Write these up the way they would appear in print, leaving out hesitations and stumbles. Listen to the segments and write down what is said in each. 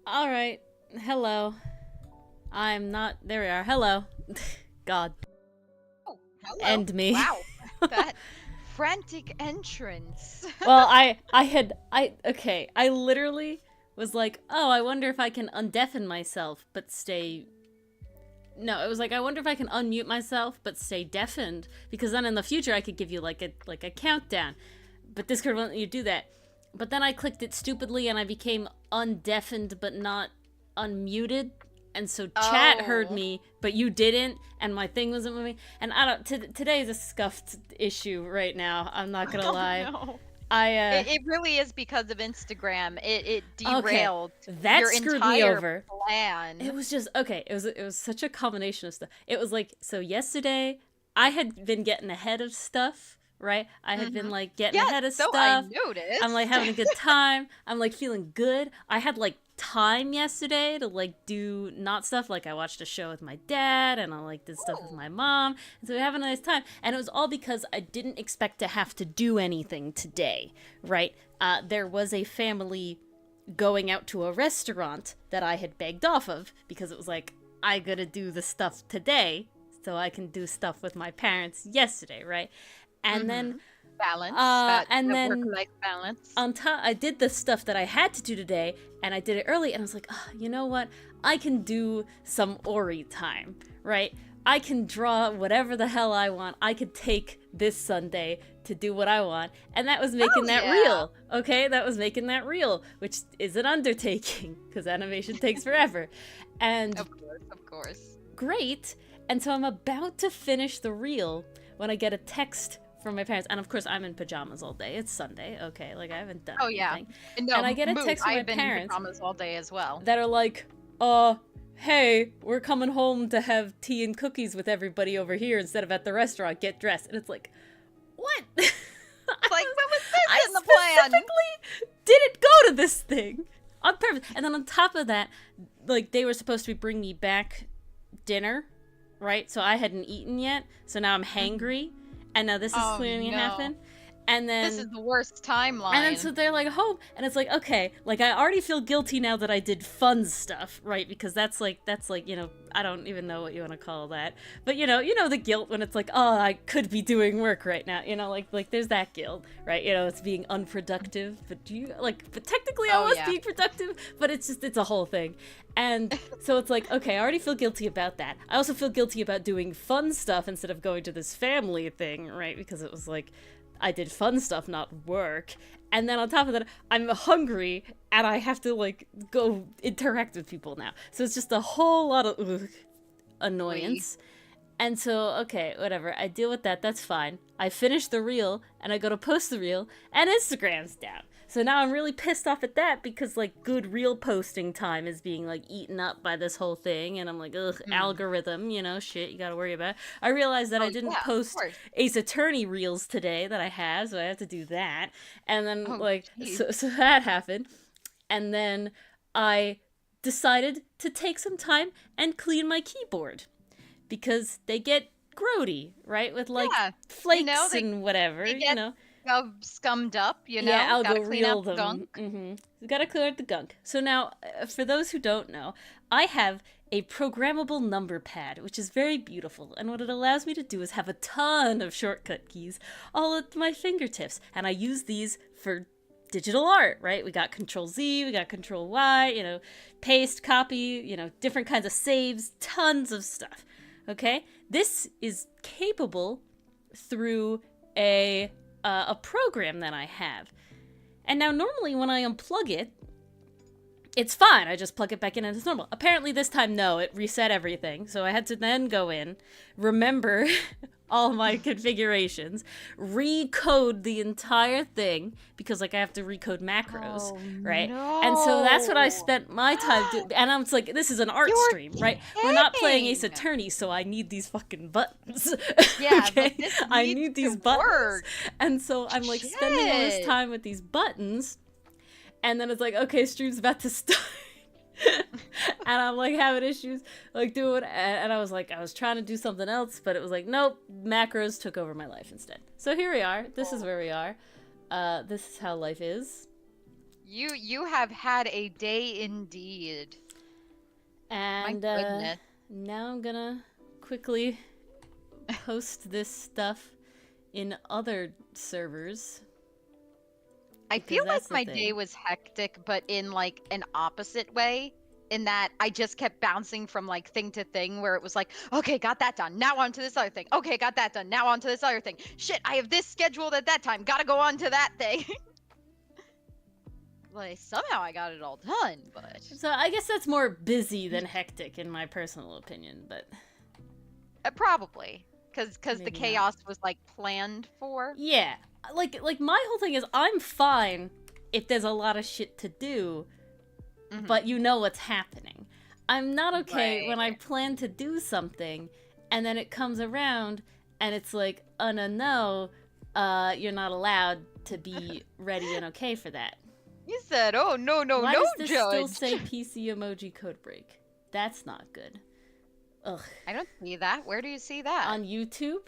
All right. Hello. I'm not. There we are. Hello. God. Oh, hello. End me. Wow. That frantic entrance. Well, okay. I literally was like, oh, I wonder if I can undeafen myself, but stay. No, it was like I wonder if I can unmute myself, but stay deafened, because then in the future I could give you like a countdown, but Discord won't let you do that. But then I clicked it stupidly and I became undeafened but not unmuted, and so chat heard Oh. me, but you didn't, and my thing wasn't moving. And I don't. Today is a scuffed issue right now. I'm not gonna Oh lie. no. I It really is because of Instagram. It Okay, derailed that your screwed me entire over. It plan. was just okay. It was such a combination of stuff. It was like, so yesterday I had been getting ahead of stuff, right? I had been Mm-hmm. like getting Yes, ahead of so I stuff. I'm like noticed. having a good time. I'm like feeling good. I had like time yesterday to like do not stuff, like I watched a show with my dad and I like did stuff with Ooh. my mom. And so we have a nice time. And it was all because I didn't expect to have to do anything today, right? There was a family going out to a restaurant that I had begged off of because it was like, I gotta do the stuff today so I can do stuff with my parents yesterday, right? And then, Mm-hmm. Balance. and That then work-life balance. on top, I did the stuff that I had to do today, and I did it early, and I was like, oh, you know what? I can do some Ori time, right? I can draw whatever the hell I want. I could take this Sunday to do what I want, and that was making Oh that yeah. real, okay? That was making that real, which is an undertaking, because animation takes forever. And Of course, of course. great, and so I'm about to finish the reel when I get a text from my parents, and of course I'm in pajamas all day. It's Sunday, okay, like I haven't done Oh yeah. anything. And no, And I get a mood. text from my I've been in parents pajamas all day as well. that are like, hey, we're coming home to have tea and cookies with everybody over here instead of at the restaurant. Get dressed. And it's like, what? Like, what was this I in the plan? specifically didn't go to this thing on purpose. And then on top of that, like they were supposed to bring me back dinner, right? So I hadn't eaten yet. So now I'm hangry. And now this is Oh clearly gonna no. happen. And then This is the worst timeline. and then so they're like home, and it's like, okay, like I already feel guilty now that I did fun stuff, right? Because that's like I don't even know what you want to call that, but you know the guilt when it's like, oh, I could be doing work right now, like there's that guilt, right? It's being unproductive, but but technically I Oh was yeah. being productive, but it's a whole thing, and so it's like, okay, I already feel guilty about that. I also feel guilty about doing fun stuff instead of going to this family thing, right? Because it was like, I did fun stuff, not work. And then on top of that, I'm hungry and I have to like go interact with people now. So it's just a whole lot of annoyance. And so, okay, whatever. I deal with that. That's fine. I finish the reel and I go to post the reel and Instagram's down. So now I'm really pissed off at that because like good reel posting time is being like eaten up by this whole thing, and I'm like, ugh, algorithm, shit you gotta worry about. I realized that Oh I didn't yeah, of post course. Ace Attorney reels today that I have, so I have to do that. And then Oh like jeez. so that happened. And then I decided to take some time and clean my keyboard because they get grody, right? With like Yeah. flakes They and whatever, they get scummed up, Yeah, I'll Gotta go clean out reel the gunk. them. You gotta clear out the gunk. So now, for those who don't know, I have a programmable number pad, which is very beautiful. And what it allows me to do is have a ton of shortcut keys all at my fingertips. And I use these for digital art, right? We got Control Z, we got Control Y, paste, copy, different kinds of saves, tons of stuff. Okay? This is capable through a program that I have. And now normally when I unplug it, it's fine. I just plug it back in and it's normal. Apparently this time, no, it reset everything. So I had to then go in, remember all my configurations, recode the entire thing, because like I have to recode macros, Oh right? And so that's what I no. spent my time doing. And I'm like, this is an art You're stream, right? We're not playing Ace kidding. Attorney, so I need these fucking buttons. Yeah, Okay? like this I needs need to these buttons. work. And so I'm like spending all this Shit. time with these buttons, and then it's like, okay, stream's about to start. And I'm like having issues like doing, and I was trying to do something else, but it was like, nope, macros took over my life instead. So here we are. This is where we are. This is how life is. You have had a day indeed. And My goodness. now I'm gonna quickly post this stuff in other servers. I Because feel like that's the my thing. day was hectic, but in like an opposite way. In that I just kept bouncing from like thing to thing where it was like, okay, got that done. Now on to this other thing. Okay, got that done. Now on to this other thing. Shit, I have this scheduled at that time. Gotta go on to that thing. Like somehow I got it all done, but So I guess that's more busy than hectic in my personal opinion, but probably because the Maybe not. chaos was like planned for. yeah. Like my whole thing is I'm fine if there's a lot of shit to do, but you know what's happening. I'm not okay when I plan to do something and then it comes around and it's like, oh no, you're not allowed to be ready and okay for that. You said, "Oh no, Why no, does this Judge." still say PC emoji code break? That's not good. Ugh. I don't see that. Where do you see that? On YouTube,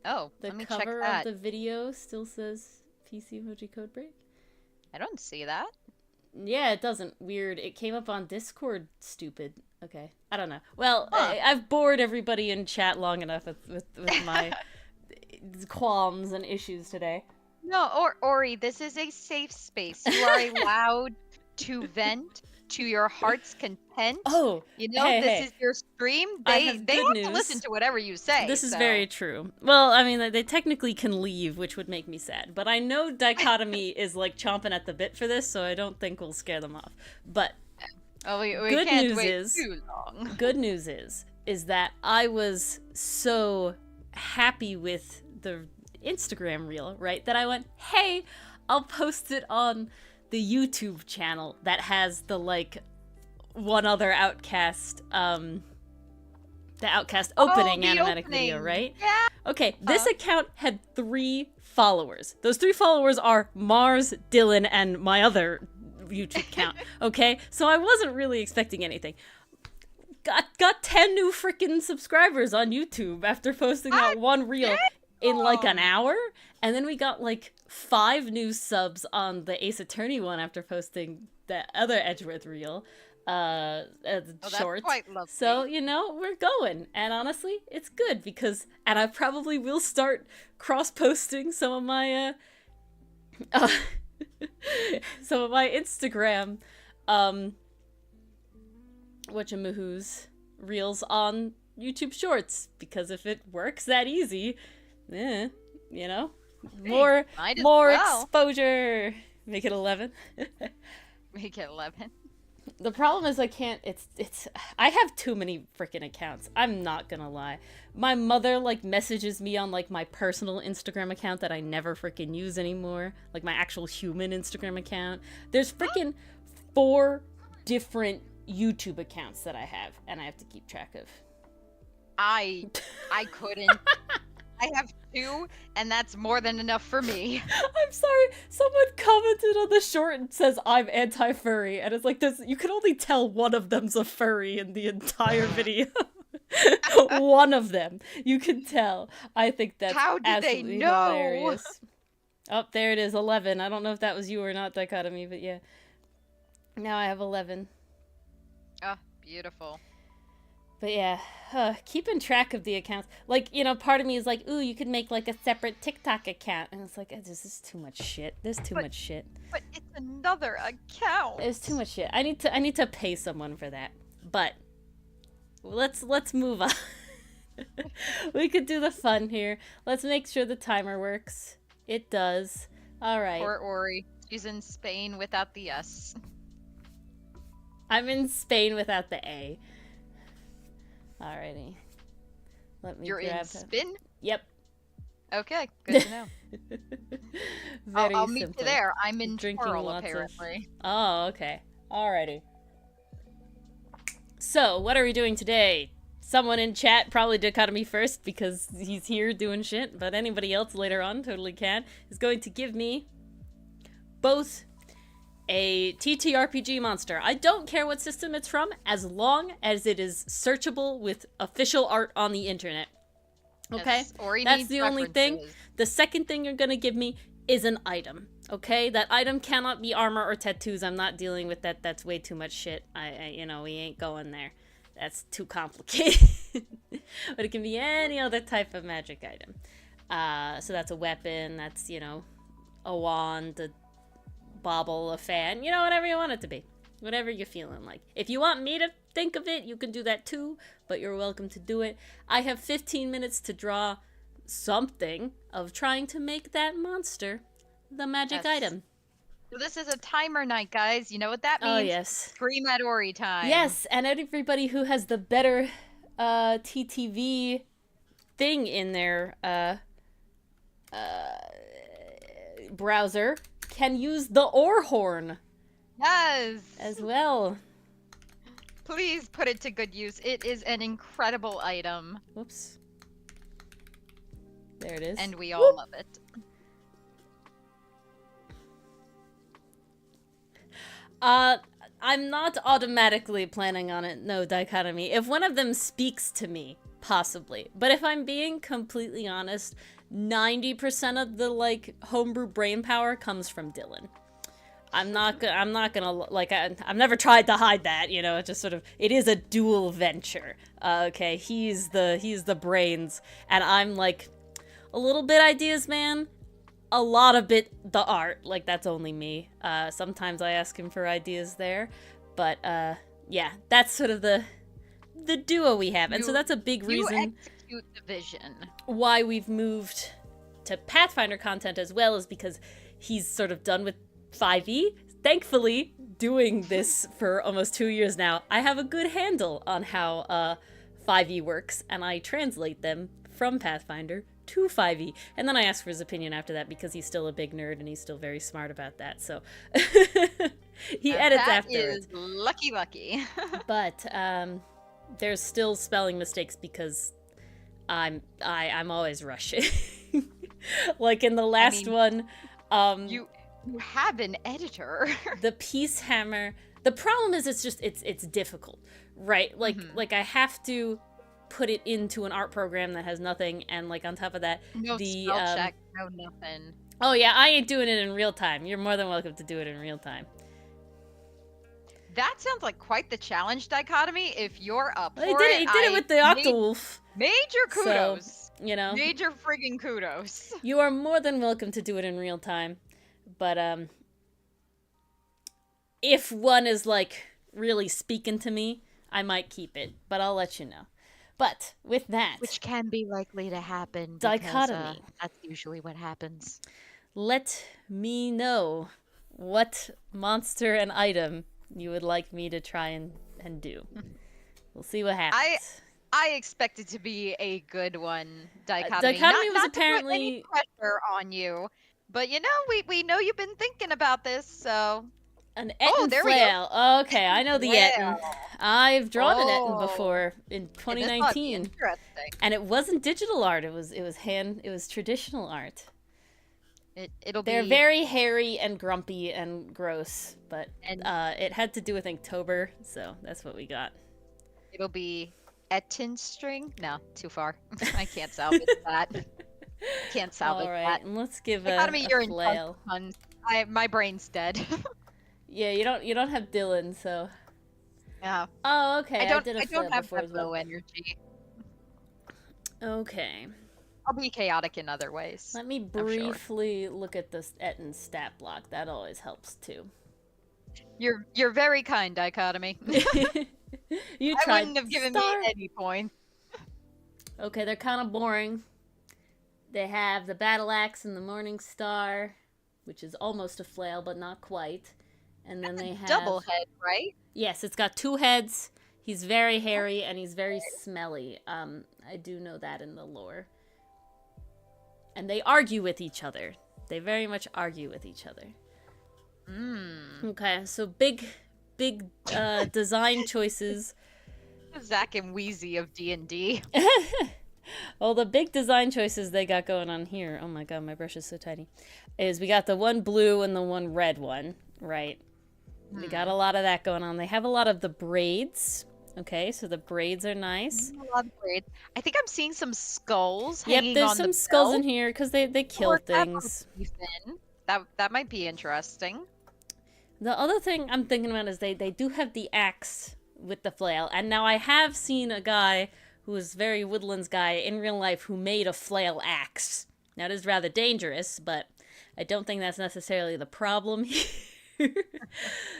Oh, the let me check cover that. of the video still says PC emoji code break. I don't see that. Yeah, it doesn't. Weird. It came up on Discord. Stupid. Okay. I don't know. Well, Huh. I've bored everybody in chat long enough with my qualms and issues today. No, Ori, this is a safe space. You are allowed to vent to your heart's content. Oh, You know, hey, this hey. is your stream. I They have they good have news. to listen to whatever you say. This is so. very true. Well, I mean, they technically can leave, which would make me sad. But I know Dichotomy is like chomping at the bit for this, so I don't think we'll scare them off. But Oh, we good can't news wait is- too long. good news is that I was so happy with the Instagram reel, right? That I went, hey, I'll post it on the YouTube channel that has the like one other Outcast, the Outcast opening the animatic opening. video, right? Yeah. Okay, this account had 3 followers. Those 3 followers are Mars, Dylan, and my other YouTube account. Okay, so I wasn't really expecting anything. Got 10 new freaking subscribers on YouTube after posting that one reel in like an hour, and then we got like 5 new subs on the Ace Attorney one after posting the other Edgeworth reel. That's Shorts. quite lovely. So, you know, we're going. And honestly, it's good because, and I probably will start cross-posting some of my, some of my Instagram, whatchamahoos reels on YouTube Shorts, because if it works that easy, you know, more might as more well. exposure. Make it 11. Make it 11. The problem is I can't, I have too many freaking accounts. I'm not gonna lie. My mother, like, messages me on, like, my personal Instagram account that I never freaking use anymore. Like, my actual human Instagram account. There's freaking 4 different YouTube accounts that I have, and I have to keep track of. I couldn't. I have 2, and that's more than enough for me. I'm sorry, someone commented on the short and says I'm anti-furry, and it's like, you can only tell one of them's a furry in the entire video. One of them, you can tell. I think that's How did they absolutely know? hilarious. Oh, there it is, 11. I don't know if that was you or not, Dichotomy, but yeah. Now I have 11. Oh, beautiful. But yeah, keeping track of the accounts. Like, you know, part of me is like, ooh, you could make like a separate TikTok account. And it's like, this is too much shit. There's too much shit. But it's another account. There's too much shit. I need to pay someone for that. But let's move on. We could do the fun here. Let's make sure the timer works. It does. All right. Poor Ori. She's in Spain without the S. I'm in Spain without the A. Alrighty. Let me You're in grab Spin? Yep. Okay, good to know. Very I'll meet simple. you there. I'm in Drinking Pearl, lots of- apparently. Oh, okay. Alrighty. So, what are we doing today? Someone in chat, probably Dichotomy first because he's here doing shit, but anybody else later on totally can, is going to give me both a TTRPG monster. I don't care what system it's from, as long as it is searchable with official art on the internet. Okay? Yes, Ori That's needs the only thing. references. The second thing you're gonna give me is an item. Okay, that item cannot be armor or tattoos. I'm not dealing with that. That's way too much shit. We ain't going there. That's too complicated. But it can be any other type of magic item. So that's a weapon. That's, a wand, a bauble, a fan. Whatever you want it to be. Whatever you're feeling like. If you want me to think of it, you can do that too. But you're welcome to do it. I have 15 minutes to draw something of trying to make that monster the magic item. So this is a timer night, guys. You know what that means? Oh, yes. Scream at Ori time. Yes, and everybody who has the better TTV thing in their browser can use the ore horn. Yes. As well. Please put it to good use. It is an incredible item. Whoops. There it is. And we all love it. I'm not automatically planning on it, no dichotomy. If one of them speaks to me, possibly. But if I'm being completely honest, 90% of the, homebrew brain power comes from Dylan. I'm not gonna, I've never tried to hide that, it just sort of, it is a dual venture. Okay, he's the brains, and I'm, a little bit ideas man, a lot of it the art, that's only me. Sometimes I ask him for ideas there, but yeah, that's sort of the duo we have, and so that's a big reason you execute the vision. Why we've moved to Pathfinder content as well, is because he's sort of done with 5e. Thankfully, doing this for almost 2 years now, I have a good handle on how 5e works, and I translate them from Pathfinder to 5e, and then I ask for his opinion after that because he's still a big nerd and he's still very smart about that, so he edits afterwards. That is lucky. But there's still spelling mistakes because I'm always rushing. In the last one, you have an editor. The Peace Hammer. The problem is it's difficult, right? I have to put it into an art program that has nothing, and on top of that, no spell check, no nothing. Oh yeah, I ain't doing it in real time. You're more than welcome to do it in real time. That sounds like quite the challenge, Dichotomy. If you're up for He did it with the Octawolf. Major kudos. So, major friggin' kudos. You are more than welcome to do it in real time. But if one is really speaking to me, I might keep it, but I'll let you know. But with that, which can be likely to happen, dichotomy. That's usually what happens. Let me know what monster and item you would like me to try and do. We'll see what happens. I expect it to be a good one, Dichotomy. Dichotomy was not apparently to put any pressure on you, but we know you've been thinking about this, so. An Etten flail. Oh, okay, I know the Etten. I've drawn an Etten before in 2019. Interesting. And it wasn't digital art. It was traditional art. They're very hairy and grumpy and gross, but it had to do with Inktober, so that's what we got. It'll be Etten string? No, too far. I can't salvage that. Can't salvage that. All right, and let's give a flail. My brain's dead. Yeah, you don't have Dylan, so. Yeah. Oh, okay. I don't have that low energy. Okay. I'll be chaotic in other ways. Let me briefly look at this Etten stat block. That always helps too. You're very kind, Dichotomy. You I wouldn't have given me any points. Okay, they're kind of boring. They have the battle axe and the morning star, which is almost a flail, but not quite. And then they have double head, right? Yes, it's got 2 heads. He's very hairy and he's very smelly. I do know that in the lore. And they argue with each other. They very much argue with each other. Okay, so big design choices. Zack and Wheezy of D&D. Well, the big design choices they got going on here, oh my god, my brush is so tiny, is we got the one blue and the one red one, right? We got a lot of that going on. They have a lot of the braids, Okay, so the braids are nice. A lot of braids. I think I'm seeing some skulls Yep, hanging there's on the some skulls in belt. here because they kill Or that things. motif. That might be interesting. The other thing I'm thinking about is they do have the axe with the flail. And now I have seen a guy who is very woodlands guy in real life who made a flail axe. Now it is rather dangerous, but I don't think that's necessarily the problem here.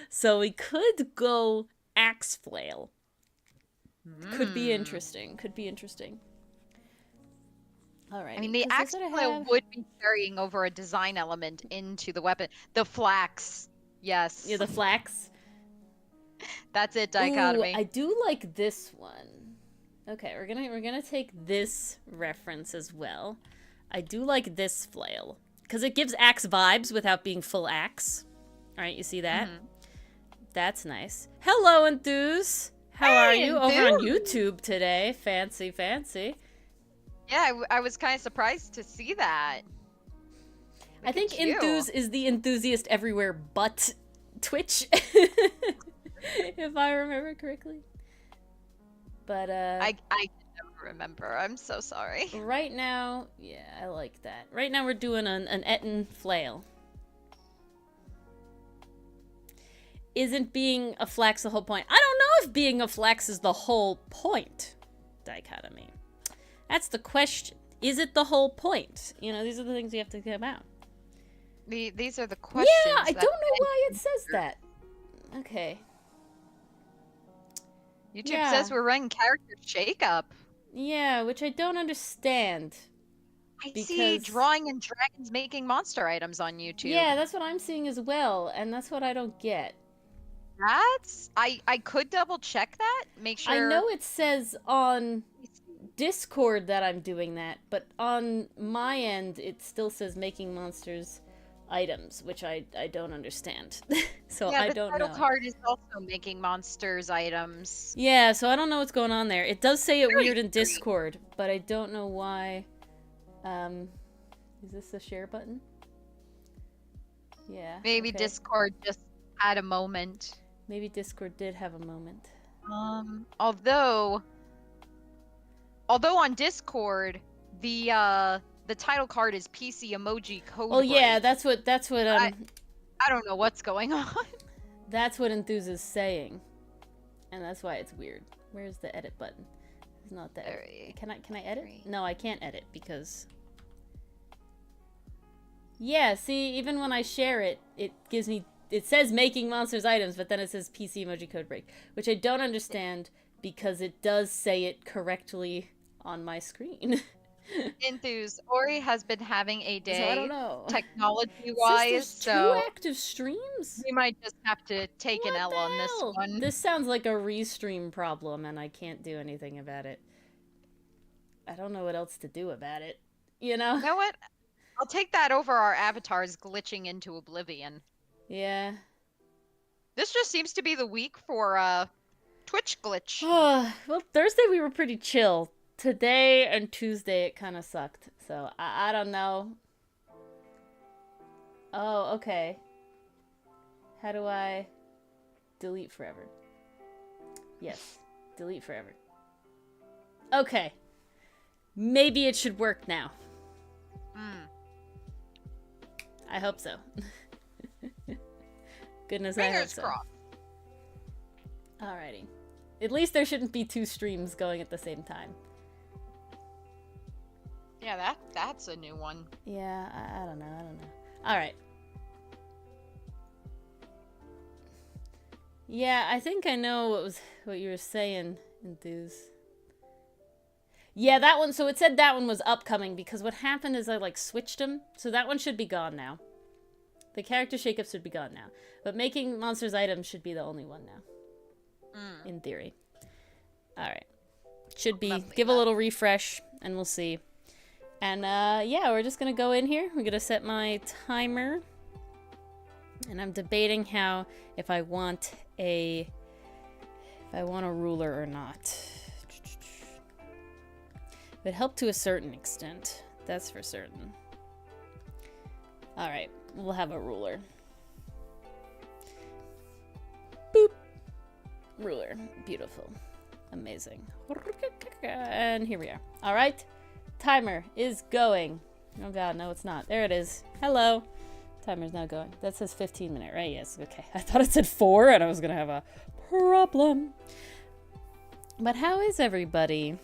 So we could go axe flail. Could be interesting. Could be interesting. All right. I mean, the axe flail would be carrying over a design element into the weapon. The flax. Yes. Yeah, the flax. That's it, dichotomy. Ooh, I do like this one. Okay, we're gonna take this reference as well. I do like this flail because it gives axe vibes without being full axe. All right, you see that? That's nice. Hello, Enthuse. How are you? Enthuse. Over on YouTube today. Fancy, fancy. Yeah, I was kind of surprised to see that. I think Enthuse is the enthusiast everywhere but Twitch. If I remember correctly. But I can never remember. I'm so sorry. Right now, yeah, I like that. Right now we're doing an Etten flail. Isn't being a flax the whole point? I don't know if being a flax is the whole point. Dichotomy. That's the question. Is it the whole point? You know, these are the things you have to get out. These are the questions. Yeah, I don't know why it says that. Okay. YouTube says we're running character shakeup. Yeah, which I don't understand. I see drawing and dragons making monster items on YouTube. Yeah, that's what I'm seeing as well, and that's what I don't get. I could double check that, make sure. I know it says on Discord that I'm doing that, but on my end it still says making monsters items, which I don't understand. So yeah, I don't know. The title card is also making monsters items. Yeah, so I don't know what's going on there. It does say it weird in Discord, but I don't know why. Is this a share button? Yeah. Maybe okay. Discord just had a moment. Maybe Discord did have a moment. Although on Discord, the title card is PC emoji code. Oh yeah, that's what I don't know what's going on. That's what Enthuse is saying. And that's why it's weird. Where's the edit button? It's not there. Can I edit? No, I can't edit because yeah, see, even when I share it, it gives me, it says making monsters items, but then it says PC emoji code break, which I don't understand because it does say it correctly on my screen. Enthuse, Ori has been having a day, so I don't know. Technology-wise, so 2 active streams? We might just have to take an L on this one. This sounds like a restream problem, and I can't do anything about it. I don't know what else to do about it, you know? You know what? I'll take that over our avatars glitching into oblivion. Yeah. This just seems to be the week for, Twitch glitch. Well, Thursday we were pretty chill. Today and Tuesday it kind of sucked. So, I don't know. Oh, okay. How do I delete forever? Yes. Delete forever. Okay. Maybe it should work now. I hope so. Goodness, I hope so. Crossed. Alrighty. At least there shouldn't be 2 streams going at the same time. Yeah, that's a new one. Yeah, I don't know. Alright. Yeah, I think I know what you were saying, Enthuse. Yeah, that one, so it said that one was upcoming because what happened is I switched them, so that one should be gone now. The character shakeups should be gone now. But making monsters items should be the only one now. In theory. Alright. Should be. Give a little refresh, and we'll see. And, yeah, we're just gonna go in here. We're gonna set my timer. And I'm debating if I want a ruler or not. It would help to a certain extent. That's for certain. Alright, we'll have a ruler. Boop! Ruler. Beautiful. Amazing. And here we are. All right. Timer is going. Oh god, no it's not. There it is. Hello. Timer's now going. That says 15-minute, right? Yes, okay. I thought it said 4 and I was gonna have a problem. But how is everybody?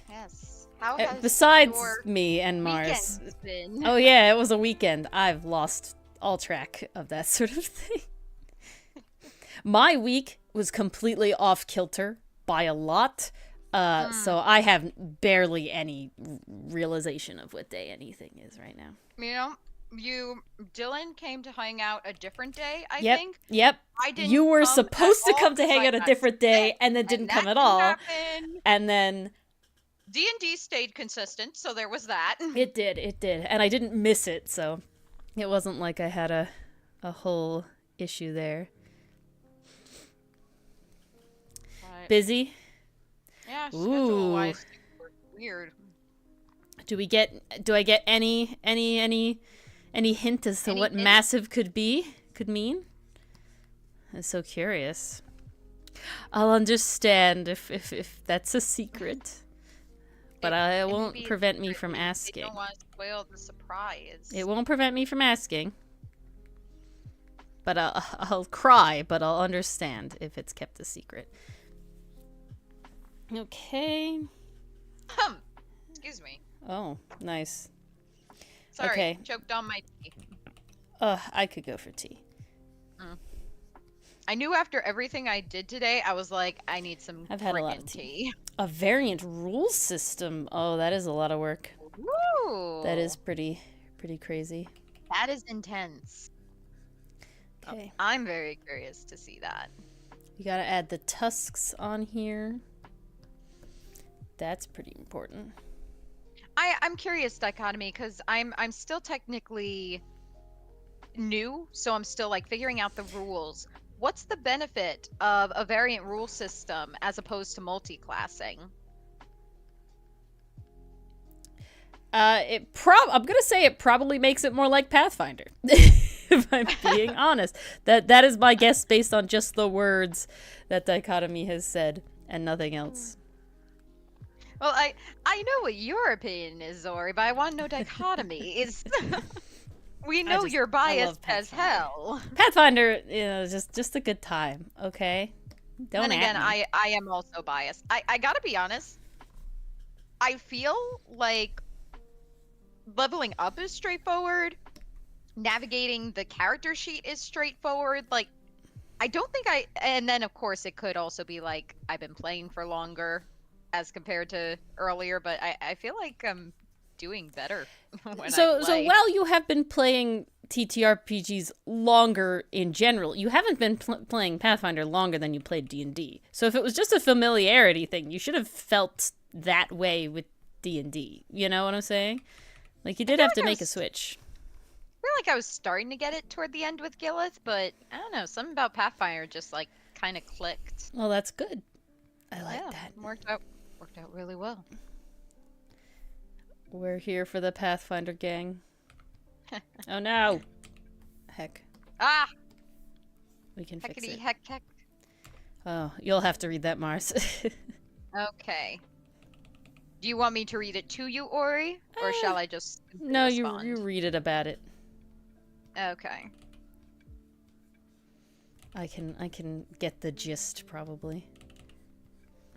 Yes. How has besides your me and Mars? been? Oh yeah, it was a weekend. I've lost all track of that sort of thing. My week was completely off kilter by a lot. So I have barely any realization of what day anything is right now. You know, Dylan came to hang out a different day, I Yep, think. yep. I didn't You were come supposed at to come all to 'cause hang I out a got different day sick, and then didn't and come that at all. happen. And then D&D stayed consistent, so there was that. it did. And I didn't miss it, so it wasn't like I had a whole issue there. But, Busy? yeah, schedule-wise, weird. Do I get any hint as to what Any hint? massive could mean? I'm so curious. I'll understand if that's a secret. But it won't maybe prevent me it's from they asking. don't want to spoil the surprise. It won't prevent me from asking. But I'll cry, but I'll understand if it's kept a secret. Okay. Excuse me. Oh, nice. Sorry, Okay. choked on my tea. I could go for tea. I knew after everything I did today, I was like, I need some I've had a lot of friggin' tea. A variant rules system. Oh, that is a lot of work. Woo! That is pretty crazy. That is intense. Okay. I'm very curious to see that. You gotta add the tusks on here. That's pretty important. I'm curious, Dichotomy, because I'm still technically new, so I'm still like figuring out the rules. What's the benefit of a variant rule system as opposed to multi-classing? I'm gonna say it probably makes it more like Pathfinder. If I'm being honest. That is my guess based on just the words that Dichotomy has said and nothing else. Well, I know what your opinion is, Zori, but I want to know Dichotomy. We know you're biased as hell. Pathfinder, just a good time, okay? Don't. And again, I am also biased. I gotta be honest. I feel like leveling up is straightforward. Navigating the character sheet is straightforward. Like, I don't think and then of course it could also be like I've been playing for longer as compared to earlier, but I feel like I'm doing better when I play. So while you have been playing TTRPGs longer in general, you haven't been playing Pathfinder longer than you played D&D. So if it was just a familiarity thing, you should have felt that way with D&D. You know what I'm saying? Like, you did have to make a switch. I feel like I was starting to get it toward the end with Gilith, but I don't know, something about Pathfinder just like kind of clicked. Well, that's good. I like that. Worked out really well. We're here for the Pathfinder gang. Oh no! Heck. Ah! We can fix Heckity it. heck. Oh, you'll have to read that, Mars. Okay. Do you want me to read it to you, Ori? Or shall I just No, respond? you read it about it. Okay. I can get the gist, probably.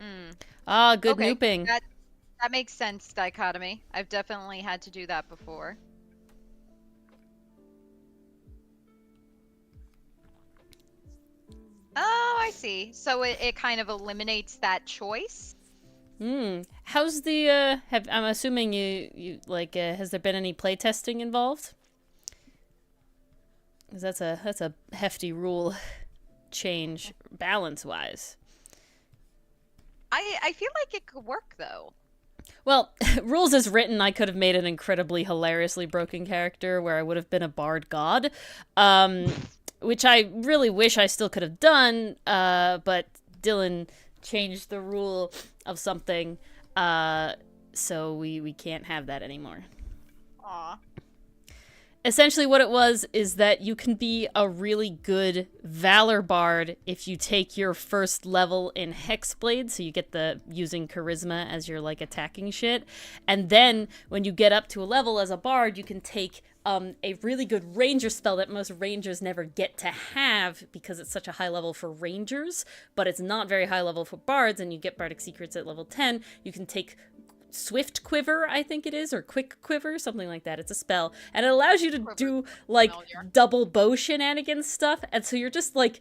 Mm. Ah, good Okay, nooping. That makes sense, Dichotomy. I've definitely had to do that before. Oh, I see. So it kind of eliminates that choice? How's the I'm assuming you like has there been any playtesting involved? Cuz that's a hefty rule change balance-wise. I feel like it could work though. Well, rules as written, I could have made an incredibly hilariously broken character where I would have been a bard god, which I really wish I still could have done, but Dylan changed the rule of something, so we can't have that anymore. Aw. Essentially what it was is that you can be a really good Valor Bard if you take your first level in Hexblade, so you get the using Charisma as your, like, attacking shit. And then when you get up to a level as a Bard, you can take a really good Ranger spell that most Rangers never get to have because it's such a high level for Rangers, but it's not very high level for Bards, and you get Bardic Secrets at level 10. You can take Swift Quiver, I think it is, or Quick Quiver, something like that. It's a spell, and it allows you to do, like, double bow shenanigans stuff, and so you're just, like,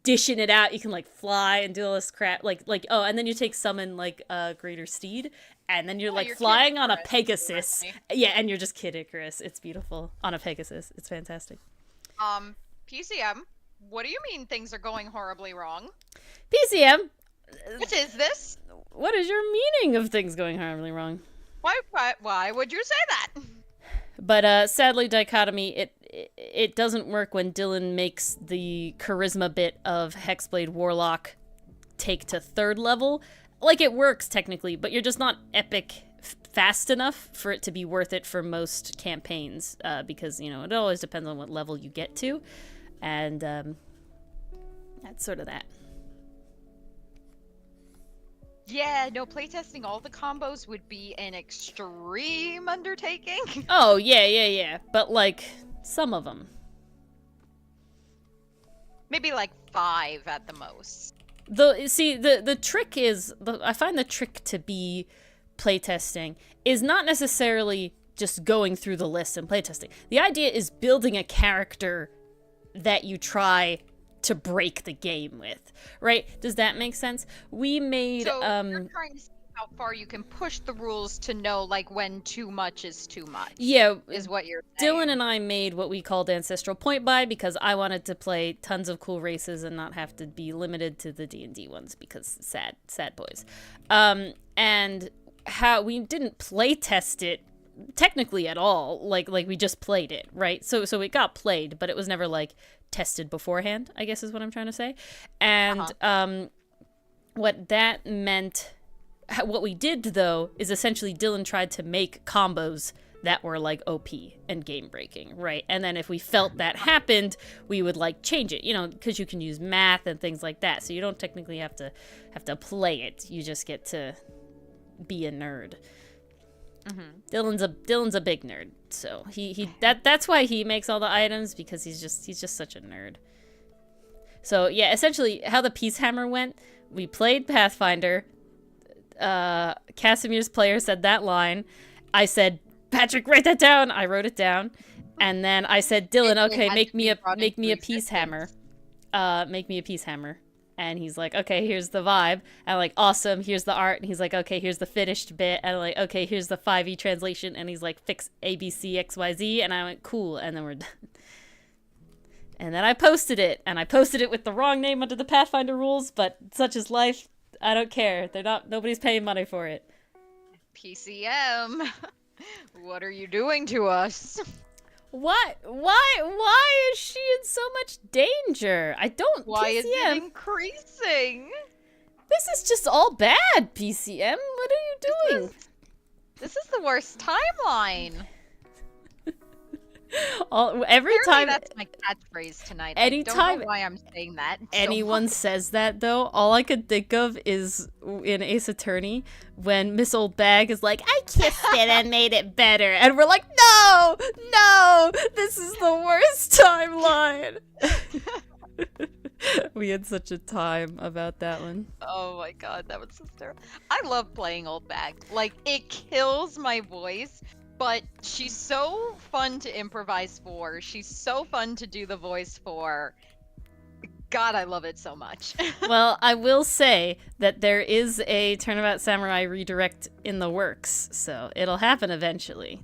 dishing it out. You can, like, fly and do all this crap, like, oh, and then you take summon, like, Greater Steed, and then you're, like, you're flying on a Pegasus. Yeah, and you're just Kid Icarus. It's beautiful. On a Pegasus. It's fantastic. PCM, what do you mean things are going horribly wrong? PCM? What is this? What is your meaning of things going horribly wrong? Why would you say that? But sadly, Dichotomy, it doesn't work when Dylan makes the charisma bit of Hexblade Warlock take to 3rd level. Like, it works technically, but you're just not epic fast enough for it to be worth it for most campaigns, because, you know, it always depends on what level you get to, and that's sort of that. Yeah, no, playtesting all the combos would be an extreme undertaking. Oh, yeah. But, like, some of them. Maybe, like, 5 at the most. The trick is... I find the trick to be playtesting is not necessarily just going through the list and playtesting. The idea is building a character that you try to break the game with, right? Does that make sense? We made so you're trying to see how far you can push the rules to know, like, when too much is too much. Yeah, is what you're saying. Dylan and I made what we called Ancestral Point Buy because I wanted to play tons of cool races and not have to be limited to the D&D ones because sad boys. And how we didn't play test it technically at all, like we just played it, right? So it got played, but it was never, like, tested beforehand, I guess is what I'm trying to say. And what that meant, what we did though, is essentially Dylan tried to make combos that were, like, OP and game breaking, right? And then if we felt that happened, we would, like, change it, you know, because you can use math and things like that, so you don't technically have to play it. You just get to be a nerd. Dylan's a big nerd, so that's why he makes all the items, because he's just such a nerd. So yeah, essentially how the Peace Hammer went, we played Pathfinder, Casimir's player said that line, I said, Patrick, write that down. I wrote it down, and then I said, Dylan, okay, make me a Peace Hammer. Make me a Peace Hammer. And he's like, okay, here's the vibe. And I'm like, awesome, here's the art. And he's like, okay, here's the finished bit. And I'm like, okay, here's the 5e translation. And he's like, fix ABC, XYZ. And I went, cool. And then we're done. And then I posted it. And I posted it with the wrong name under the Pathfinder rules. But such is life. I don't care. Nobody's paying money for it. PCM, what are you doing to us? What? Why is she in so much danger? I don't. Why PCM. Is it increasing? This is just all bad, PCM. What are you doing? This is the worst timeline. Every time. That's my catchphrase tonight. Anytime, I don't know why I'm saying that. Anyone says that, though, all I could think of is in Ace Attorney when Miss Old Bag is like, I kissed it and made it better. And we're like, no, this is the worst timeline. We had such a time about that one. Oh my god, that was so terrible. I love playing Old Bag. Like, it kills my voice. But she's so fun to improvise for. She's so fun to do the voice for. God, I love it so much. Well, I will say that there is a Turnabout Samurai redirect in the works, so it'll happen eventually.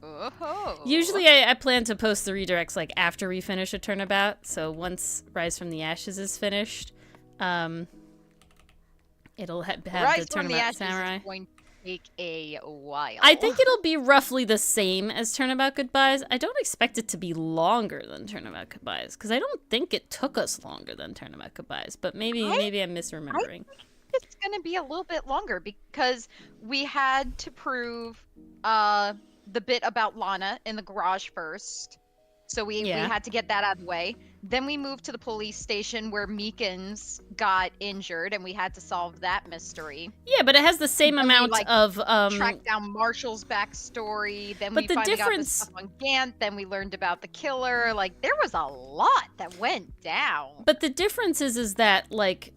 Oh. Usually I plan to post the redirects, like, after we finish a Turnabout, so once Rise from the Ashes is finished, it'll have Rise the from the Turnabout Ashes Samurai. Is going to take a while. I think it'll be roughly the same as Turnabout Goodbyes. I don't expect it to be longer than Turnabout Goodbyes, because I don't think it took us longer than Turnabout Goodbyes, but maybe I'm misremembering. I think it's going to be a little bit longer, because we had to prove the bit about Lana in the garage first. So we Yeah. had to get that out of the way. Then we moved to the police station where Meekins got injured, and we had to solve that mystery. Yeah, but it has the same Then amount we, of tracked down Marshall's backstory. Then but we the finally got the difference- stuff on Gant. Then we learned about the killer. Like, there was a lot that went down. But the difference is that, like,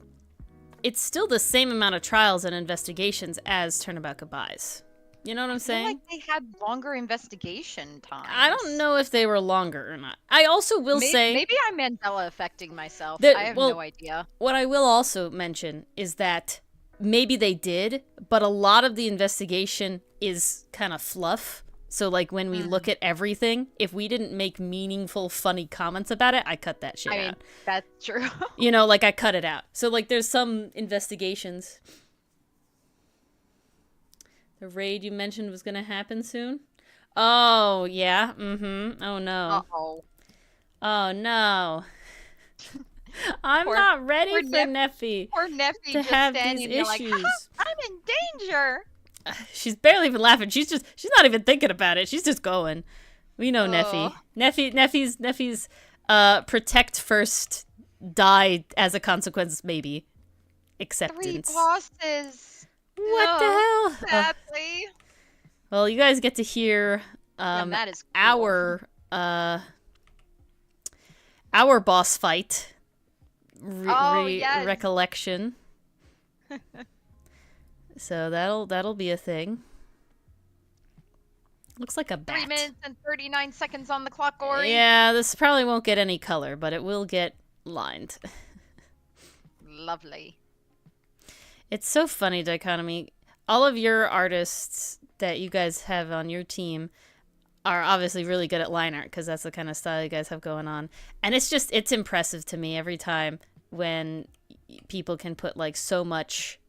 it's still the same amount of trials and investigations as Turnabout Goodbyes. You know what I'm I feel saying? like they had longer investigation time. I don't know if they were longer or not. I also will say... Maybe I'm Mandela affecting myself. that- I have well, no idea. What I will also mention is that maybe they did, but a lot of the investigation is kind of fluff. So, like, when we look at everything, if we didn't make meaningful, funny comments about it, I cut that shit I mean, out. that's true. You know, like, I cut it out. So, like, there's some investigations. The raid you mentioned was going to happen soon? Oh, yeah. Mm-hmm. Oh, no. Uh-oh. Oh, no. I'm Poor- not ready poor for Nef- Neffy Poor Neffy to just have standing these there like, issues. I'm in danger. She's barely even laughing. She's not even thinking about it. She's just going. We know Ugh. Neffy's protect first, die as a consequence, maybe. 3 Acceptance. bosses. What the hell? Oh, Sadly. well, you guys get to hear And that is cool. our boss fight Yes. recollection. So that'll be a thing. Looks like a bat. 3 minutes and 39 seconds on the clock, Ori. Yeah, this probably won't get any color, but it will get lined. Lovely. It's so funny, Dichotomy. All of your artists that you guys have on your team are obviously really good at line art because that's the kind of style you guys have going on. And it's impressive to me every time when people can put like so much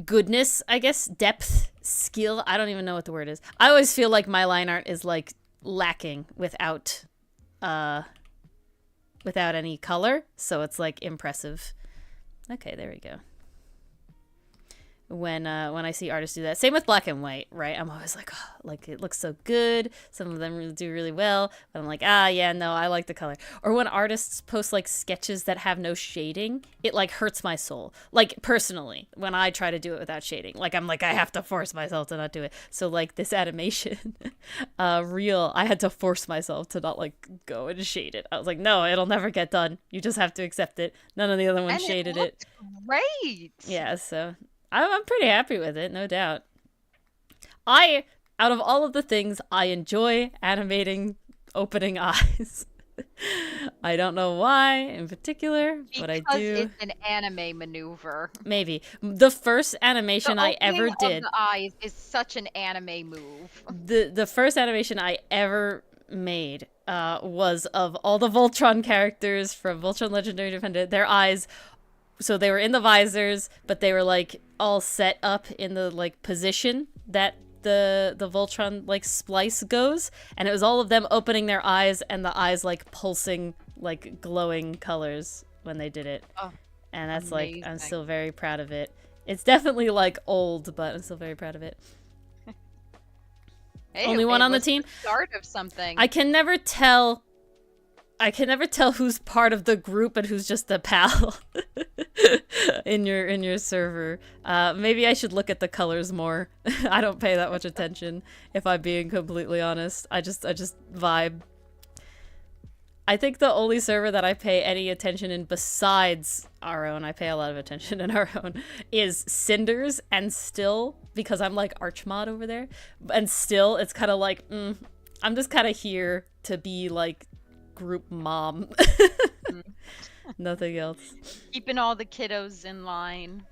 goodness, I guess, depth, skill. I don't even know what the word is. I always feel like my line art is like lacking without any color, so it's like impressive. Okay, there we go. When I see artists do that, same with black and white, right? I'm always like, oh, like it looks so good. Some of them do really well, but I'm like, yeah, no, I like the color. Or when artists post like sketches that have no shading, it like hurts my soul. Like personally, when I try to do it without shading, like I'm like I have to force myself to not do it. So like this animation, I had to force myself to not like go and shade it. I was like, no, it'll never get done. You just have to accept it. None of the other ones And shaded it. it. Great. Yeah, so I'm pretty happy with it, no doubt. Out of all of the things, I enjoy animating opening eyes. I don't know why in particular, but I Because do. it's an anime maneuver. Maybe. The first animation The I ever opening did, of the eyes is such an anime move. the first animation I ever made was of all the Voltron characters from Voltron Legendary Defender, their eyes. So they were in the visors, but they were like all set up in the like position that the Voltron like splice goes, and it was all of them opening their eyes and the eyes like pulsing like glowing colors when they did it. Oh, and that's like I'm amazing. still very proud of it. It's definitely like old, but I'm still very proud of it. Hey, Only one it on the was team? Start of something. I can never tell who's part of the group and who's just a pal in your server. Maybe I should look at the colors more. I don't pay that much attention, if I'm being completely honest. I just vibe. I think the only server that I pay any attention in besides our own, I pay a lot of attention in our own, is Cinders, and still, because I'm like Archmod over there, and still it's kind of like, I'm just kind of here to be like group mom. Nothing else. Keeping all the kiddos in line.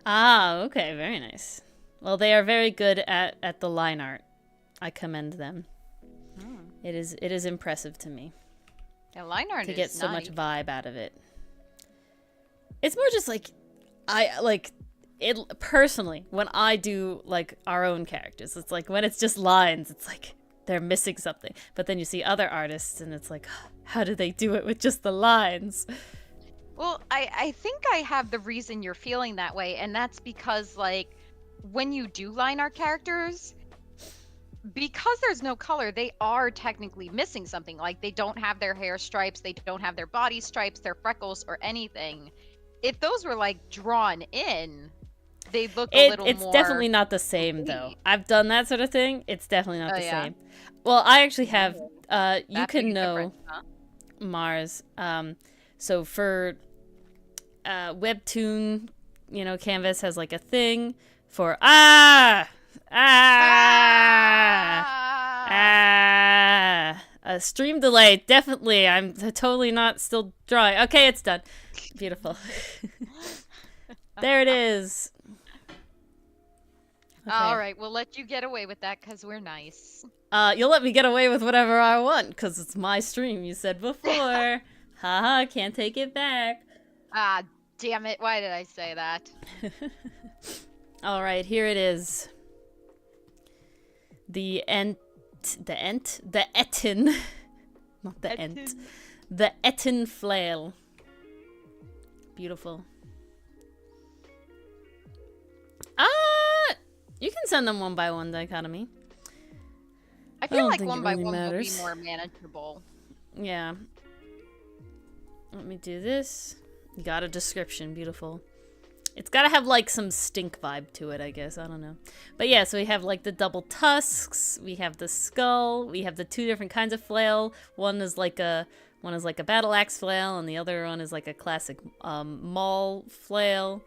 Ah, okay, very nice. Well, they are very good at the line art. I commend them. It is impressive to me Yeah, line art to is get so nice. much vibe out of it. It's more just like I like it personally when I do like our own characters. It's like when it's just lines, it's like they're missing something. But then you see other artists and it's like, how do they do it with just the lines? Well, I think I have the reason you're feeling that way, and that's because, like, when you do line our characters, because there's no color, they are technically missing something. Like, they don't have their hair stripes, they don't have their body stripes, their freckles, or anything. If those were, like, drawn in, they'd look a little It's more definitely not the same, though. complete. I've done that sort of thing. It's definitely not Oh, the yeah? same. Well, I actually have, you That can big a know, difference, huh? Mars. So for Webtoon, Canvas has like a thing for a stream delay. Definitely, I'm totally not still drawing. Okay, it's done. Beautiful. There it is. Okay. All right, we'll let you get away with that because we're nice. You'll let me get away with whatever I want because it's my stream. You said before. Haha, can't take it back. Ah, damn it! Why did I say that? All right, here it is. The Etten, not the Ent, the Etten flail. Beautiful. You can send them one by one, Dichotomy. I feel like think one it by really one will be matters. more manageable. Yeah. Let me do this. Got a description. Beautiful. It's gotta have, like, some stink vibe to it, I guess. I don't know. But yeah, so we have, like, the double tusks. We have the skull. We have the two different kinds of flail. One is like a battle axe flail, and the other one is like a classic maul flail.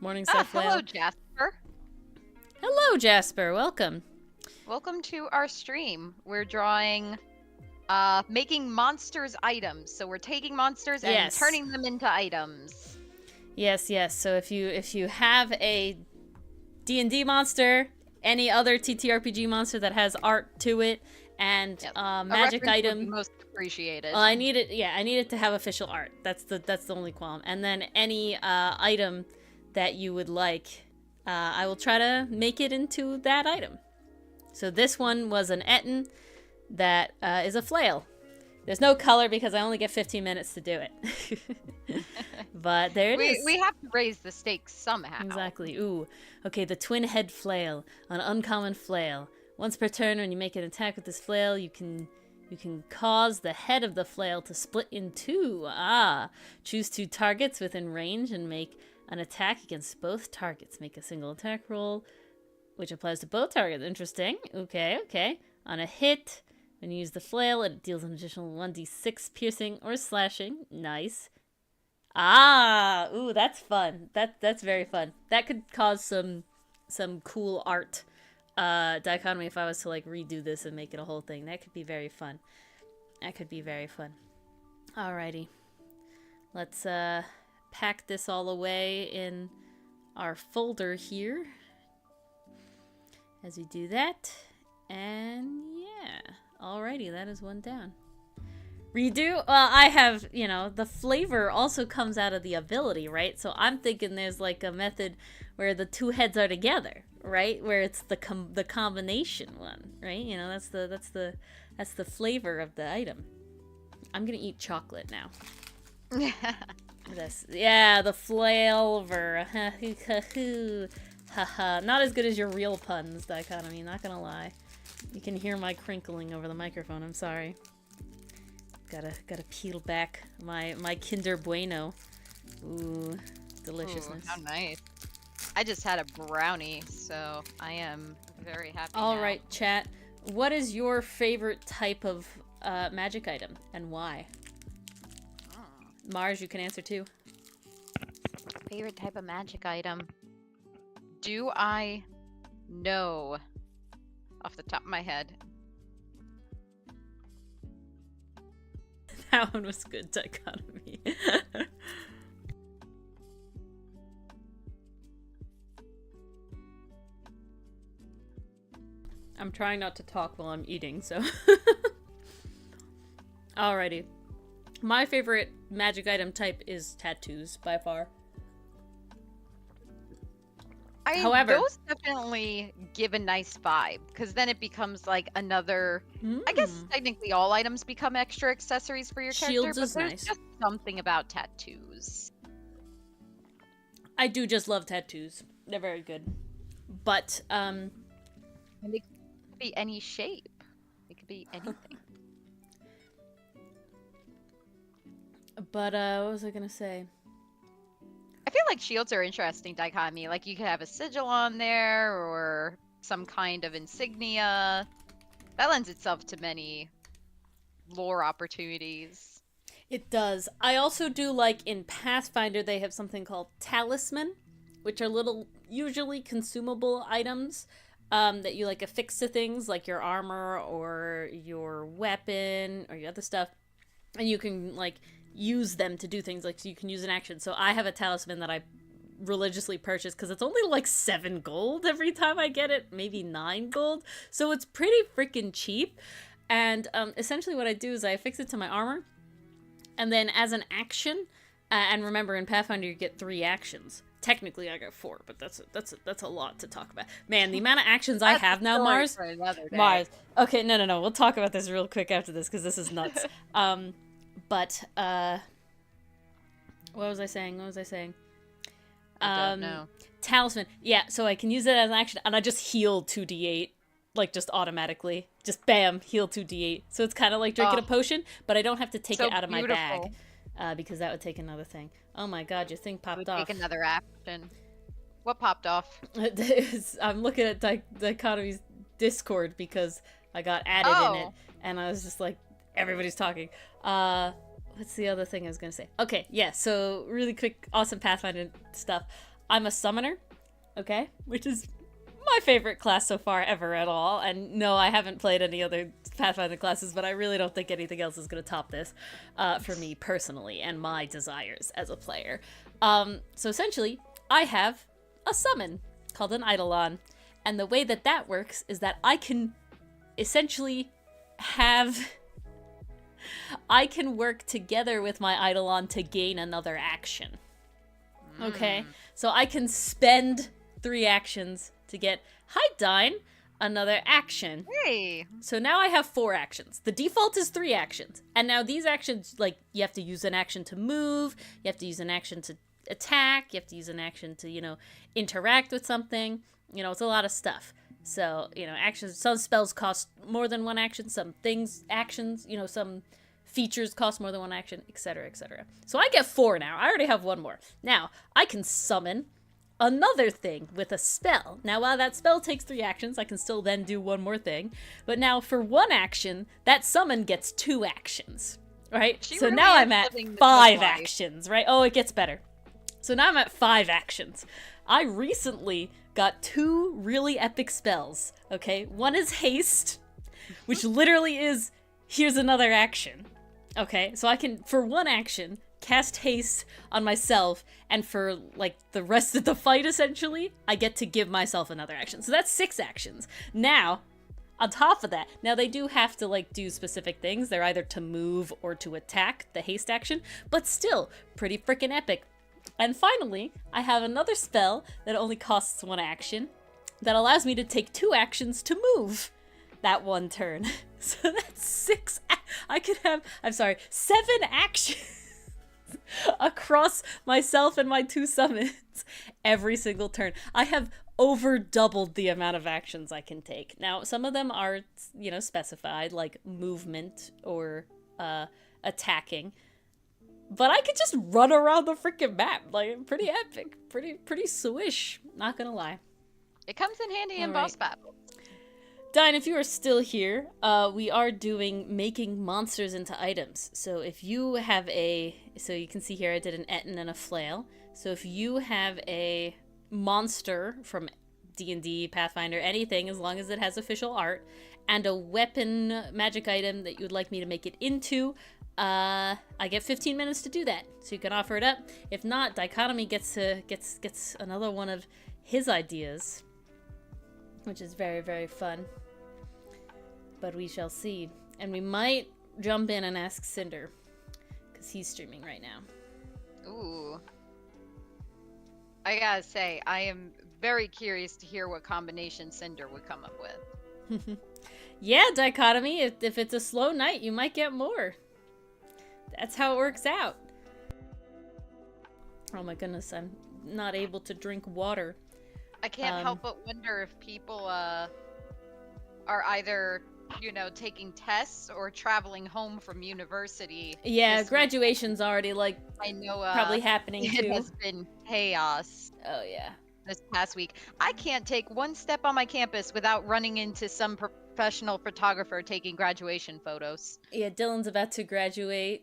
Morningstar flail. Hello, Jasper. Hello, Jasper. Welcome. Welcome to our stream. We're drawing, making monsters items. So we're taking monsters and Yes. turning them into items. Yes, yes. So if you have a D&D monster, any other TTRPG monster that has art to it, and Yep. magic A reference would be item. most appreciated. Well, I need it to have official art. That's the only qualm. And then any item that you would like, I will try to make it into that item. So this one was an Etten that is a flail. There's no color because I only get 15 minutes to do it. But there it is. We have to raise the stakes somehow. Exactly. Ooh. Okay, the twin head flail, an uncommon flail. Once per turn, when you make an attack with this flail, you can cause the head of the flail to split in two. Choose two targets within range and make an attack against both targets. Make a single attack roll, which applies to both targets. Interesting. Okay. On a hit, when you use the flail, it deals an additional 1d6 piercing or slashing. Nice. Ooh, that's fun. That's very fun. That could cause some cool art dichotomy if I was to like redo this and make it a whole thing. That could be very fun. Alrighty. Let's pack this all away in our folder here as we do that. And yeah. Alrighty, that is one down. Redo? Well, I have, the flavor also comes out of the ability, right? So I'm thinking there's like a method where the two heads are together, right? Where it's the combination one, right? That's the flavor of the item. I'm gonna eat chocolate now. The flavor. Haha. Not as good as your real puns, Dichotomy, not gonna lie. You can hear my crinkling over the microphone, I'm sorry. Gotta peel back my Kinder Bueno. Ooh, deliciousness. Ooh, how nice. I just had a brownie, so I am very happy All now. right, chat. What is your favorite type of magic item and why? Mars, you can answer too. Favorite type of magic item? Do I know off the top of my head? That one was good, Dichotomy. I'm trying not to talk while I'm eating, so. Alrighty. My favorite magic item type is tattoos, by far. However, those definitely give a nice vibe, because then it becomes like another. I guess technically all items become extra accessories for your Shields character, is but there's nice. just something about tattoos. I do just love tattoos. They're very good. But And it could be any shape. It could be anything. what was I gonna say? I feel like shields are interesting dichotomy. Like you could have a sigil on there or some kind of insignia. That lends itself to many lore opportunities. It does. I also do like in Pathfinder they have something called talisman, which are little, usually consumable items that you like affix to things like your armor or your weapon or your other stuff, and you can like use them to do things. Like so you can use an action. So I have a talisman that I religiously purchase because it's only like 7 gold every time I get it, maybe 9 gold, so it's pretty freaking cheap. And essentially what I do is I affix it to my armor, and then as an action, and remember in Pathfinder you get 3 actions. Technically I got 4, but that's a lot to talk about. Man, the amount of actions I have now, Mars. Mars. Okay, no. We'll talk about this real quick after this because this is nuts. But what was I saying? I don't know. Talisman. Yeah, so I can use it as an action, and I just heal 2d8, like just automatically. Just bam, heal 2d8. So it's kind of like drinking a potion, but I don't have to take it out of my bag, because that would take another thing. Oh my god, your thing popped off. Take another action. What popped off? I'm looking at Dichotomy's Discord because I got added in it, and I was just like, everybody's talking. What's the other thing I was gonna say? Okay, yeah, so really quick, awesome Pathfinder stuff. I'm a summoner, okay? Which is my favorite class so far ever at all. And no, I haven't played any other Pathfinder classes, but I really don't think anything else is gonna top this for me personally and my desires as a player. So essentially, I have a summon called an Eidolon. And the way that works is that I can essentially I can work together with my Eidolon to gain another action. Okay? So I can spend 3 actions to get, hi Dine, another action. Hey! So now I have 4 actions. The default is 3 actions. And now these actions, like, you have to use an action to move, you have to use an action to attack, you have to use an action to, interact with something. It's a lot of stuff. So, actions, some spells cost more than 1 action, some actions, some features cost more than 1 action, etc., etc. So I get 4 now. I already have 1 more. Now, I can summon another thing with a spell. Now, while that spell takes 3 actions, I can still then do 1 more thing. But now, for 1 action, that summon gets 2 actions, right? So really now I'm at 5 actions, right? Oh, it gets better. So now I'm at 5 actions. I recently got 2 really epic spells, okay? One is haste, which literally is, here's another action, okay? So I can, for 1 action, cast haste on myself, and for, like, the rest of the fight, essentially, I get to give myself another action. So that's 6 actions. Now, on top of that, now they do have to, like, do specific things. They're either to move or to attack, the haste action, but still, pretty freaking epic. And finally, I have another spell that only costs 1 action that allows me to take 2 actions to move that 1 turn. So that's 7 actions across myself and my 2 summons every single turn. I have over doubled the amount of actions I can take. Now, some of them are, specified, like movement or attacking. But I could just run around the freaking map. Like, pretty epic. Pretty swish. Not gonna lie. It comes in handy in boss battles. Dine, if you are still here, we are doing making monsters into items. So if you have so you can see here I did an Etten and a flail. So if you have a monster from D&D, Pathfinder, anything, as long as it has official art, and a weapon magic item that you would like me to make it into, I get 15 minutes to do that, so you can offer it up. If not, Dichotomy gets another one of his ideas, which is very, very fun. But we shall see. And we might jump in and ask Cinder, because he's streaming right now. Ooh. I gotta say, I am very curious to hear what combination Cinder would come up with. Yeah, Dichotomy, if it's a slow night, you might get more. That's how it works out. Oh my goodness, I'm not able to drink water. I can't help but wonder if people are either, taking tests or traveling home from university. Yeah, this week. graduation's already like I know probably happening it too. has been chaos. Oh yeah. This past week. I can't take one step on my campus without running into some professional photographer taking graduation photos. Yeah, Dylan's about to graduate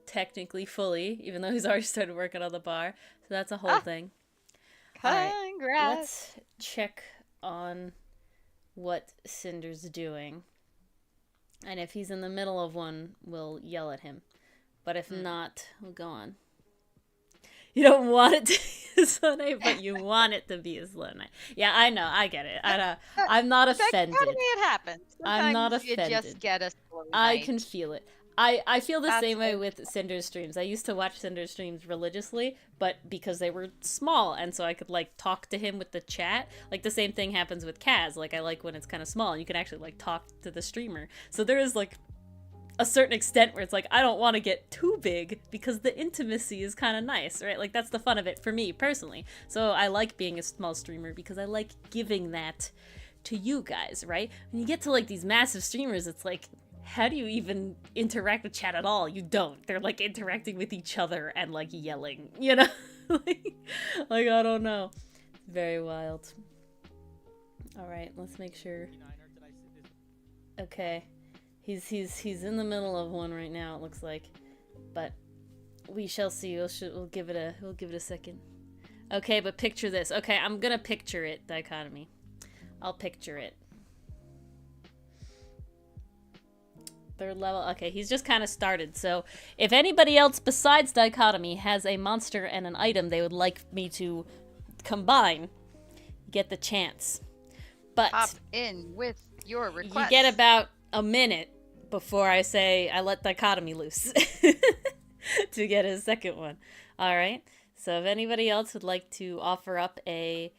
technically fully, even though he's already started working on the bar. So that's a whole thing. Congrats. Right, let's check on what Cinder's doing. And if he's in the middle of one, we'll yell at him. But if not, we'll go on. You don't want it to be a slow night, but you want it to be a slow night. Yeah, I know. I get it. I'm not offended. It happens. Sometimes I'm not offended. You just get a slow night. I can feel it. I feel the same way with Cinder's streams. I used to watch Cinder's streams religiously, but because they were small, and so I could, like, talk to him with the chat. Like, the same thing happens with Kaz. Like, I like when it's kind of small, and you can actually, like, talk to the streamer. So there is, like, a certain extent where it's like, I don't want to get too big because the intimacy is kind of nice, right? Like, that's the fun of it for me, personally. So I like being a small streamer because I like giving that to you guys, right? When you get to, like, these massive streamers, it's like, how do you even interact with chat at all? You don't. They're, like, interacting with each other and, like, yelling, you know? like, I don't know. Very wild. Alright, let's make sure. Okay. He's in the middle of one right now, it looks like. But we shall see. We'll give it a second. Okay, but picture this. Okay, I'm gonna picture it, Dichotomy. I'll picture it. Third level. Okay, he's just kind of started. So if anybody else besides Dichotomy has a monster and an item they would like me to combine, get the chance. But hop in with your request. You get about a minute before I say I let Dichotomy loose to get his second one. All right. So if anybody else would like to offer up any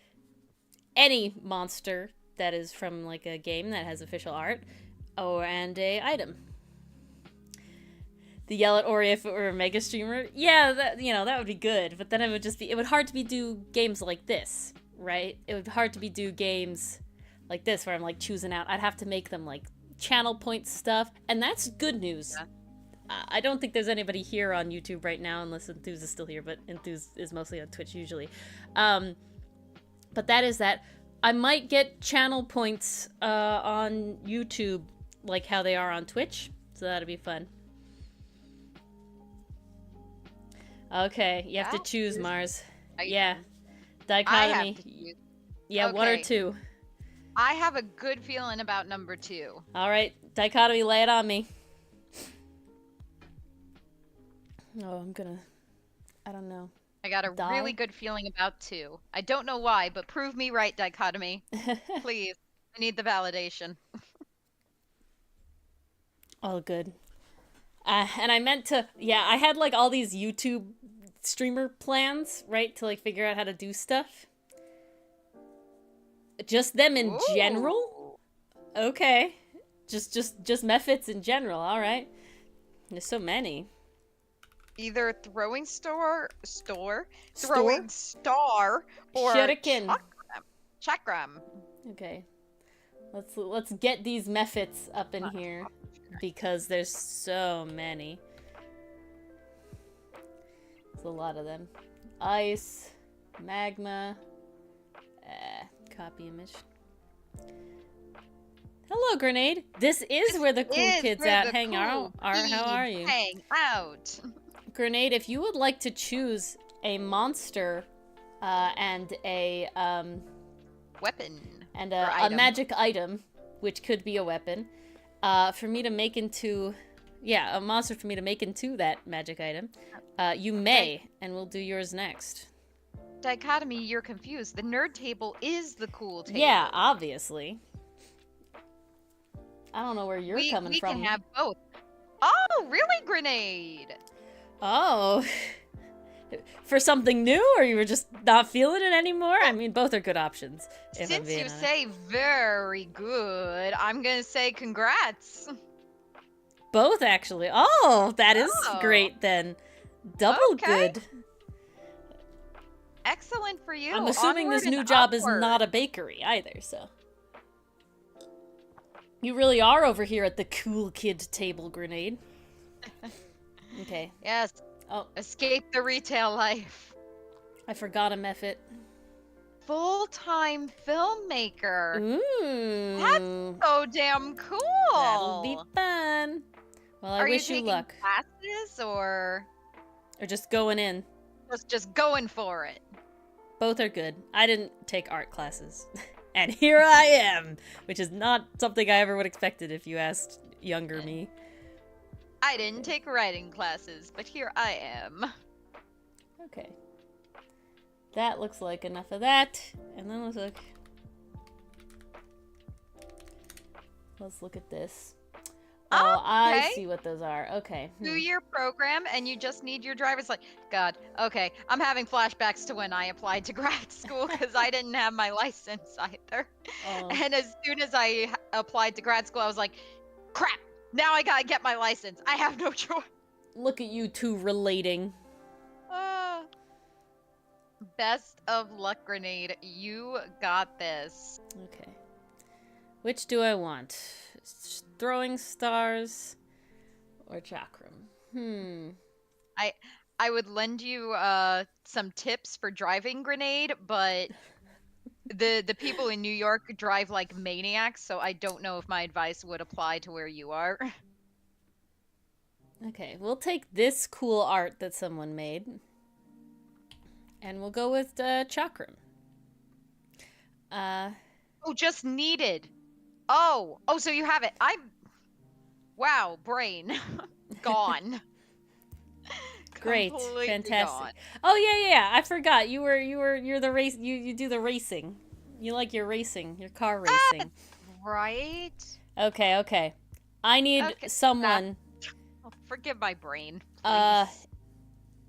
monster that is from like a game that has official art and a item. The yell at Ori if it were a mega streamer. Yeah, that would be good, but then it would hard to be do games like this, right? It would be hard to be do games like this where I'm like choosing out. I'd have to make them like channel point stuff, and that's good news. Yeah. I don't think there's anybody here on YouTube right now, unless Enthuse is still here, but Enthuse is mostly on Twitch usually. But that is that. I might get channel points on YouTube like how they are on Twitch, so that'll be fun. Okay, you have to choose, Mars. Yeah. Dichotomy. Yeah, okay. 1 or 2. I have a good feeling about number 2. All right, Dichotomy, lay it on me. Oh, I don't know. I got a really good feeling about 2. I don't know why, but prove me right, Dichotomy. Please. I need the validation. Oh, good. And I meant to, I had like all these YouTube streamer plans, right, to like figure out how to do stuff. Just them in general? Okay. Just methods in general, alright. There's so many. Either throwing throwing star, or shuriken. Chakram. Okay. Let's get these methods up in here because there's so many. There's a lot of them. Ice, magma, copy image. Hello, Grenade. This is where the cool kids hang out. How are you? Hang out. Grenade, if you would like to choose a monster and a weapon and a magic item, which could be a weapon, for me to make into a monster for me to make into that magic item, you may, and we'll do yours next. Dichotomy, you're confused. The nerd table is the cool table. Yeah, obviously. I don't know where you're coming from. We can have both. Oh, really, Grenade? Oh. For something new, or you were just not feeling it anymore? I mean, both are good options. Since you say very good, I'm going to say congrats. Both, actually. Oh, that is great, then. Double good. Excellent for you. I'm assuming this Onward new and job is upward. not a bakery either, so. You really are over here at the cool kid table, Grenade. Okay. Yes. Oh, Escape the retail life. I forgot a method. Full-time filmmaker. Ooh. That's so damn cool. That'll be fun. Well, I wish you luck. Classes or just going in. just going for it? Both are good. I didn't take art classes. And here I am, which is not something I ever would have expected if you asked younger me. I didn't take writing classes, but here I am. Okay. That looks like enough of that. And then let's look at this. Oh, okay. I see what those are. Okay. 2-year program, and you just need your driver's license. God, okay. I'm having flashbacks to when I applied to grad school because I didn't have my license either. Oh. And as soon as I applied to grad school, I was like, crap, now I gotta get my license. I have no choice. Look at you two relating. Best of luck, Grenade. You got this. Okay. Which do I want? Throwing stars or chakram? I would lend you some tips for driving, Grenade, but the people in New York drive like maniacs, so I don't know if my advice would apply to where you are. Okay, we'll take this cool art that someone made. And we'll go with chakram. Oh, just needed. Oh, so you have it. Wow, brain. Gone. Great. Completely Fantastic. gone. Oh yeah. I forgot. You're the race you do the racing. You like your racing, your car racing. Right? Okay. I need someone forgive my brain, please.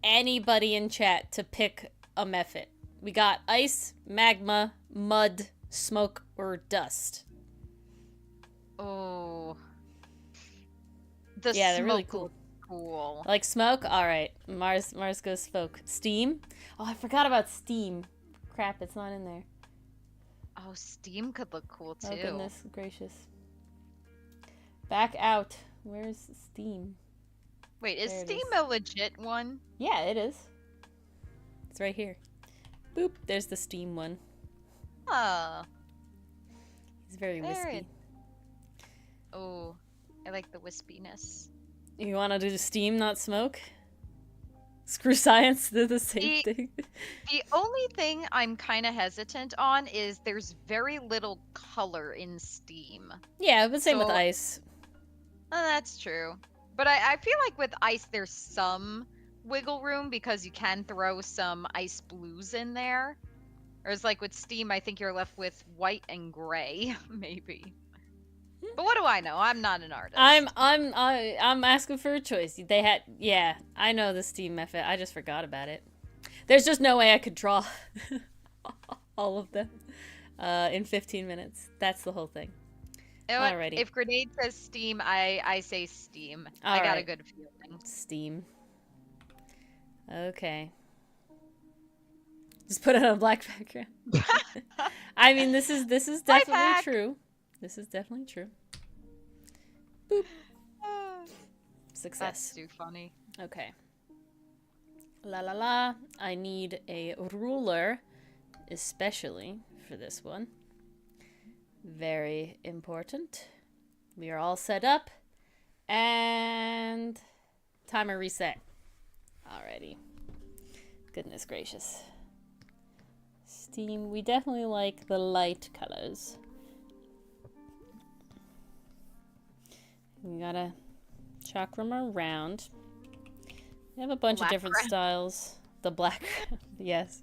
Anybody in chat to pick a method. We got ice, magma, mud, smoke, or dust. Oh. Yeah, they're really cool. Cool. Like smoke? Alright. Mars goes smoke. Steam? Oh, I forgot about steam. Crap, it's not in there. Oh, steam could look cool too. Oh, goodness gracious. Back out. Where's steam? Wait, is steam a legit one? Yeah, it is. It's right here. Boop. There's the steam one. Oh. He's very wispy. Oh, I like the wispiness. You want to do steam, not smoke? Screw science, they're the same thing. The only thing I'm kind of hesitant on is there's very little color in steam. Yeah, but same with ice. That's true. But I feel like with ice there's some wiggle room because you can throw some ice blues in there. Whereas like with steam, I think you're left with white and gray, maybe. But what do I know? I'm not an artist. I'm asking for a choice. Yeah, I know the steam method. I just forgot about it. There's just no way I could draw all of them in 15 minutes. That's the whole thing. You know what? Alrighty. If Grenade says steam, I say steam. All I got right. a good feeling. Steam. Okay. Just put it on a black background. I mean, this is definitely true. This is definitely true. Boop. Success. That's too funny. Okay. La. I need a ruler, especially for this one. Very important. We are all set up. And timer reset. Alrighty. Goodness gracious. Steam. We definitely like the light colors. We gotta chakram around. We have a bunch of different styles. The black, yes.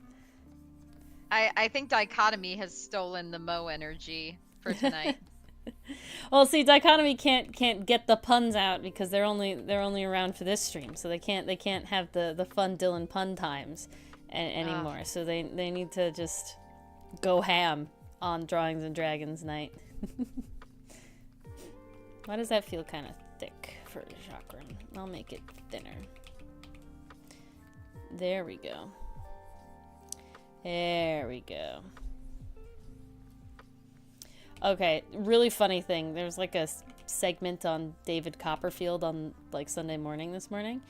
I think Dichotomy has stolen the Mo energy for tonight. Well, see, Dichotomy can't get the puns out because they're only around for this stream, so they can't have the fun Dylan pun times anymore. So they need to just go ham on Drawings and Dragons night. Why does that feel kind of thick for chakram? I'll make it thinner. There we go. There we go. Okay, really funny thing. There's like a segment on David Copperfield on like Sunday morning this morning.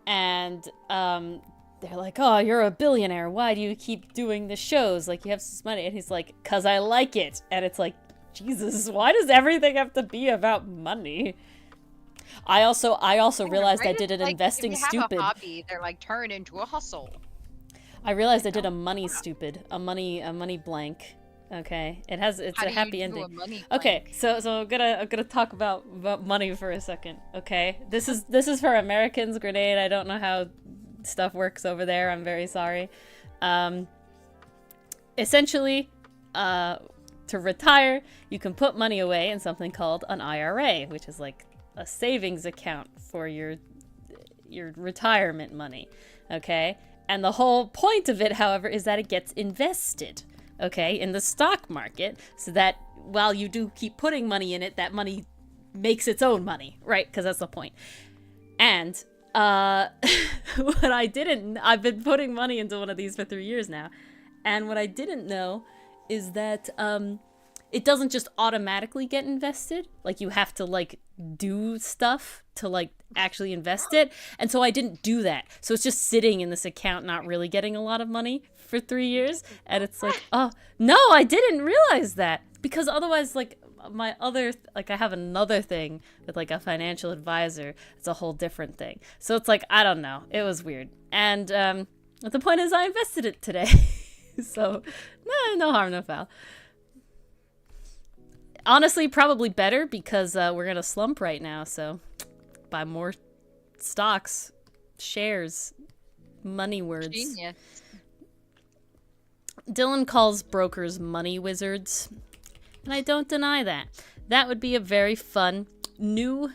And they're like, oh, you're a billionaire. Why do you keep doing the shows? Like, you have this money. And he's like, because I like it. And it's like, Jesus, why does everything have to be about money? I also realized I did an investing if you have stupid. A hobby, they're like, turn into a hustle. I realized I did a money stupid, a money blank. Okay, it's a happy ending. Okay, so I'm gonna talk about money for a second. Okay, this is for Americans. Grenade. I don't know how stuff works over there. I'm very sorry. Essentially, to retire, you can put money away in something called an IRA, which is like a savings account for your retirement money. Okay, and the whole point of it, however, is that it gets invested. Okay, in the stock market, so that while you do keep putting money in it, that money makes its own money, right? Because that's the point. And what I've been putting money into one of these for 3 years now, and what I didn't know is that it doesn't just automatically get invested. Like, you have to like do stuff to like actually invest it, and so I didn't do that. So it's just sitting in this account, not really getting a lot of money for 3 years. And it's like, oh no, I didn't realize that, because otherwise, like, my other I have another thing with like a financial advisor. It's a whole different thing. So it's like, I don't know, it was weird. And the point is, I invested it today. So no harm, no foul. Honestly, probably better, because we're gonna slump right now, so buy more stocks, shares, money words. Genius. Dylan calls brokers money wizards, and I don't deny that. That would be a very fun new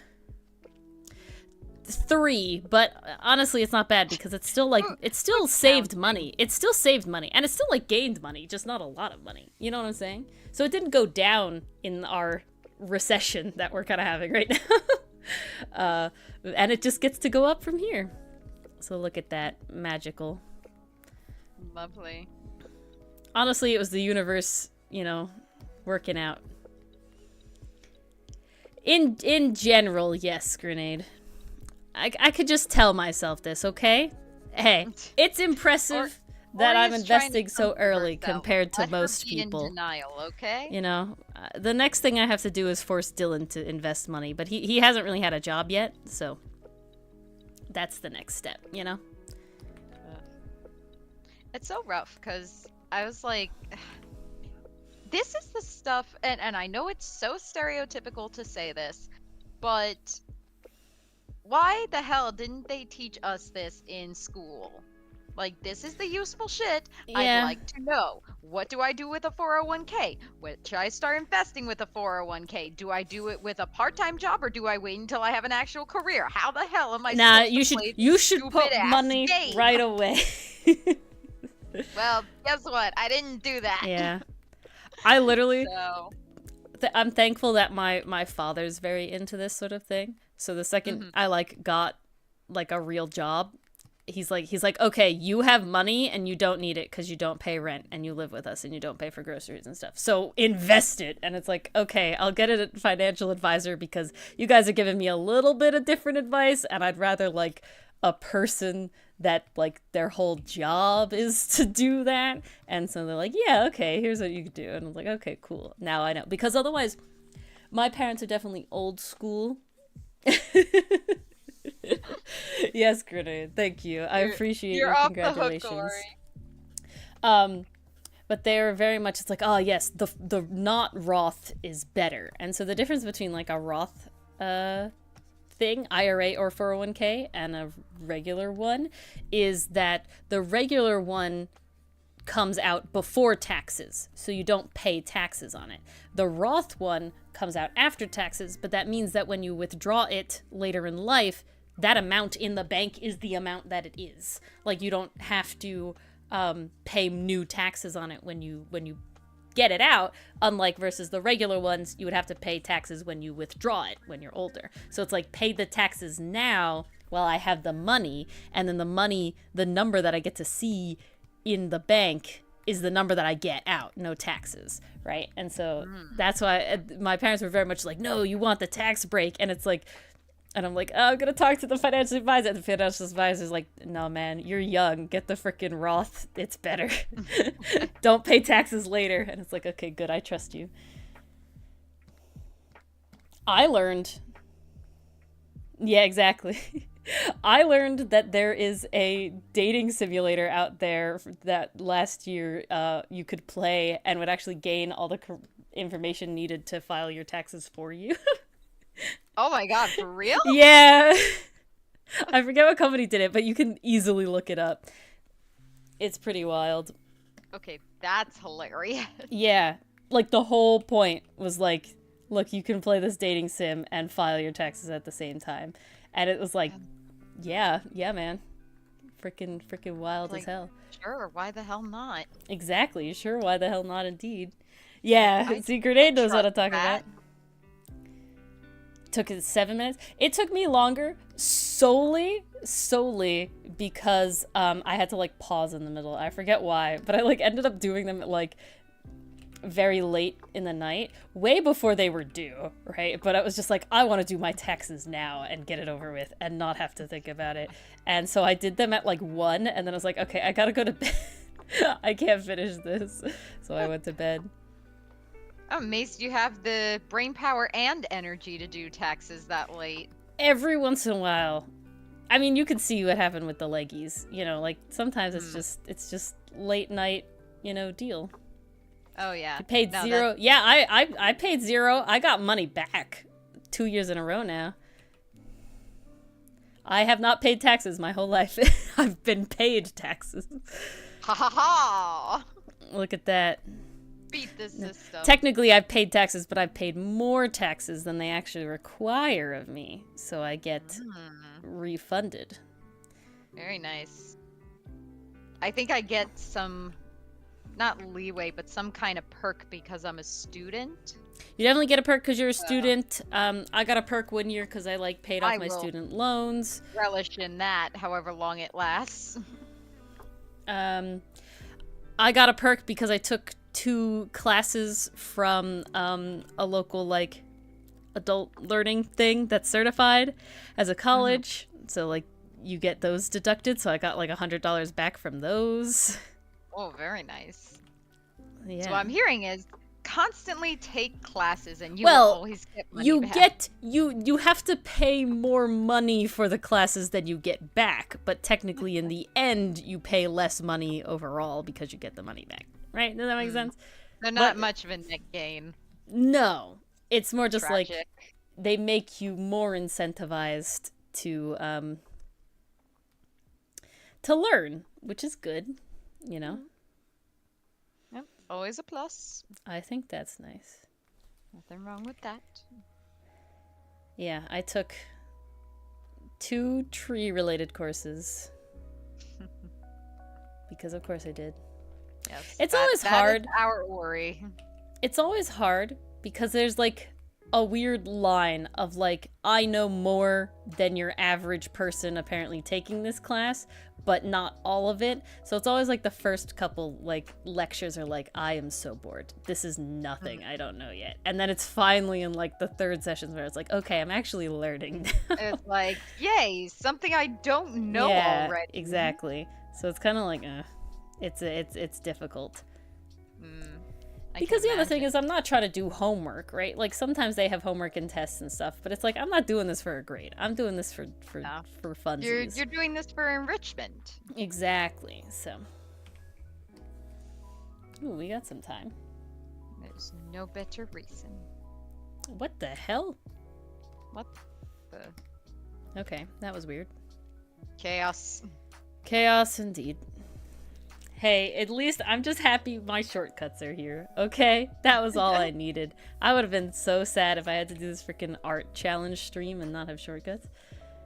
3, but honestly, it's not bad, because it's still like, it's still saved money. It's still saved money, and it's still like gained money, just not a lot of money. You know what I'm saying? So it didn't go down in our recession that we're kind of having right now. And it just gets to go up from here. So look at that. Magical. Lovely. Honestly, it was the universe, working out. In general, yes, Grenade. I could just tell myself this, okay? Hey, it's impressive that I'm investing so early compared to most people. In denial, okay? The next thing I have to do is force Dylan to invest money, but he hasn't really had a job yet, so that's the next step, It's so rough, because I was like, this is the stuff, and I know it's so stereotypical to say this, but why the hell didn't they teach us this in school? Like, this is the useful shit. Yeah. I'd like to know, what do I do with a 401k? Should I start investing with a 401k? Do I do it with a part-time job, or do I wait until I have an actual career? How the hell am I you should put money game? Right away. Well, guess what? I didn't do that. Yeah. I literally... I'm thankful that my father's very into this sort of thing. So the second I got a real job, he's like, okay, you have money and you don't need it because you don't pay rent and you live with us and you don't pay for groceries and stuff. So invest it. And it's like, okay, I'll get a financial advisor because you guys are giving me a little bit of different advice, and I'd rather like a person that like their whole job is to do that. And so they're like, yeah, okay, here's what you could do. And I'm like, okay, cool. Now I know, because otherwise my parents are definitely old school. Yes, Grenade, thank you. I appreciate your congratulations. Off the hook, Lori. But they're very much, it's like, oh yes, the not Roth is better. And so the difference between like a Roth thing, IRA or 401k, and a regular one is that the regular one comes out before taxes, so you don't pay taxes on it. The Roth one comes out after taxes, but that means that when you withdraw it later in life, that amount in the bank is the amount that it is. Like, you don't have to pay new taxes on it when you get it out, unlike versus the regular ones, you would have to pay taxes when you withdraw it when you're older. So it's like, pay the taxes now while I have the money, and then the money, the number that I get to see in the bank is the number that I get out, no taxes, right? And so that's why my parents were very much like, no, you want the tax break. And it's like, and I'm like, oh, I'm going to talk to the financial advisor. And the financial advisor's like, no, man, you're young. Get the freaking Roth. It's better. Don't pay taxes later. And it's like, okay, good. I trust you. I learned. Yeah, exactly. I learned that there is a dating simulator out there that last year you could play and would actually gain all the information needed to file your taxes for you. Oh my god, for real? Yeah. I forget what company did it, but you can easily look it up. It's pretty wild. Okay, that's hilarious. Yeah. Like, the whole point was like, look, you can play this dating sim and file your taxes at the same time. And it was like, yeah, man. Freaking wild as hell. Sure, why the hell not? Exactly, sure, why the hell not indeed. Yeah, see, Grenade knows what I'm talking about. Took it 7 minutes. It took me longer solely because I had to like pause in the middle. I forget why, but I like ended up doing them at like very late in the night, way before they were due, right? But I was just like, I want to do my taxes now and get it over with and not have to think about it. And so I did them at like 1, and then I was like, okay, I gotta go to bed. I can't finish this. So I went to bed. I'm amazed you have the brain power and energy to do taxes that late. Every once in a while. I mean, you can see what happened with the leggies. You know, like sometimes it's just late night, you know, deal. Oh yeah. You paid zero. That's... Yeah, I paid 0. I got money back 2 years in a row now. I have not paid taxes my whole life. I've been paid taxes. Ha ha ha! Look at that. Beat the system. Technically, I've paid taxes, but I've paid more taxes than they actually require of me. So I get refunded. Very nice. I think I get some... not leeway, but some kind of perk because I'm a student. You definitely get a perk because you're a student. I got a perk 1 year because I like paid off my student loans. Relish in that, however long it lasts. I got a perk because I took 2 classes from a local like adult learning thing that's certified as a college. So like you get those deducted. So I got like $100 back from those. Oh, very nice. Yeah. So what I'm hearing is constantly take classes and you will always get money back. You have to pay more money for the classes than you get back, but technically in the end you pay less money overall because you get the money back. Right? Does that make sense? They're not much of a net gain. No. It's more just Tragic. like they make you more incentivized to learn, which is good. You know? Yep, always a plus. I think that's nice. Nothing wrong with that. Yeah, I took 2 tree-related courses. Because of course I did. Yes. It's always hard. Is our worry. It's always hard because there's like a weird line of like, I know more than your average person apparently taking this class, but not all of it. So it's always like the first couple like lectures are like, I am so bored. This is nothing. I don't know yet. And then it's finally in like the 3rd sessions where it's like, okay, I'm actually learning now. It's like, yay, something I don't know already. Exactly. So it's kind of like, it's difficult. Because the other thing is I'm not trying to do homework, right? Like sometimes they have homework and tests and stuff, but it's like I'm not doing this for a grade. I'm doing this for funsies. You're doing this for enrichment. Exactly. So, ooh, we got some time. There's no better reason. What the hell? What the? Okay, that was weird. Chaos. Chaos indeed. Hey, at least I'm just happy my shortcuts are here, okay? That was all I needed. I would have been so sad if I had to do this freaking art challenge stream and not have shortcuts.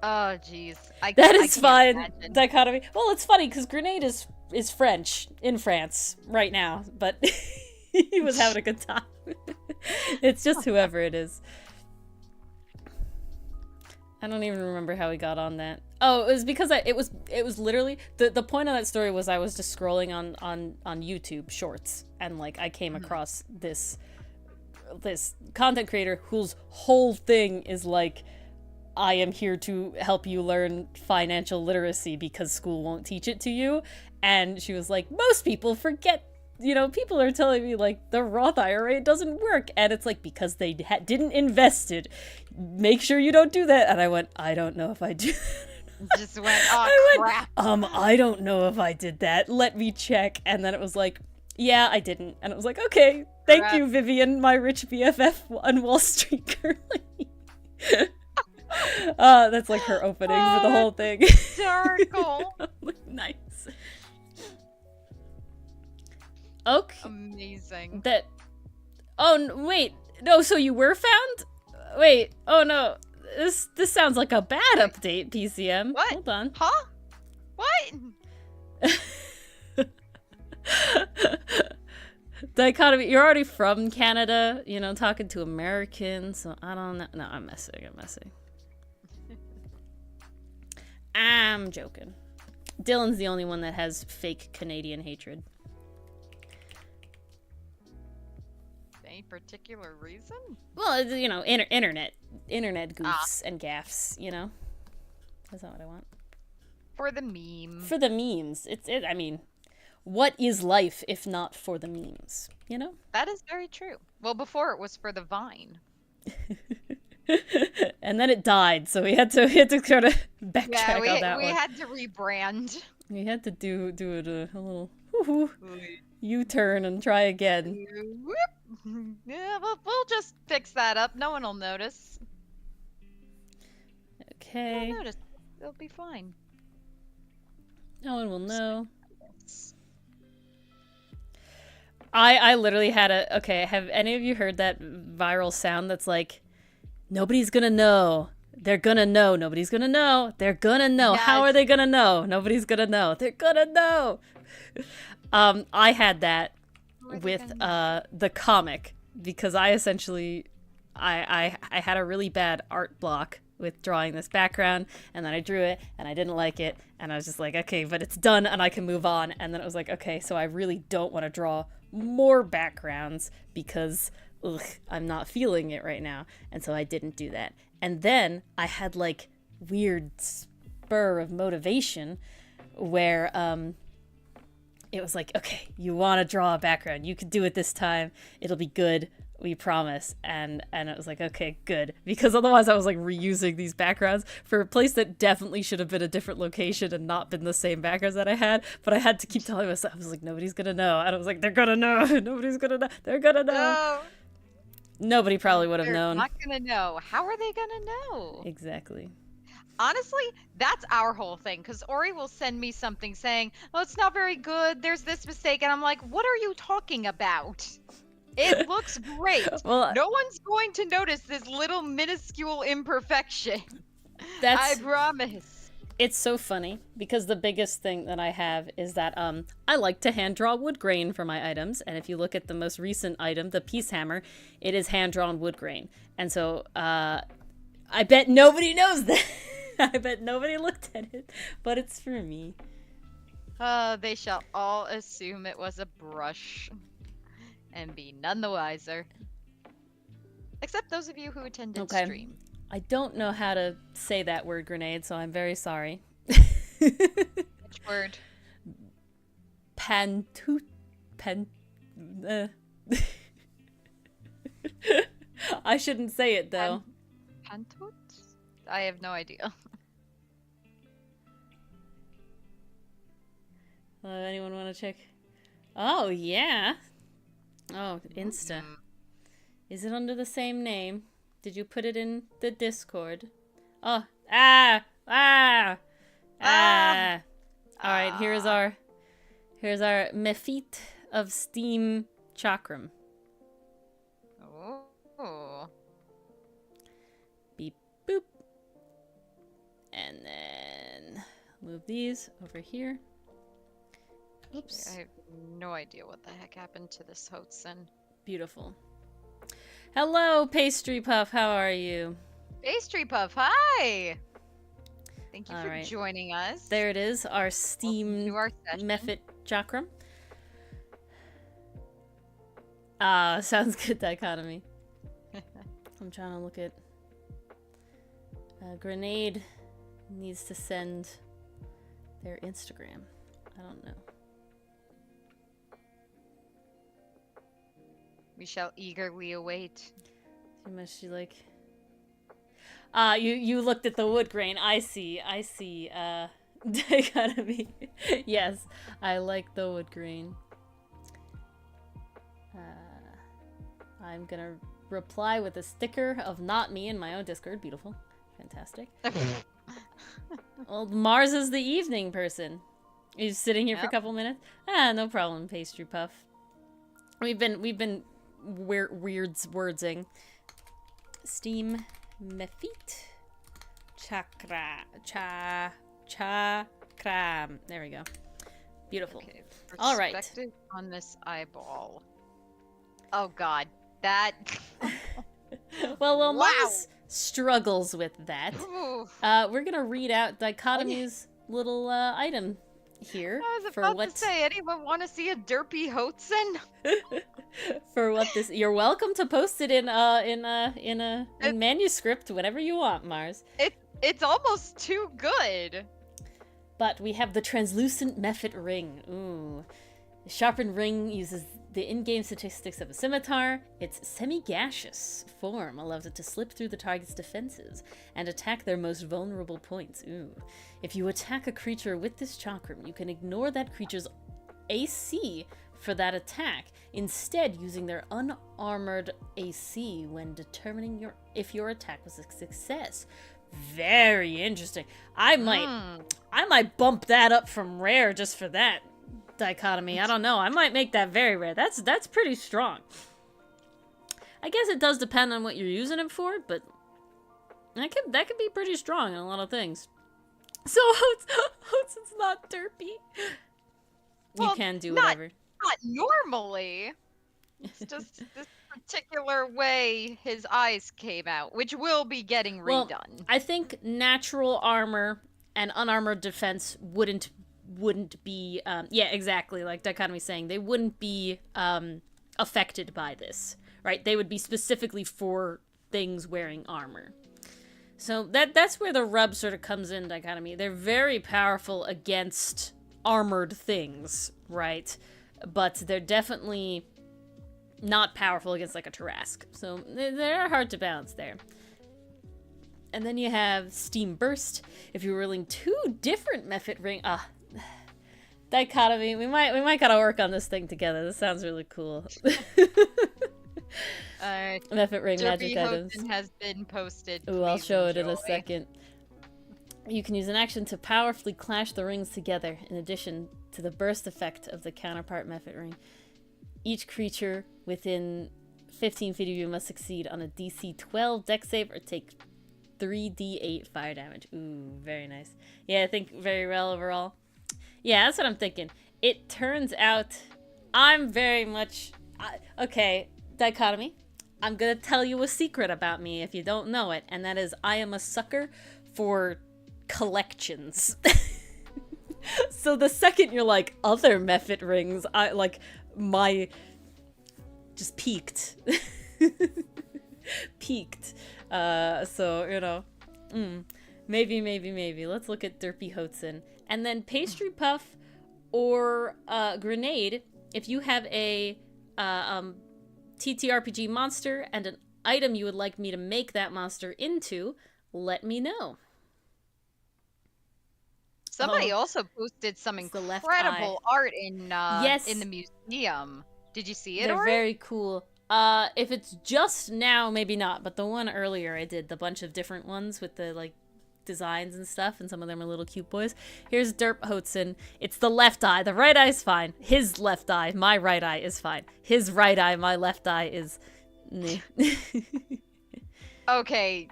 Oh, jeez. That is fine. Dichotomy. Well, it's funny because Grenade is French in France right now, but he was having a good time. It's just whoever it is. I don't even remember how we got on that. Oh, it was because it was literally the point of that story was I was just scrolling on YouTube Shorts, and like I came across this content creator whose whole thing is like, I am here to help you learn financial literacy because school won't teach it to you. And she was like, most people forget, people are telling me like the Roth IRA doesn't work. And it's like, because they didn't invest it. Make sure you don't do that. And I went, I don't know if I do that. Just went, oh, crap. I don't know if I did that. Let me check. And then it was like, yeah, I didn't. And it was like, okay, thank you, Vivian, my rich BFF on Wall Street currently. That's like her opening for the whole thing. Hysterical. Nice. Okay. Amazing. Wait. No, so you were found? Wait. Oh no. This sounds like a bad update, PCM. What? Hold on. Huh? What? Dichotomy. You're already from Canada, talking to Americans, so I don't know. No, I'm messing. I'm joking. Dylan's the only one that has fake Canadian hatred. Any particular reason? Well, internet goofs and gaffs, That's not what I want. For the meme. For the memes. I mean, what is life if not for the memes, That is very true. Well, before it was for the Vine. And then it died, so we had to kind of backtrack on that one. We had to rebrand. We had to do it a little U-turn and try again. Yeah, we'll just fix that up. No one will notice. Okay. No one will notice. It'll be fine. No one will know. I literally had have any of you heard that viral sound that's like, nobody's gonna know. They're gonna know. Nobody's gonna know. They're gonna know. Yes. How are they gonna know? Nobody's gonna know. They're gonna know. I had that with the comic because I essentially I had a really bad art block with drawing this background, and then I drew it and I didn't like it, and I was just like, okay, but it's done and I can move on. And then it was like, okay, so I really don't want to draw more backgrounds because I'm not feeling it right now. And so I didn't do that. And then I had like weird spur of motivation where it was like, okay, you want to draw a background, you could do it this time, it'll be good, we promise. And it was like, okay, good, because otherwise I was like reusing these backgrounds for a place that definitely should have been a different location and not been the same backgrounds that I had. But I had to keep telling myself, I was like, nobody's gonna know. And I was like, they're gonna know. Nobody's gonna know. They're gonna know. No. Nobody probably would have known. They're not gonna know. How are they gonna know? Exactly. Honestly, that's our whole thing, because Ori will send me something saying, oh, it's not very good, there's this mistake, and I'm like, what are you talking about? It looks great. Well, no one's going to notice this little minuscule imperfection. I promise. It's so funny, because the biggest thing that I have is that I like to hand draw wood grain for my items, and if you look at the most recent item, the Peace Hammer, it is hand-drawn wood grain. And so I bet nobody knows that. I bet nobody looked at it, but it's for me. They shall all assume it was a brush and be none the wiser. Except those of you who attended stream. I don't know how to say that word, grenade, so I'm very sorry. Which word? I shouldn't say it, though. Pantoot? I have no idea. Anyone want to check? Oh, yeah. Oh, Insta. Is it under the same name? Did you put it in the Discord? Oh, All right, here's our Mephite of Steam Chakram. Oh. Beep boop. And then move these over here. Oops. I have no idea what the heck happened to this Hotsen. Beautiful. Hello, Pastry Puff. How are you? Pastry Puff, hi! Thank you All for right. joining us. There it is, our Welcome steam to our session. Mephit chakram. Sounds good, dichotomy. I'm trying to look at... Grenade needs to send their Instagram. I don't know. We shall eagerly await. Too much you like... you looked at the wood grain. I see. Dichotomy. Yes, I like the wood grain. I'm gonna reply with a sticker of not me in my own Discord. Beautiful. Fantastic. Well, Mars is the evening person. He's sitting here for a couple minutes. No problem, Pastry Puff. We've been wordsing. Steam Mephit chakram. There we go. Beautiful. Okay, All right. perspective on this eyeball. Oh God, that. Well, Wow. Mars struggles with that. Oof. We're gonna read out Dichotomy's little item here I was for about what to say, anyone want to see a derpy Hotzen? for what this. You're welcome to post it in manuscript whenever you want, Mars. It's almost too good. But we have the translucent Mephit ring. Ooh. The sharpened ring uses the in-game statistics of a scimitar. Its semi-gaseous form allows it to slip through the target's defenses and attack their most vulnerable points. Ooh. If you attack a creature with this chakram, you can ignore that creature's AC for that attack, instead using their unarmored AC when determining if your attack was a success. Very interesting. I might bump that up from rare just for that dichotomy. I don't know. I might make that very rare. That's pretty strong. I guess it does depend on what you're using it for, but that could be pretty strong in a lot of things. So it's not derpy. Well, you can do whatever. Not normally. It's just this particular way his eyes came out, which will be getting redone. Well, I think natural armor and unarmored defense wouldn't be yeah, exactly, like Dichotomy's saying, they wouldn't be affected by this, right? They would be specifically for things wearing armor. So that's where the rub sort of comes in, Dichotomy. They're very powerful against armored things, right? But they're definitely not powerful against like a Tarrasque. So they're hard to balance there. And then you have Steam Burst. If you're rolling two different Mephit ring, Dichotomy. We might gotta work on this thing together. This sounds really cool. Mephit ring magic items has been posted. Ooh, I'll show it in a second. You can use an action to powerfully clash the rings together, in addition to the burst effect of the counterpart Mephit ring. Each creature within 15 feet of you must succeed on a DC 12 dex save or take 3d8 fire damage. Ooh, very nice. Yeah, I think very well overall. Yeah, that's what I'm thinking. It turns out I'm very much... okay, Dichotomy. I'm gonna tell you a secret about me if you don't know it, and that is I am a sucker for collections. So the second you're like, other Mephit rings, I like... my just peaked. Peaked. So, you know, maybe. Let's look at Derpy Hotzen. And then Pastry Puff or Grenade, if you have a TTRPG monster and an item you would like me to make that monster into, let me know. Somebody also posted some incredible art in the museum. Did you see it? They're very cool. If it's just now, maybe not, but the one earlier I did, the bunch of different ones with the like designs and stuff, and some of them are little cute boys. Here's Derp Hotzen. It's the left eye. The right eye is fine. His left eye, my right eye is fine. His right eye, my left eye is... Okay.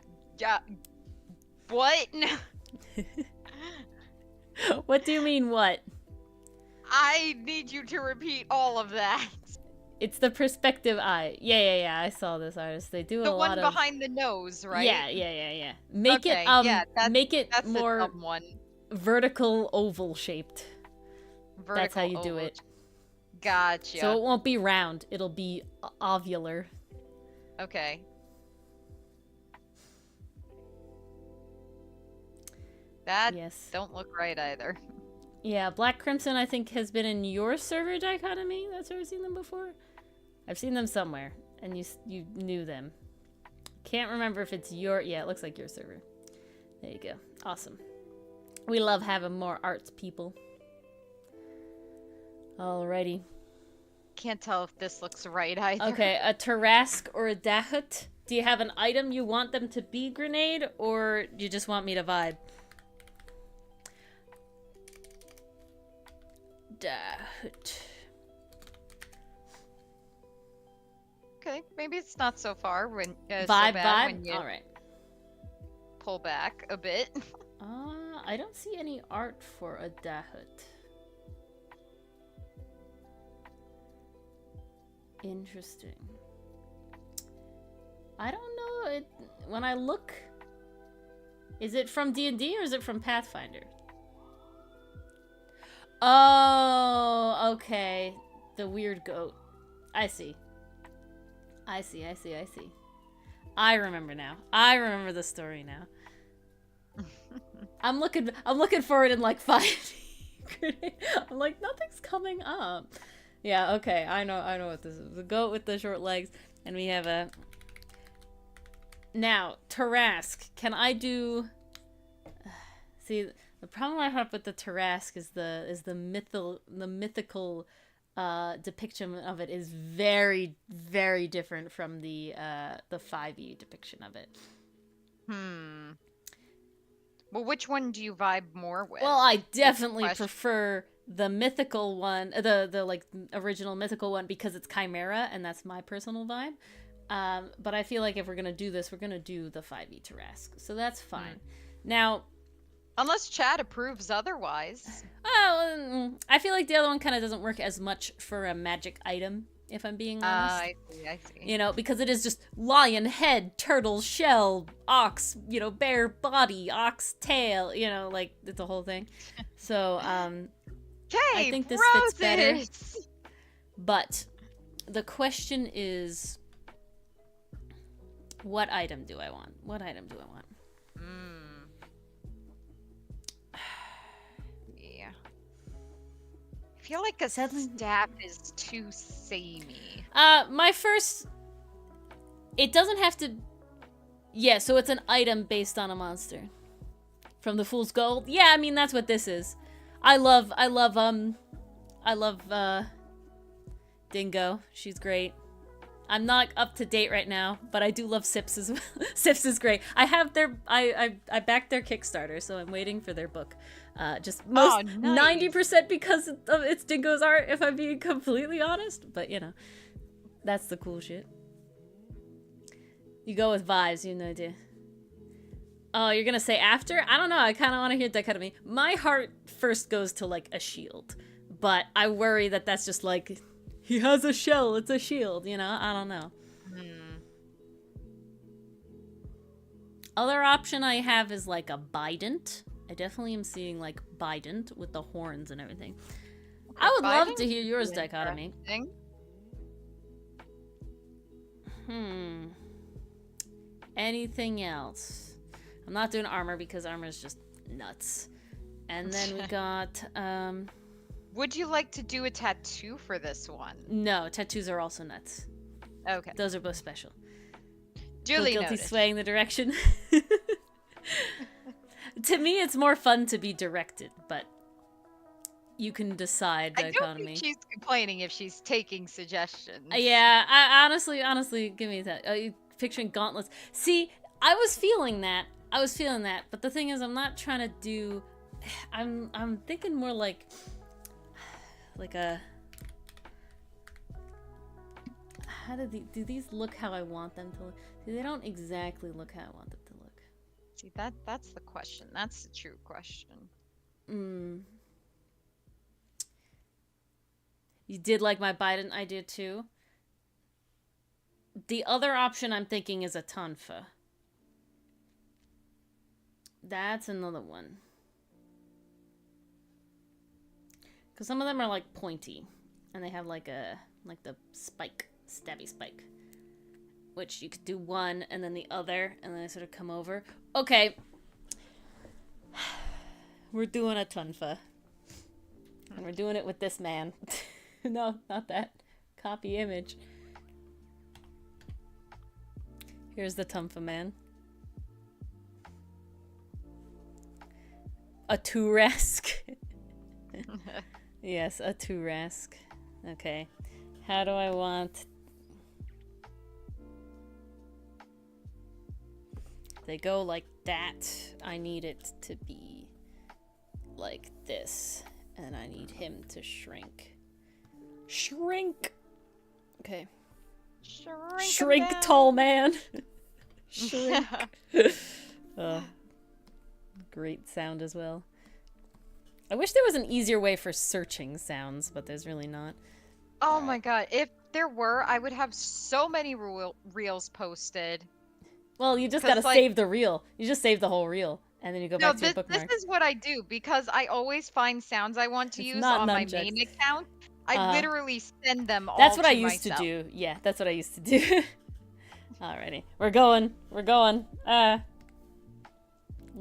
What? What do you mean, what? I need you to repeat all of that. It's the perspective eye. Yeah. I saw this artist. They do a The lot one of. behind the nose, right? Yeah. Make it Okay, yeah, make it that's the more dumb one. vertical oval shaped. That's how Vertical you do oval. it. Gotcha. So it won't be round. It'll be ovular. Okay. That Yes. don't look right either. Yeah, Black Crimson I think has been in your server dichotomy. That's where I've seen them before. I've seen them somewhere, and you knew them. Can't remember if it's your. Yeah, it looks like your server. There you go. Awesome. We love having more arts people. Alrighty. Can't tell if this looks right either. Okay, a Tarask or a Dahut. Do you have an item you want them to be, Grenade, or you just want me to vibe? Dahut. Okay, maybe it's not so far when so Vibe, bad when vibe. you All right. pull back a bit. I don't see any art for a Dahut. Interesting. I don't know. It when I look, is it from D&D or is it from Pathfinder? Oh, okay. The weird goat. I see. I remember now. I remember the story now. I'm looking for it in like 5. I'm like, nothing's coming up. Yeah, okay. I know what this is. The goat with the short legs, and we have a. Now, Tarask. Can I do? See, the problem I have with the Tarask is the mythical depiction of it is very, very different from the 5e depiction of it. Well, which one do you vibe more with? Well, I definitely prefer the mythical one, the like original mythical one, because it's Chimera, and that's my personal vibe. But I feel like if we're gonna do this, we're gonna do the 5e Tarask, so that's fine. Now, unless Chad approves otherwise. Oh, I feel like the other one kind of doesn't work as much for a magic item, if I'm being honest. I see. You know, because it is just lion head, turtle shell, ox, bear body, ox tail, like it's a whole thing. So, I think this fits better. But the question is, what item do I want? Yeah. I feel like a staff is too samey. My first... It doesn't have to... Yeah, so it's an item based on a monster. From the Fool's Gold? Yeah, I mean, that's what this is. I love Dingo. She's great. I'm not up to date right now, but I do love Sips as well. Sips is great. I have their... I backed their Kickstarter, so I'm waiting for their book. Just most 90% because of it's Dingo's art, if I'm being completely honest. But, that's the cool shit. You go with vibes, you have no idea. Oh, you're gonna say after? I don't know, I kind of want to hear dichotomy. My heart first goes to, like, a shield. But I worry that that's just, like, he has a shell, it's a shield, I don't know. Other option I have is, like, a Bident. I definitely am seeing, like, Bident with the horns and everything. Okay, I would love to hear yours, dichotomy. Anything else? I'm not doing armor because armor is just nuts. And then we got, Would you like to do a tattoo for this one? No, tattoos are also nuts. Okay. Those are both special. Duly Feel guilty noted. swaying the direction. To me, it's more fun to be directed, but you can decide. I don't think she's complaining if she's taking suggestions. Yeah, I honestly, give me that. Picturing gauntlets. See, I was feeling that, but the thing is, I'm not trying to do. I'm thinking more like a. How do these look how I want them to look? See, they don't exactly look how I want them to look. See, that's the question. That's the true question. You did like my Biden idea too. The other option I'm thinking is a tonfa. That's another one. Because some of them are like pointy. And they have like the spike. Stabby spike. Which you could do one and then the other. And then they sort of come over. Okay. We're doing a tonfa. And we're doing it with this man. No, not that. Copy image. Here's the tonfa man. A Turesk. Yes, a Turesk. Okay. How do I want... They go like that. I need it to be like this. And I need him to shrink. Shrink! Okay. Shrink, tall man. Shrink. Great sound as well. I wish there was an easier way for searching sounds, but there's really not. Oh my god, if there were, I would have so many reels posted. Well, you just gotta save the reel. You just save the whole reel, and then you go back to your bookmarks. This is what I do, because I always find sounds I want to use on my main account. I literally send them all to myself. That's what I used to do. Yeah, that's what I used to do. Alrighty. We're going. I'm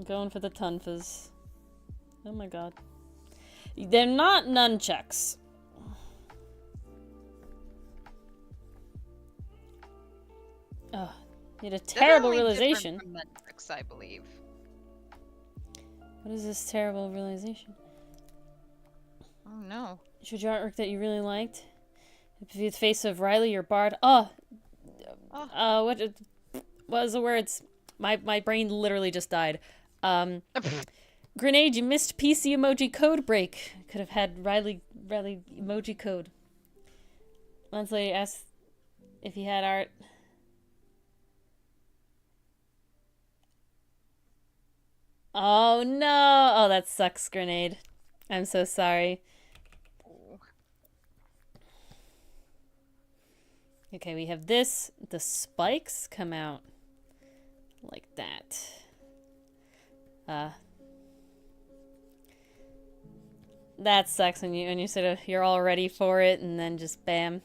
going for the tonfas. Oh my god. They're not nunchucks. Oh, you had a terrible realization. From nunchucks, I believe. What is this terrible realization? Oh no. Showed your artwork that you really liked. The face of Riley or Bard. What was the words? My brain literally just died. Grenade, you missed PC emoji code break. Could have had Riley emoji code. Months later, asked if he had art. Oh no! Oh, that sucks, Grenade. I'm so sorry. Okay, we have this. The spikes come out like that. That sucks when you sort of, you're all ready for it and then just bam.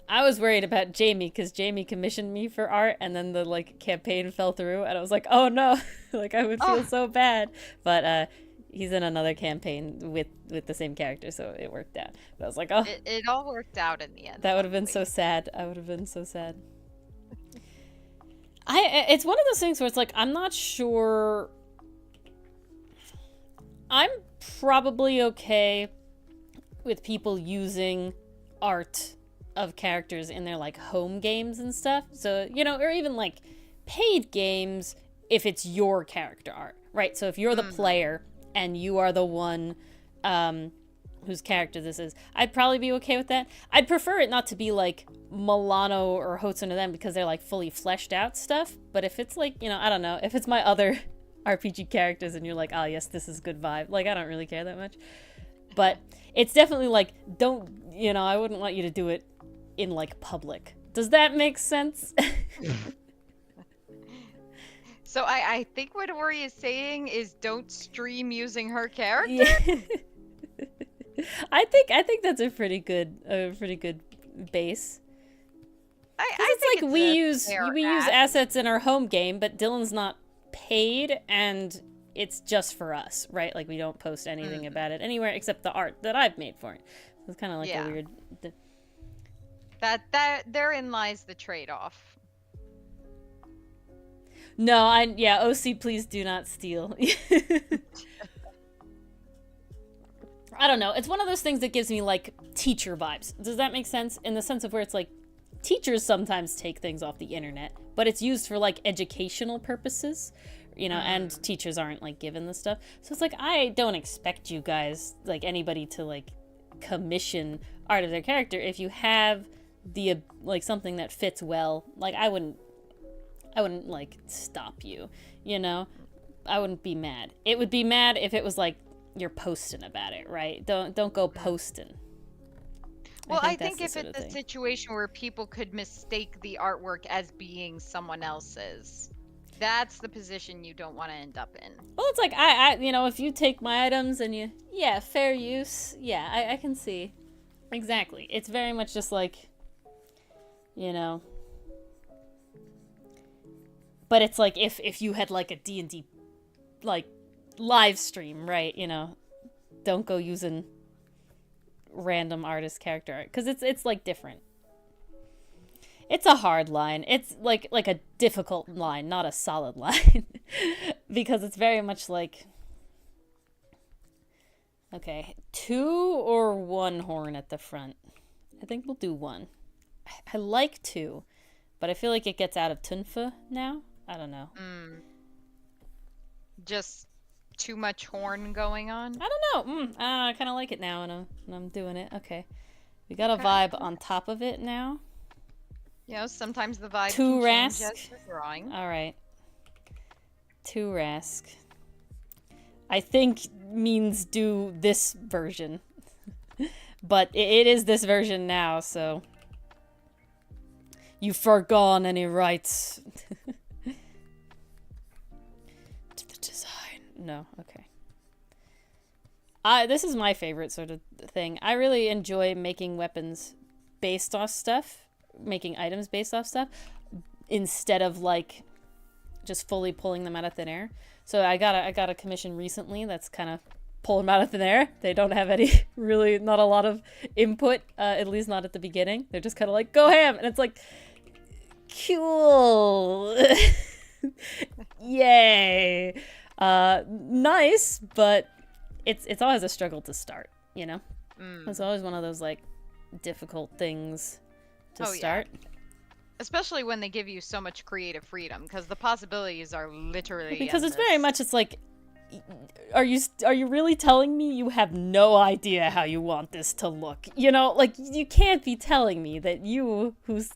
I was worried about Jamie because Jamie commissioned me for art and then the like campaign fell through and I was like, oh no, like I would feel so bad. But he's in another campaign with the same character, so it worked out. But I was like, oh. It all worked out in the end. That would have been so sad. I would have been so sad. It's one of those things where it's like, I'm not sure. I'm probably okay with people using art of characters in their like home games and stuff. So, you know, or even like paid games if it's your character art, right? So if you're the player and you are the one whose character this is, I'd probably be okay with that. I'd prefer it not to be like Milano or Hotzen or them because they're like fully fleshed out stuff. But if it's like, you know, I don't know, if it's my other RPG characters and you're like, oh yes, this is good vibe, like I don't really care that much. But it's definitely like, don't, you know, I wouldn't want you to do it in like public. Does that make sense? So I think what Ori is saying is don't stream using her character. Yeah. I think that's a pretty good base. It's like we use assets in our home game, but Dylan's not paid and it's just for us, right? Like we don't post anything about it anywhere except the art that I've made for it. So it's kind of like a weird. That therein lies the trade-off. No, OC, please do not steal. I don't know. It's one of those things that gives me like teacher vibes. Does that make sense? In the sense of where it's like teachers sometimes take things off the internet, but it's used for like educational purposes, you know, and teachers aren't like given this stuff. So it's like, I don't expect you guys, like anybody to like commission art of their character. If you have the like something that fits well, like I wouldn't like stop you, you know? I wouldn't be mad. It would be mad if it was like you're posting about it, right? Don't go posting. Well, I that's think the if sort it's of a thing. situation where people could mistake the artwork as being someone else's, that's the position you don't want to end up in. Well, it's like I if you take my items and yeah, fair use. Yeah, I can see. Exactly. It's very much just like, you know. But it's like if you had like a D&D like live stream, right? Don't go using random artist character art because it's like different. It's a hard line. It's like a difficult line, not a solid line, because it's very much like, okay, 2 or 1 horn at the front. I think we'll do 1. I like 2, but I feel like it gets out of tunfa now. I don't know. Just too much horn going on. I don't know. I kind of like it now, and I'm doing it. Okay, we got a vibe on top of it now. Sometimes the vibe 2 can rask. change as you're drawing. All right. 2 rask. I think means do this version, but it is this version now. So you've forgone any rights to the design. No, okay. This is my favorite sort of thing. I really enjoy making weapons based off stuff. Making items based off stuff instead of like just fully pulling them out of thin air. So I got a commission recently that's kind of pulling them out of thin air. They don't have any really not a lot of input, at least not at the beginning. They're just kind of like go ham, and it's like cool. Yay. Nice, but it's always a struggle to start, It's always one of those like difficult things to start. Yeah. Especially when they give you so much creative freedom, because the possibilities are literally because endless. It's very much, it's like, are you really telling me you have no idea how you want this to look? Like, you can't be telling me that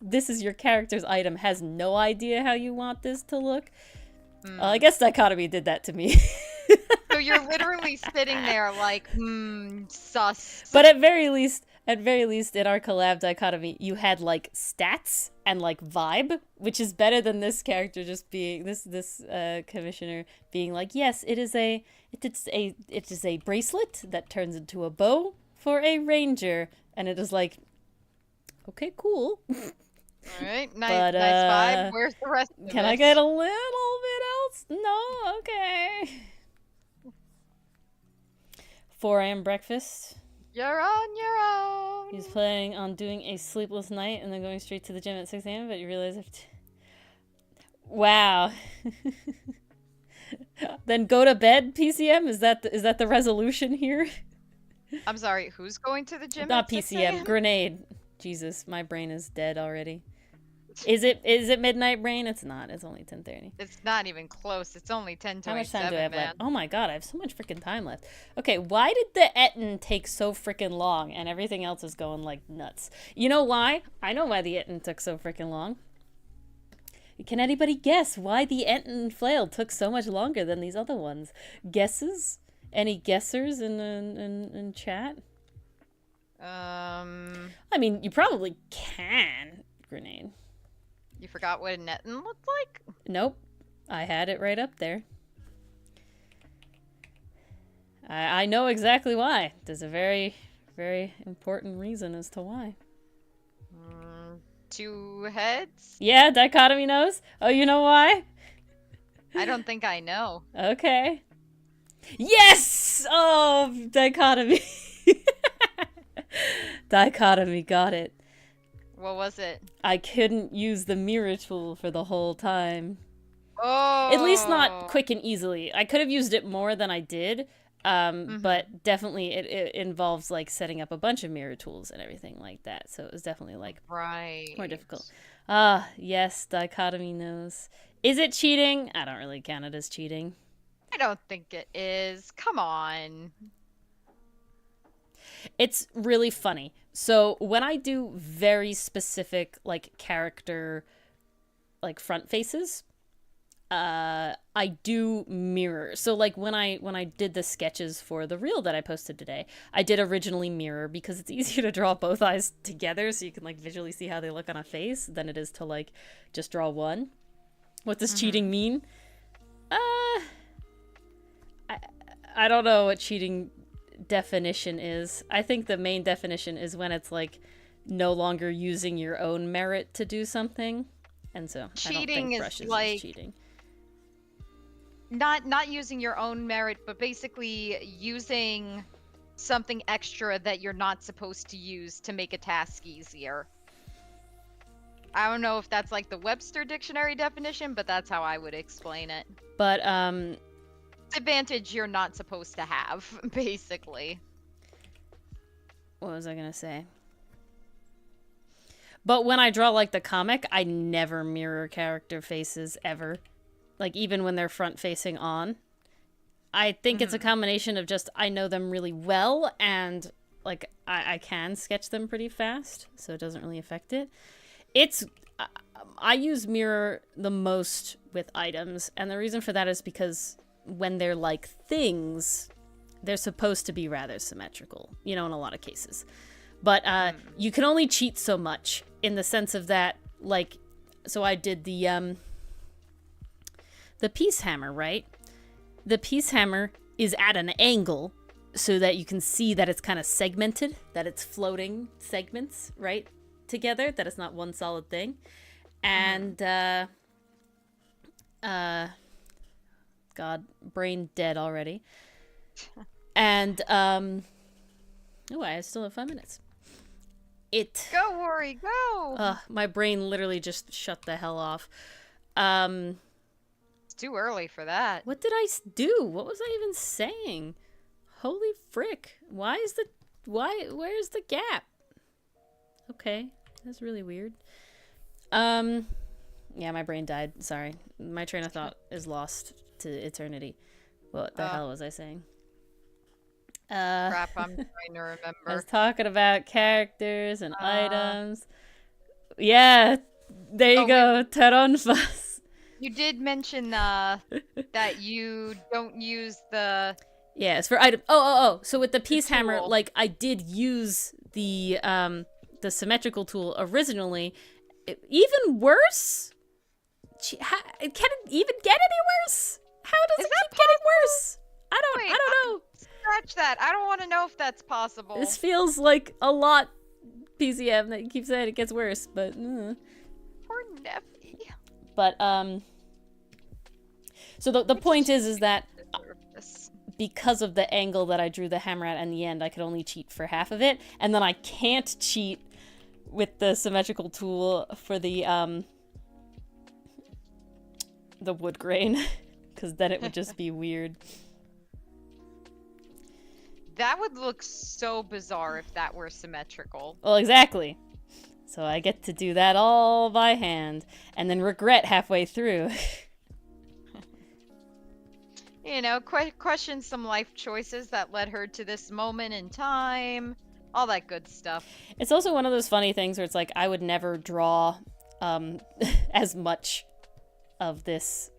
this is your character's item, has no idea how you want this to look. I guess Dichotomy did that to me. So you're literally sitting there like, sus. But at very least in our collab Dichotomy, you had like stats and like vibe, which is better than this character just being this commissioner being like, yes, it is a bracelet that turns into a bow for a ranger, and it is like, okay, cool. All right, nice vibe. Where's the rest of Can it? I get a little bit else? No, okay. 4 a.m. breakfast. You're on your own. He's planning on doing a sleepless night and then going straight to the gym at 6 a.m., but you realize wow. Then go to bed, PCM? Is that the resolution here? I'm sorry, who's going to the gym Not at 6 PCM, a.m.? Grenade. Jesus, my brain is dead already. Is it midnight brain? It's not. It's only 10:30. It's not even close. It's only 10:27. How much time do I have man. left? Oh my god, I have so much freaking time left. Okay, why did the Etten take so freaking long and everything else is going like nuts? You know why? I know why the Etten took so freaking long. Can anybody guess why the Etten flail took so much longer than these other ones? Guesses? Any guessers in chat? I mean, you probably can, Grenade. You forgot what a Netton looked like? Nope. I had it right up there. I know exactly why. There's a very, very important reason as to why. 2 heads? Yeah, Dichotomy knows. Oh, you know why? I don't think I know. Okay. Yes! Oh, Dichotomy. Dichotomy got it. What was it? I couldn't use the mirror tool for the whole time. Oh! At least not quick and easily. I could have used it more than I did, but definitely it involves like setting up a bunch of mirror tools and everything like that. So it was definitely like more difficult. Yes, Dichotomy knows. Is it cheating? I don't really count it as cheating. I don't think it is. Come on. It's really funny. So when I do very specific like character like front faces, I do mirror. So like when I did the sketches for the reel that I posted today, I did originally mirror because it's easier to draw both eyes together so you can like visually see how they look on a face than it is to like just draw one. What does cheating mean? I don't know what cheating definition is. I think the main definition is when it's like no longer using your own merit to do something. And so I don't think brushes is cheating. Not using your own merit, but basically using something extra that you're not supposed to use to make a task easier. I don't know if that's like the Webster dictionary definition, but that's how I would explain it. But advantage you're not supposed to have, basically. What was I gonna say? But when I draw like the comic, I never mirror character faces ever. Like even when they're front facing on. I think it's a combination of just I know them really well and like I can sketch them pretty fast, so it doesn't really affect it. I use mirror the most with items, and the reason for that is because when they're like things, they're supposed to be rather symmetrical, you know, in a lot of cases. But you can only cheat so much in the sense of that, like, so I did the peace hammer, right? The peace hammer is at an angle so that you can see that it's kind of segmented, that it's floating segments, right, together, that it's not one solid thing. And, God, brain dead already. And, oh, I still have 5 minutes. Go, Worry, go! My brain literally just shut the hell off. It's too early for that. What did I do? What was I even saying? Holy frick. Where's the gap? Okay, that's really weird. Yeah, my brain died. Sorry. My train of thought is lost to eternity. What the hell was I saying? Crap, I'm trying to remember. I was talking about characters and items. Yeah, there you go. Taronfas. You did mention that you don't use the... Yeah, it's for item. Oh. So with the peace hammer, like I did use the symmetrical tool originally. Even worse? Can it even get any worse? How does it keep getting worse? I don't know. Scratch that. I don't want to know if that's possible. This feels like a lot PCM that you keep saying it gets worse, but Poor Neffy. But so the point is that because of the angle that I drew the hammer at in the end, I could only cheat for half of it, and then I can't cheat with the symmetrical tool for the wood grain, because then it would just be weird. That would look so bizarre if that were symmetrical. Well, exactly. So I get to do that all by hand, and then regret halfway through. You know, question some life choices that led her to this moment in time. All that good stuff. It's also one of those funny things where it's like, I would never draw as much of this,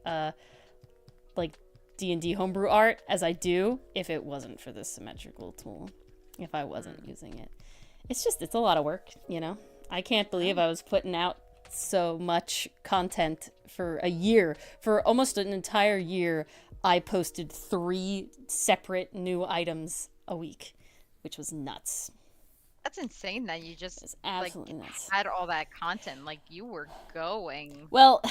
like, D&D homebrew art as I do if it wasn't for this symmetrical tool. If I wasn't using it. It's a lot of work, you know? I can't believe I was putting out so much content for a year. For almost an entire year, I posted 3 separate new items a week, which was nuts. That's insane that you just absolutely nuts. Had all that content. Like, you were going. Well,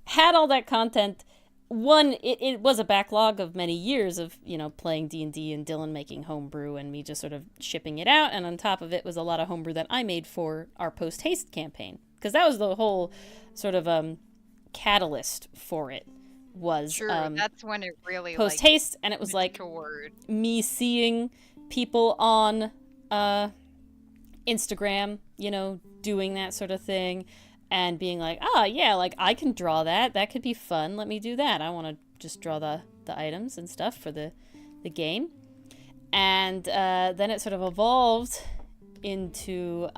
had all that content. One, it was a backlog of many years of, you know, playing D&D and Dylan making homebrew and me just sort of shipping it out. And on top of it was a lot of homebrew that I made for our post-haste campaign. Because that was the whole sort of catalyst for it. Was true. That's when it really post-haste, and it was like me seeing people on Instagram, you know, doing that sort of thing. And being like, yeah, like, I can draw that. That could be fun. Let me do that. I want to just draw the items and stuff for the game. And then it sort of evolved into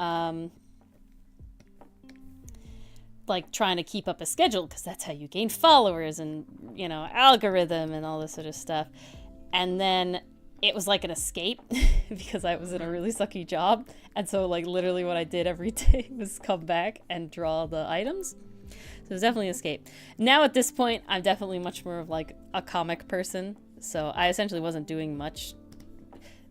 like trying to keep up a schedule because that's how you gain followers and, you know, algorithm and all this sort of stuff. And then it was like an escape because I was in a really sucky job. And so like literally what I did every day was come back and draw the items. So it was definitely an escape. Now at this point, I'm definitely much more of like a comic person. So I essentially wasn't doing much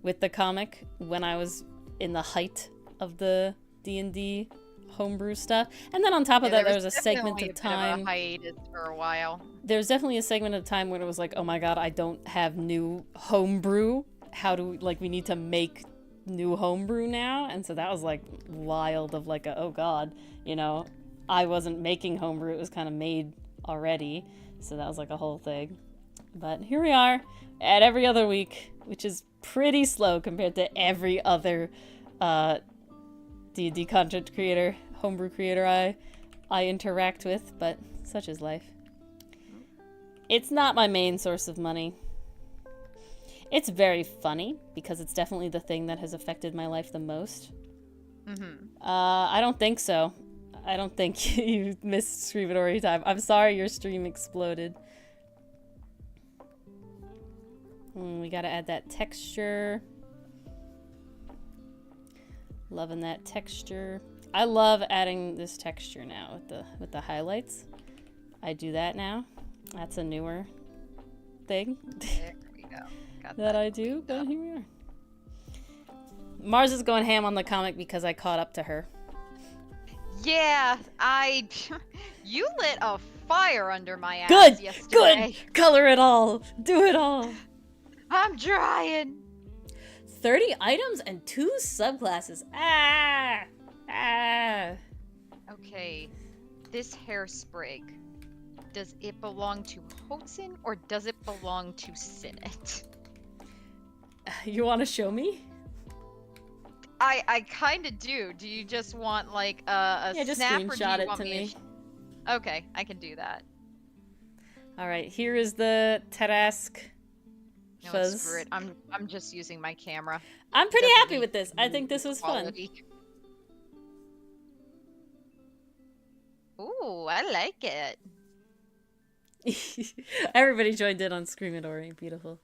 with the comic when I was in the height of the D&D homebrew stuff. And then on top of that, there was a segment of time. Of a hiatus for a while. There was definitely a segment of time when it was like, oh my god, I don't have new homebrew. How do we, like, we need to make new homebrew now? And so that was like wild of like, oh god, you know, I wasn't making homebrew, it was kind of made already. So that was like a whole thing. But here we are at every other week, which is pretty slow compared to every other D&D content creator, homebrew creator I interact with, but such is life. It's not my main source of money. It's very funny because it's definitely the thing that has affected my life the most. I don't think so. I don't think you missed Scream It Ori time. I'm sorry your stream exploded. We gotta add that texture. Loving that texture. I love adding this texture now with the highlights. I do that now. That's a newer thing. There we go. that I do, but here we are. Mars is going ham on the comic because I caught up to her. Yeah, you lit a fire under my ass Good! yesterday. Good! Color it all! Do it all! I'm trying! 30 items and 2 subclasses. Ah! Ah! Okay, this hairsprig, does it belong to Hotson or does it belong to Sinnett? You want to show me? I kind of do. Do you just want like a just snap, or do you screenshot it want to me. Okay, I can do that. All right, here is the Tarask No, fuzz. screw it. I'm just using my camera. I'm pretty Doesn't happy need with this. I think this was fun. quality. Ooh, I like it. Everybody joined in on Scream It Ori. Beautiful.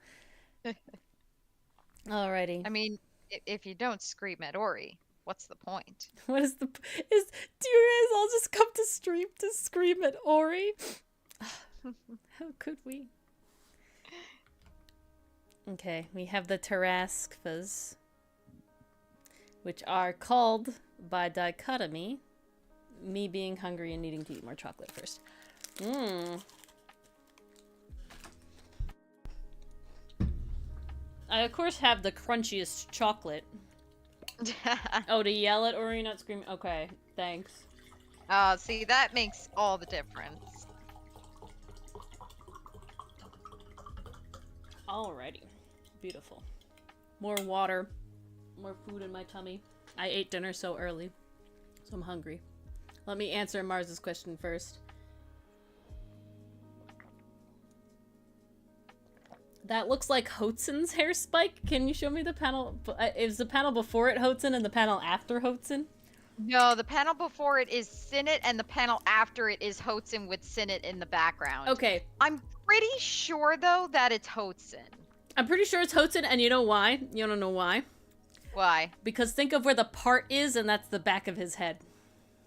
Alrighty. I mean, if you don't scream at Ori, what's the point? What is the... do you guys all just come to stream to scream at Ori? How could we? Okay, we have the Tarasquas, which are called by dichotomy, me being hungry and needing to eat more chocolate first. I, of course, have the crunchiest chocolate. Oh, to yell at Ori, not scream. Okay, thanks. See, that makes all the difference. Alrighty. Beautiful. More water. More food in my tummy. I ate dinner so early, so I'm hungry. Let me answer Mars's question first. That looks like Hotson's hair spike. Can you show me the panel? Is the panel before it Hotson and the panel after Hotson? No, the panel before it is Sinnett, and the panel after it is Hotson with Sinnett in the background. Okay. I'm pretty sure, though, that it's Hotson. I'm pretty sure it's Hotson, and you know why? You don't know why? Why? Because think of where the part is, and that's the back of his head.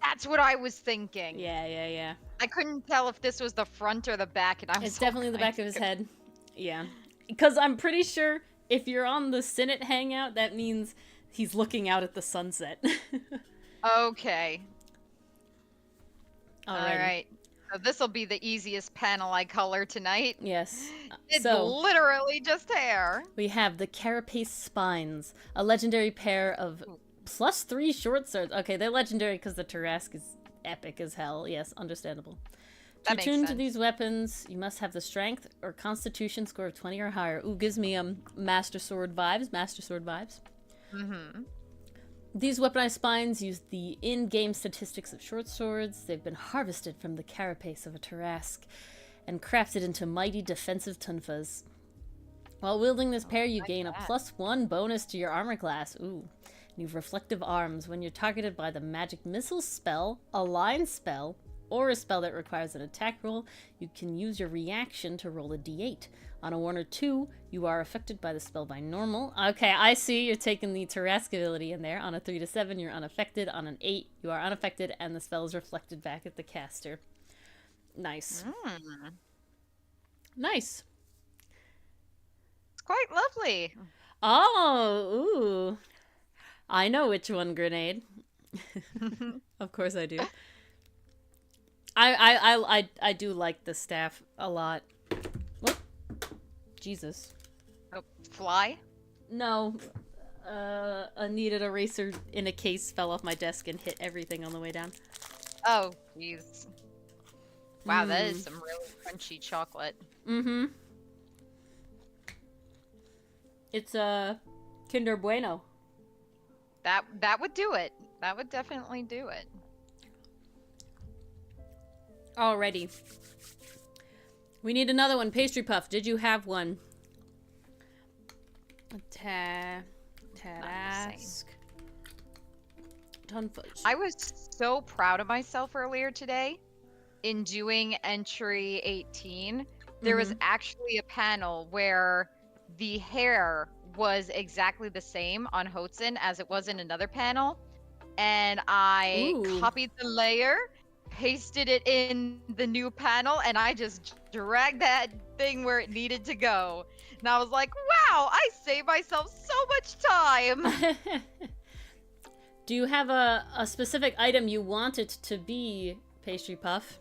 That's what I was thinking. Yeah. I couldn't tell if this was the front or the back, and I was It's definitely the back of his head. Yeah. Because I'm pretty sure if you're on the Sinnett hangout, that means he's looking out at the sunset. Okay. All right. So this will be the easiest panel I color tonight. Yes. It's So literally just hair. we have the Carapace Spines, a legendary pair of +3 short swords. Okay, they're legendary because the Tarrasque is epic as hell. Yes, understandable. To That makes tune to sense. these weapons, you must have the strength or constitution score of 20 or higher. Ooh, gives me Master Sword vibes. Mm-hmm. These weaponized spines use the in-game statistics of short swords. They've been harvested from the carapace of a Tarrasque and crafted into mighty defensive tunfas. While wielding this pair, you gain a +1 bonus to your armor class. Ooh. You have reflective arms. When you're targeted by the magic missile spell, a line spell, or a spell that requires an attack roll, you can use your reaction to roll a d8. On a 1 or 2, you are affected by the spell by normal. Okay, I see you're taking the Tarrasque ability in there. On a 3 to 7, you're unaffected. On an 8, you are unaffected, and the spell is reflected back at the caster. Nice. Nice. It's quite lovely. Oh, ooh. I know which one, Grenade. Of course I do. I do like the staff a lot. Whoop. Jesus. Oh, fly? No. A kneaded eraser in a case fell off my desk and hit everything on the way down. Oh, jeez. Wow, that is some really crunchy chocolate. Mm-hmm. It's Kinder Bueno. That would do it. That would definitely do it. Alrighty. We need another one. Pastry Puff, did you have one? Tarrasque. Ton fudge. I was so proud of myself earlier today in doing entry 18. There was actually a panel where the hair was exactly the same on Hotsun as it was in another panel. And I copied the layer, pasted it in the new panel, and I just dragged that thing where it needed to go. And I was like, wow, I saved myself so much time. Do you have a specific item you want it to be, Pastry Puff?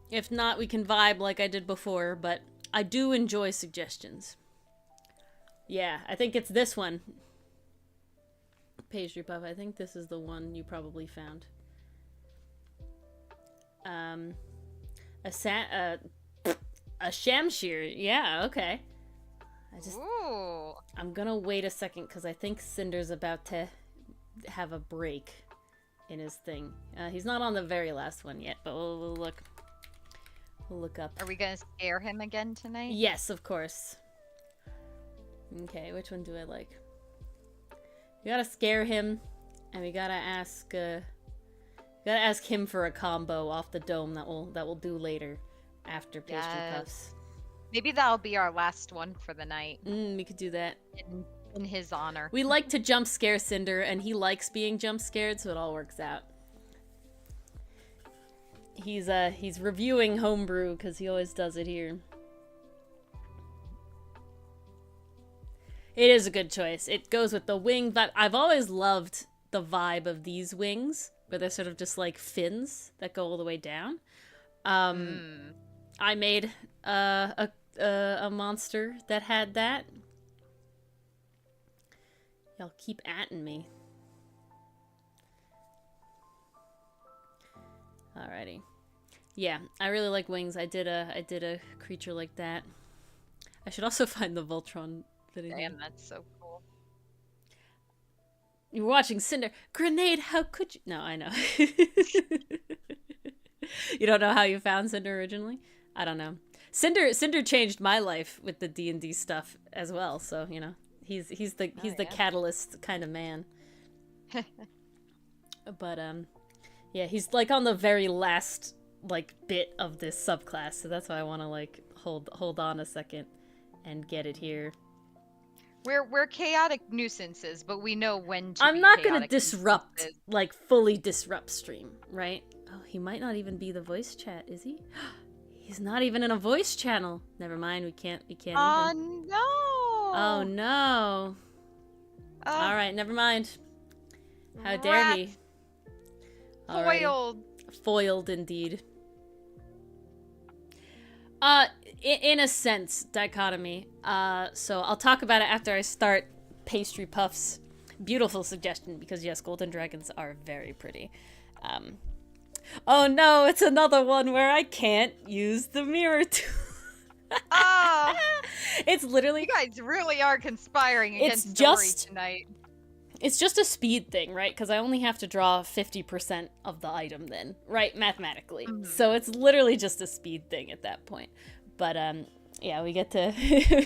If not, we can vibe like I did before, but I do enjoy suggestions. Yeah, I think it's this one. Pastry Puff, I think this is the one you probably found. A Shamshir. Yeah, okay. I'm gonna wait a second because I think Cinder's about to have a break in his thing. He's not on the very last one yet, but we'll look. We'll look up. Are we gonna scare him again tonight? Yes, of course. Okay, which one do I like? We gotta scare him, and we gotta ask him for a combo off the dome that we'll do later after Pastry Puffs. Maybe that'll be our last one for the night. We could do that. In his honor. We like to jump scare Cinder, and he likes being jump scared, so it all works out. He's reviewing homebrew because he always does it here. It is a good choice. It goes with the wing vibe. I've always loved the vibe of these wings, where they're sort of just like fins that go all the way down. I made a monster that had that. Y'all keep atting me. Alrighty. Yeah, I really like wings. I did a creature like that. I should also find the Voltron video. Damn, that's so cool. You're watching Cinder. Grenade, how could you? No, I know. You don't know how you found Cinder originally? I don't know. Cinder changed my life with the D&D stuff as well, so, you know. He's the catalyst kind of man. But yeah, he's like on the very last like bit of this subclass, so that's why I want to like hold on a second and get it here. We're chaotic nuisances, but we know when to I'm be not gonna chaotic disrupt nuisances. like fully disrupt stream, right? Oh, he might not even be the voice chat, is he? He's not even in a voice channel. Never mind, we can't even. Oh no! Oh no! All right, never mind. How dare he? Foiled. Foiled indeed. In a sense, dichotomy. So I'll talk about it after I start Pastry Puff's beautiful suggestion, because yes, golden dragons are very pretty. Oh no, it's another one where I can't use the mirror tool. Oh, it's literally. You guys really are conspiring against Dory tonight. It's just a speed thing, right? Because I only have to draw 50% of the item then, right? Mathematically. So it's literally just a speed thing at that point. But yeah, we get to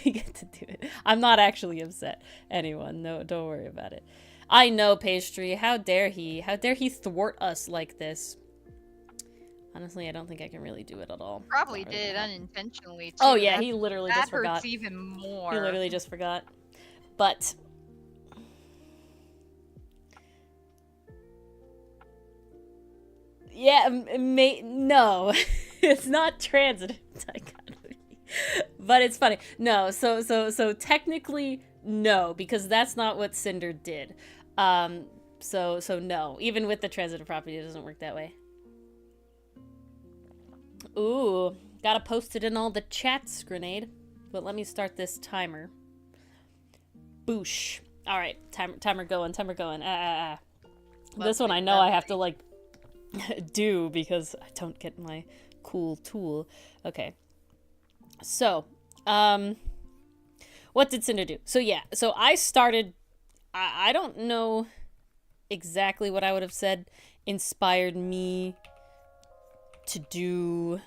we get to do it. I'm not actually upset. Anyone, no, don't worry about it. I know, Pastry. How dare he? How dare he thwart us like this? Honestly, I don't think I can really do it at all. Probably Not really did gonna happen. unintentionally too. Oh yeah, he literally that just forgot. hurts even more. He literally just forgot. But yeah, no, it's not transitive dichotomy, but it's funny. No, so technically no, because that's not what Cinder did. So no, even with the transitive property, it doesn't work that way. Ooh, gotta post it in all the chats, Grenade. But let me start this timer. Boosh. All right, timer going. This one I know I have to like do because I don't get my cool tool. Okay. So, what did Cinder do? So yeah, so I started. I don't know exactly what I would have said inspired me to do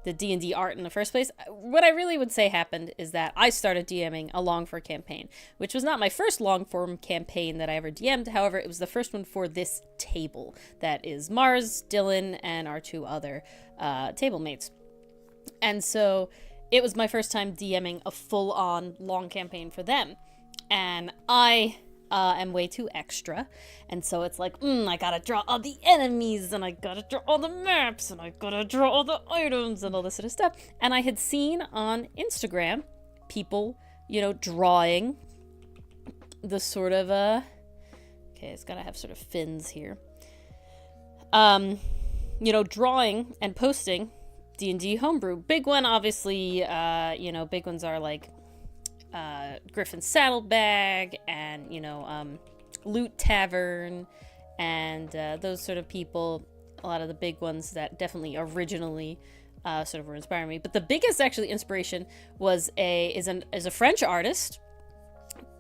the D&D art in the first place. What I really would say happened is that I started DMing a long-form campaign, which was not my first long-form campaign that I ever DM'd. However, it was the first one for this table. That is Mars, Dylan, and our two other table mates. And so it was my first time DMing a full-on long campaign for them. And I am way too extra, and so it's like, I gotta draw all the enemies, and I gotta draw all the maps, and I gotta draw all the items, and all this sort of stuff. And I had seen on Instagram people, drawing the sort of, okay, it's gotta have sort of fins here. Drawing and posting D&D homebrew. Big one, obviously, big ones are like, Griffin's Saddlebag and Loot Tavern and those sort of people. A lot of the big ones that definitely originally sort of were inspiring me. But the biggest actually inspiration was a French artist.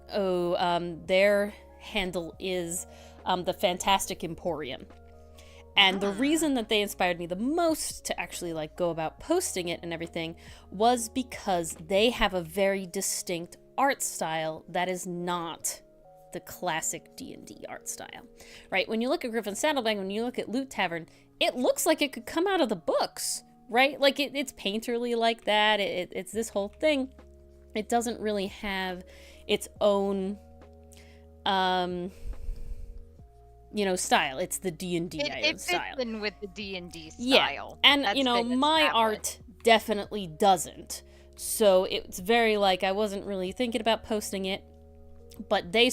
Their handle is the Fantastic Emporium. And the reason that they inspired me the most to actually go about posting it and everything was because they have a very distinct art style that is not the classic D&D art style, right? When you look at Griffin's Saddlebag, when you look at Loot Tavern, it looks like it could come out of the books, right? Like it's painterly like that. It's this whole thing. It doesn't really have its own style. It's the D&D it fits style. in with the D&D style. Yeah, and my art definitely doesn't. So it's very I wasn't really thinking about posting it, but they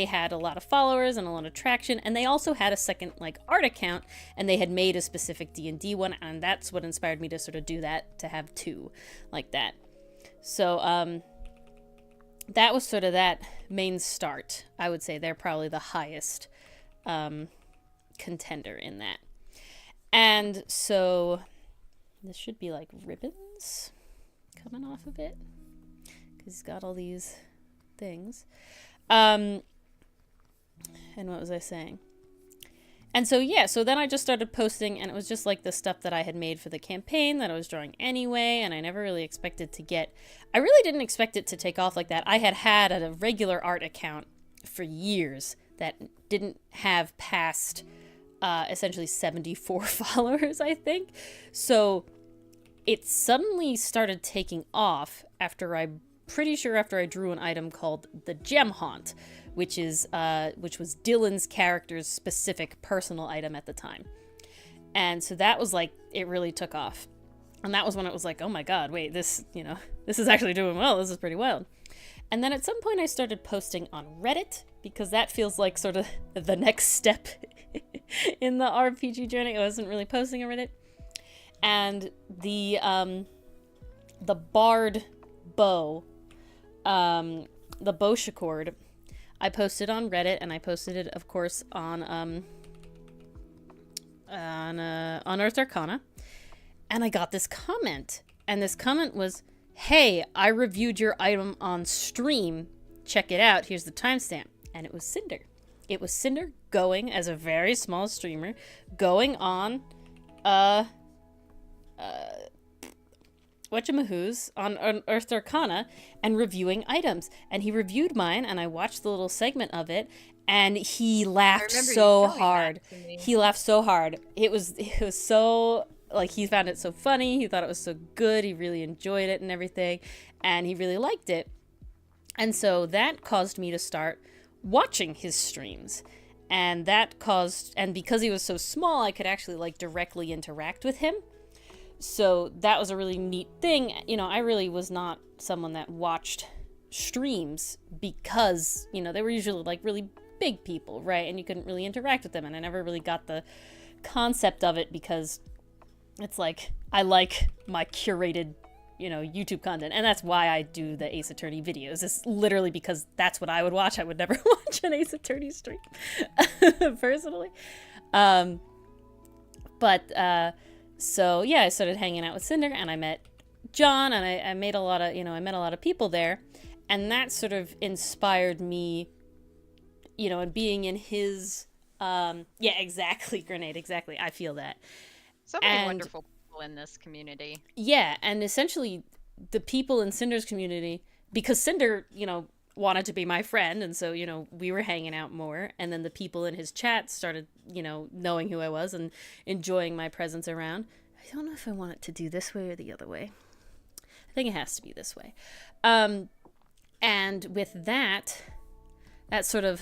had a lot of followers and a lot of traction, and they also had a second art account, and they had made a specific D&D one, and that's what inspired me to sort of do that, to have two like that. So that was sort of that main start. I would say they're probably the highest contender in that. And so this should be ribbons coming off of it, because it's got all these things. And what was I saying? And so so then I just started posting, and it was just the stuff that I had made for the campaign that I was drawing anyway, and I never really expected to get, I really didn't expect it to take off like that. I had a regular art account for years that didn't have past essentially 74 followers, I think. So it suddenly started taking off after I drew an item called the Gem Haunt, which was Dylan's character's specific personal item at the time. And so that was it really took off. And that was when it was oh my god, wait, this is actually doing well. This is pretty wild. And then at some point I started posting on Reddit, because that feels sort of the next step in the RPG journey. I wasn't really posting on Reddit. And the Bard bow, the Boshicord, I posted on Reddit, and I posted it, of course, on Unearthed Arcana. And I got this comment, and this comment was, "Hey, I reviewed your item on stream. Check it out. Here's the timestamp." And it was Cinder. It was Cinder going, as a very small streamer, going on whatchamahoos on Earth Arcana and reviewing items. And he reviewed mine, and I watched the little segment of it, and he laughed so hard. He laughed so hard. It was so, like, he found it so funny. He thought it was so good. He really enjoyed it and everything, and he really liked it. And so that caused me to start watching his streams. And because he was so small, I could actually, like, directly interact with him. So that was a really neat thing. You know, I really was not someone that watched streams because, you know, they were usually, like, really big people, right? And you couldn't really interact with them. And I never really got the concept of it because it's like, I like my curated, you know, YouTube content. And that's why I do the Ace Attorney videos. It's literally because that's what I would watch. I would never watch an Ace Attorney stream, personally. So yeah, I started hanging out with Cinder, and I met John, and I made a lot of, you know, I met a lot of people there, and that sort of inspired me, you know, and being in his, yeah, exactly, Grenade, exactly, I feel that. So many wonderful people in this community. Yeah, and essentially, the people in Cinder's community, because Cinder, you know, wanted to be my friend, and so, you know, we were hanging out more, and then the people in his chat started, you know, knowing who I was and enjoying my presence around. I don't know if I want it to do this way or the other way. I think it has to be this way. And with that sort of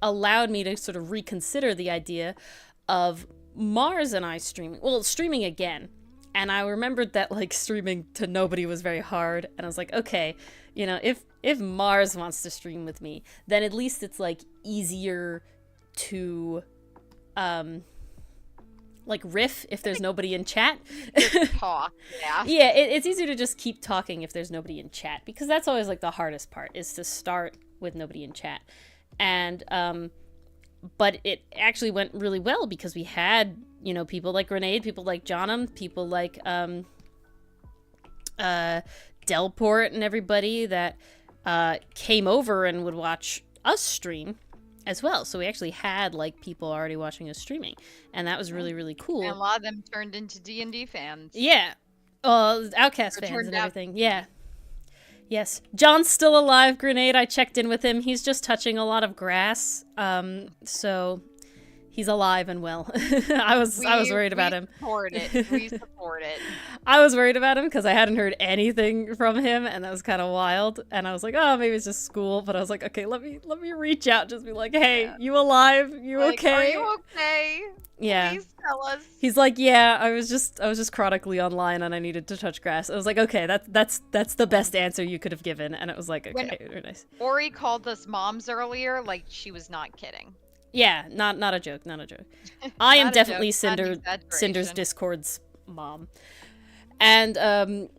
allowed me to sort of reconsider the idea of Mars and I streaming again. And I remembered that, like, streaming to nobody was very hard, and I was like, okay, you know, if Mars wants to stream with me, then at least it's, like, easier to, like, riff if there's nobody in chat. Talk, yeah. Yeah, it's easier to just keep talking if there's nobody in chat, because that's always, like, the hardest part, is to start with nobody in chat. And, but it actually went really well, because we had, you know, people like Grenade, people like Johnum, people like, Delport and everybody that came over and would watch us stream as well. So we actually had, like, people already watching us streaming, and that was really, really cool. And a lot of them turned into D&D fans. Yeah. Outcast fans and everything. Yeah. Yes. John's still alive, Grenade. I checked in with him. He's just touching a lot of grass. So he's alive and well. I was worried about him. We support it. I was worried about him because I hadn't heard anything from him, and that was kind of wild. And I was like, oh, maybe it's just school. But I was like, okay, let me reach out, just be like, hey, yeah. You alive? You like, okay? Are you okay? Yeah. Please tell us. He's like, yeah, I was just chronically online, and I needed to touch grass. I was like, okay, that's the best answer you could have given. And it was like, okay, very nice. Ori called us moms earlier, like she was not kidding. Yeah, not a joke, not a joke. I am definitely Cinder's Discord's mom. And so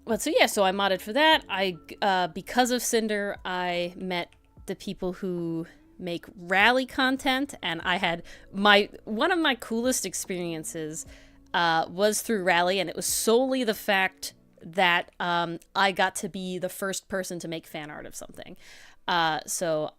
I modded for that. Because of Cinder, I met the people who make rally content, and I had one of my coolest experiences was through rally, and it was solely the fact that I got to be the first person to make fan art of something. So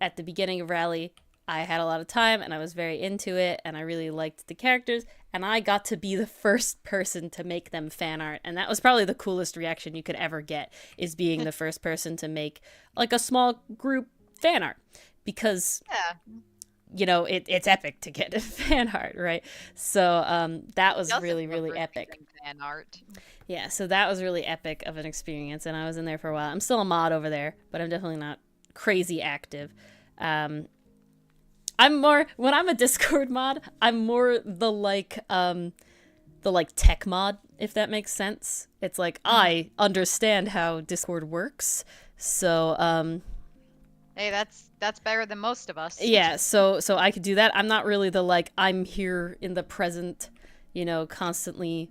at the beginning of Rally, I had a lot of time, and I was very into it, and I really liked the characters, and I got to be the first person to make them fan art, and that was probably the coolest reaction you could ever get, is being the first person to make, like, a small group fan art, because, you know, it's epic to get fan art, right? So that was really, really epic. Fan art. Yeah, so that was really epic of an experience, and I was in there for a while. I'm still a mod over there, but I'm definitely not crazy active. I'm more, when I'm a Discord mod, I'm more the tech mod, if that makes sense. It's like, I understand how Discord works, so hey, that's better than most of us. Yeah, so I could do that. I'm not really the, like, I'm here in the present, you know, constantly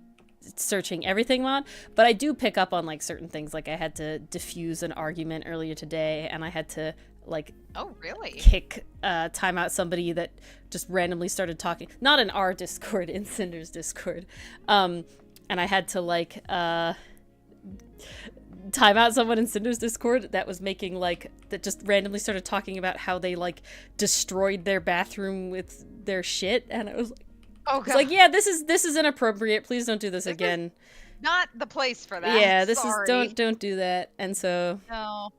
searching everything mod, but I do pick up on, like, certain things. Like, I had to diffuse an argument earlier today, and I had to, like, oh really, kick time out somebody that just randomly started talking, not in our Discord, in Cinder's Discord, and I had to, like, time out someone in Cinder's Discord that was making, like, that just randomly started talking about how they, like, destroyed their bathroom with their shit, and I was like, Oh It's god. like, yeah, this is inappropriate. Please don't do this This is again. not the place for that. Yeah, this Sorry. is don't do that. And so No.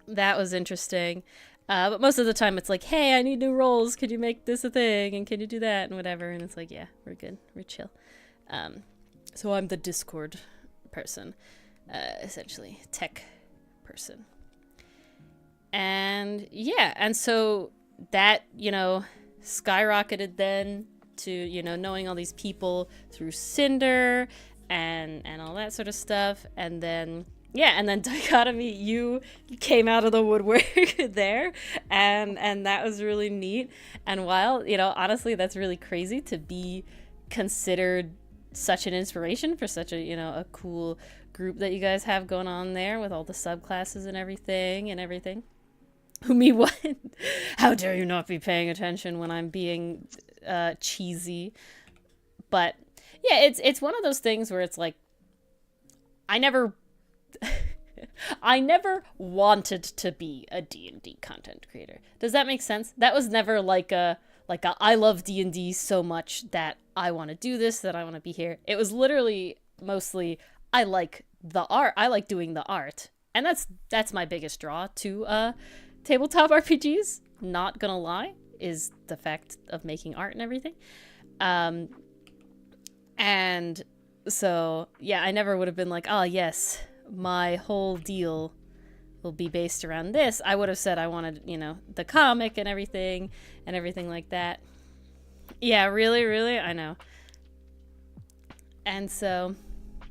that was interesting. But most of the time it's like, hey, I need new roles. Could you make this a thing? And can you do that? And whatever. And it's like, yeah, we're good. We're chill. So I'm the Discord person, essentially. Tech person. And yeah, and so that, skyrocketed then to, knowing all these people through Cinder and all that sort of stuff. And then Dichotomy, you came out of the woodwork there, and that was really neat. And while, honestly, that's really crazy to be considered such an inspiration for such a cool group that you guys have going on there with all the subclasses and everything. Me, what? How dare you not be paying attention when I'm being cheesy? But yeah, it's one of those things where it's like, I never wanted to be a D&D content creator. Does that make sense? That was never like a I love D&D so much that I want to do this, that I want to be here. It was literally mostly I like the art. I like doing the art. And that's my biggest draw to tabletop RPGs, not gonna lie, is the fact of making art and everything. And so, yeah, I never would have been like, oh, yes, my whole deal will be based around this. I would have said I wanted, the comic and everything like that. Yeah, really, I know. And so,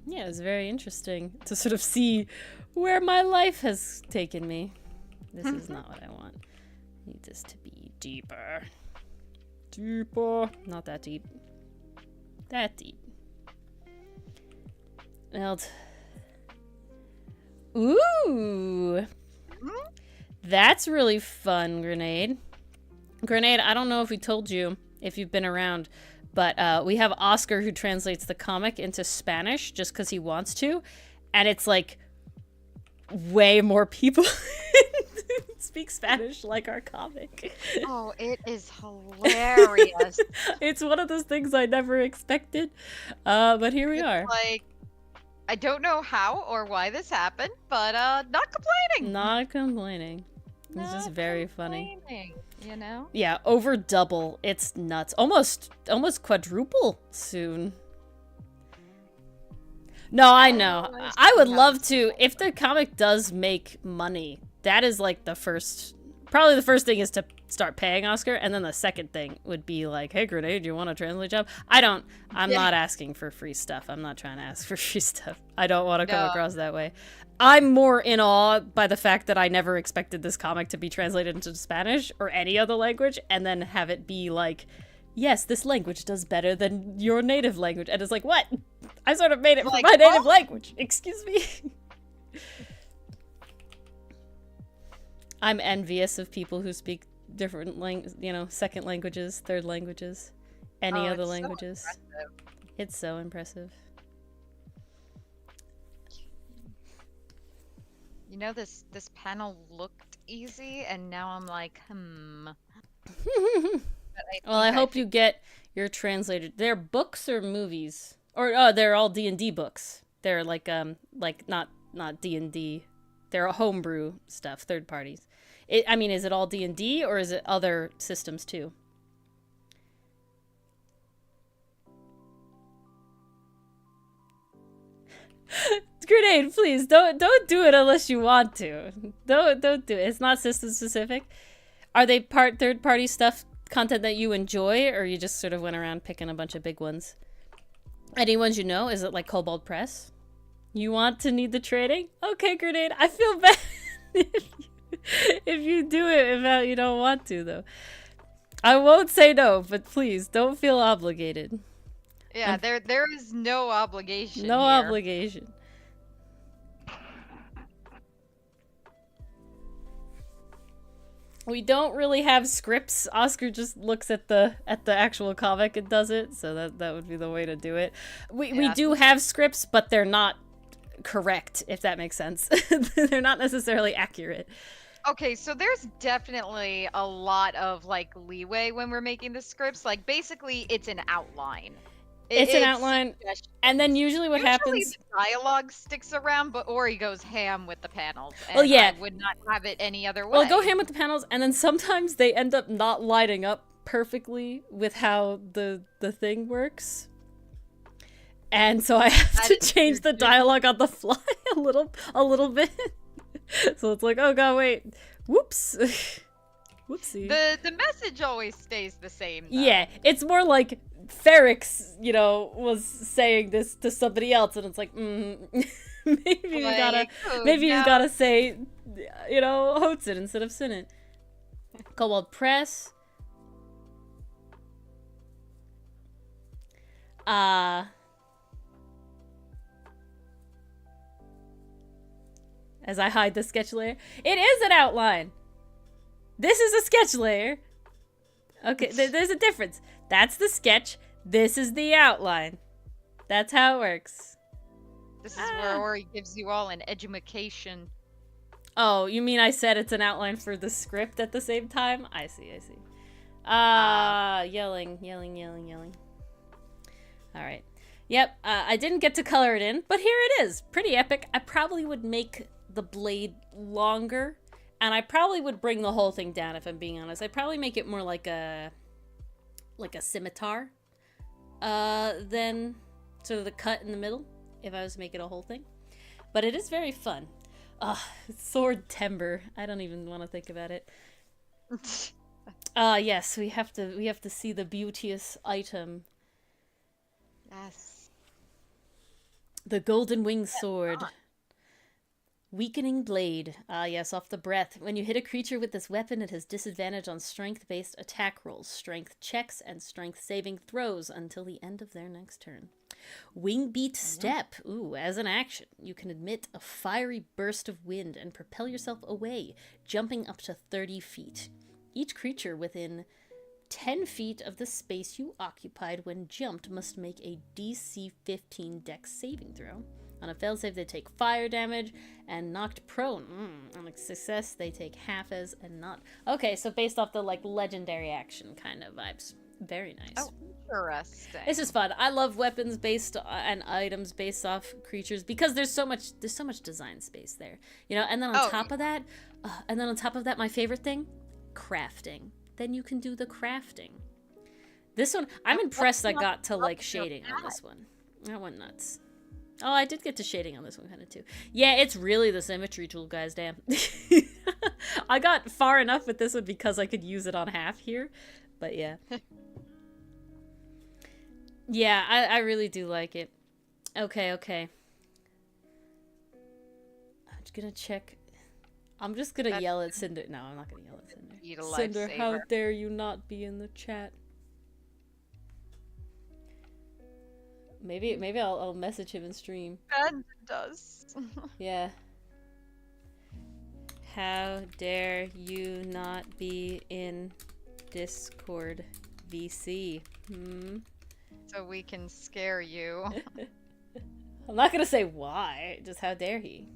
yeah, it was very interesting to sort of see where my life has taken me. This is not what I want. I need this to be deeper. Not that deep. That deep. Well, ooh. That's really fun, Grenade. Grenade, I don't know if we told you, if you've been around, but we have Oscar who translates the comic into Spanish just because he wants to. And it's like way more people speak Spanish like our comic. Oh, it is hilarious. It's one of those things I never expected, but here we are. Like, I don't know how or why this happened, but not complaining. Not complaining. It's just very funny. Yeah, over double. It's nuts. Almost quadruple soon. No, I know. I would love to. If the comic does make money, that is like probably the first thing is to start paying Oscar, and then the second thing would be like, hey, Grenade, do you want a translate job? I'm not asking for free stuff. I'm not trying to ask for free stuff. I don't want to come across that way. I'm more in awe by the fact that I never expected this comic to be translated into Spanish or any other language, and then have it be like, yes, this language does better than your native language. And it's like, what? I sort of made it for my native language. Excuse me. I'm envious of people who speak different second languages, third languages, any other languages. It's so impressive. This panel looked easy, and now I'm like, Well, I hope you get your translated. They're books or movies, or they're all D&D books. They're like not D&D. They're homebrew stuff, third parties. Is it all D&D or is it other systems too? Grenade, please don't do it unless you want to. Don't do it. It's not system specific. Are they third party stuff, content that you enjoy, or you just sort of went around picking a bunch of big ones? Any ones you know? Is it like Cobalt Press? You want to need the trading? Okay, Grenade. I feel bad if you do it if you don't want to, though. I won't say no, but please don't feel obligated. Yeah, there is no obligation. No here. obligation. We don't really have scripts. Oscar just looks at the actual comic and does it, so that would be the way to do it. We do have scripts, but they're not correct, if that makes sense. They're not necessarily accurate. Okay, so there's definitely a lot of like leeway when we're making the scripts. Like basically, it's an outline. It's an It's outline, and then suggestions. usually what Usually happens... the dialogue sticks around, but Ori goes ham with the panels, Well, and I yeah. would not have it any other Well, go way. ham with the panels, and then sometimes they end up not lining up perfectly with how the thing works. And so I have to change the dialogue on the fly a little bit. So it's like, oh god, wait. Whoops. Whoopsie. The message always stays the same, though. Yeah, it's more like Ferrix, was saying this to somebody else, and it's like, maybe you gotta say, Hotsit instead of Sinit. Cobalt Press. As I hide the sketch layer. It is an outline! This is a sketch layer! Okay, there's a difference. That's the sketch. This is the outline. That's how it works. This is where Ori gives you all an edumacation. Oh, you mean I said it's an outline for the script at the same time? I see. Yelling. Alright. Yep, I didn't get to color it in, but here it is. Pretty epic. I probably would make the blade longer, and I probably would bring the whole thing down, if I'm being honest. I'd probably make it more like a scimitar, than sort of the cut in the middle, if I was to make it a whole thing. But it is very fun. Sword timber. I don't even want to think about it. Yes, we have to see the beauteous item. Yes. The golden winged sword. Weakening blade. Yes, off the breath. When you hit a creature with this weapon, it has disadvantage on strength-based attack rolls, strength checks, and strength saving throws until the end of their next turn. Wingbeat Step. Ooh, as an action, you can emit a fiery burst of wind and propel yourself away, jumping up to 30 feet. Each creature within 10 feet of the space you occupied when jumped must make a DC 15 Dex saving throw. On a failed save, they take fire damage, and knocked prone. On a success, they take half as and not. Okay, so based off the legendary action kind of vibes. Very nice. Oh, interesting. This is fun. I love weapons based and items based off creatures because there's so much design space there. And then on top of that, my favorite thing, crafting. Then you can do the crafting. This one, I'm impressed I got to shading on this one. That went nuts. Oh, I did get to shading on this one kind of too. Yeah, it's really the symmetry tool, guys, damn. I got far enough with this one because I could use it on half here. But yeah. Yeah, I really do like it. Okay. I'm just gonna check. I'm just gonna yell at Cinder. No, I'm not gonna yell at Cinder. Cinder, how dare you not be in the chat? Maybe I'll message him in stream. And it does. Yeah. How dare you not be in Discord VC? So we can scare you. I'm not gonna say why, just how dare he.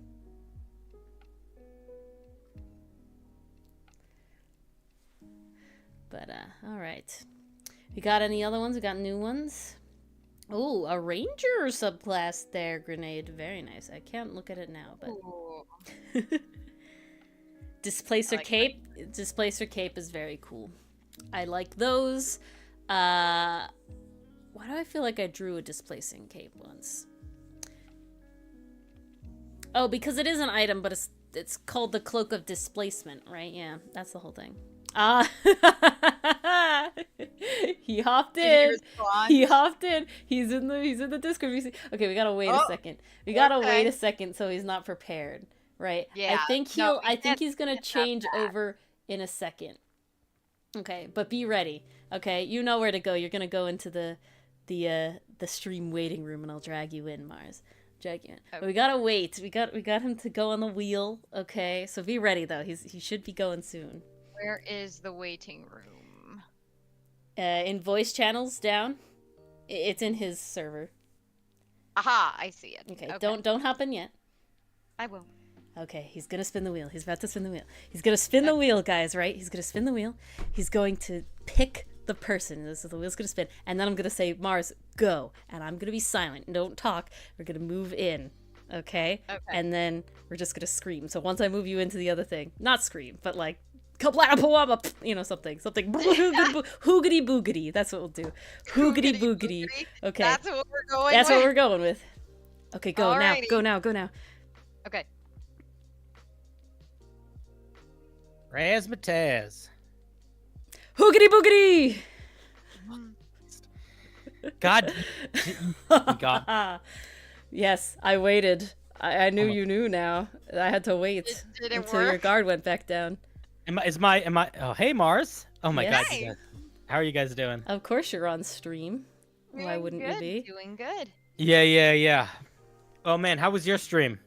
But, alright. We got any other ones? We got new ones? Oh, a ranger subclass there, Grenade. Very nice. I can't look at it now, but... Displacer Cape. That. Displacer Cape is very cool. I like those. Why do I feel like I drew a Displacing Cape once? Oh, because it is an item, but it's called the Cloak of Displacement, right? Yeah, that's the whole thing. He hopped in. He's in the Discord. Okay, we gotta wait a second. We gotta wait a second so he's not prepared, right? Yeah. I think he's gonna change over in a second. Okay, but be ready. Okay, you know where to go. You're gonna go into the stream waiting room, and I'll drag you in, Mars. Drag you in. Okay. But we gotta wait. We got him to go on the wheel. Okay, so be ready though. He should be going soon. Where is the waiting room? In voice channels down. It's in his server. Aha, I see it. Okay. Don't hop in yet. I will. Okay, he's gonna spin the wheel. He's about to spin the wheel. He's gonna spin the wheel, guys, right? He's gonna spin the wheel. He's going to pick the person. This is the wheel's gonna spin. And then I'm gonna say, Mars, go. And I'm gonna be silent. Don't talk. We're gonna move in. Okay? And then we're just gonna scream. So once I move you into the other thing, not scream, but like, kablabawaba, you know, something. Hoogity boogity. That's what we'll do. Hoogity boogity. Okay. That's what we're going That's with. what we're going with. Okay, go now. Alrighty. Go now. Okay. Razzmatazz. Hoogity boogity! God. God. Yes, I waited. I knew you knew now. I had to wait Did it until your work? guard went back down. Am I? Oh, hey, Mars. Oh my Yes. God. You guys, how are you guys doing? Of course you're on stream. Why Doing wouldn't good, you be? Doing good. Yeah. Oh man, how was your stream?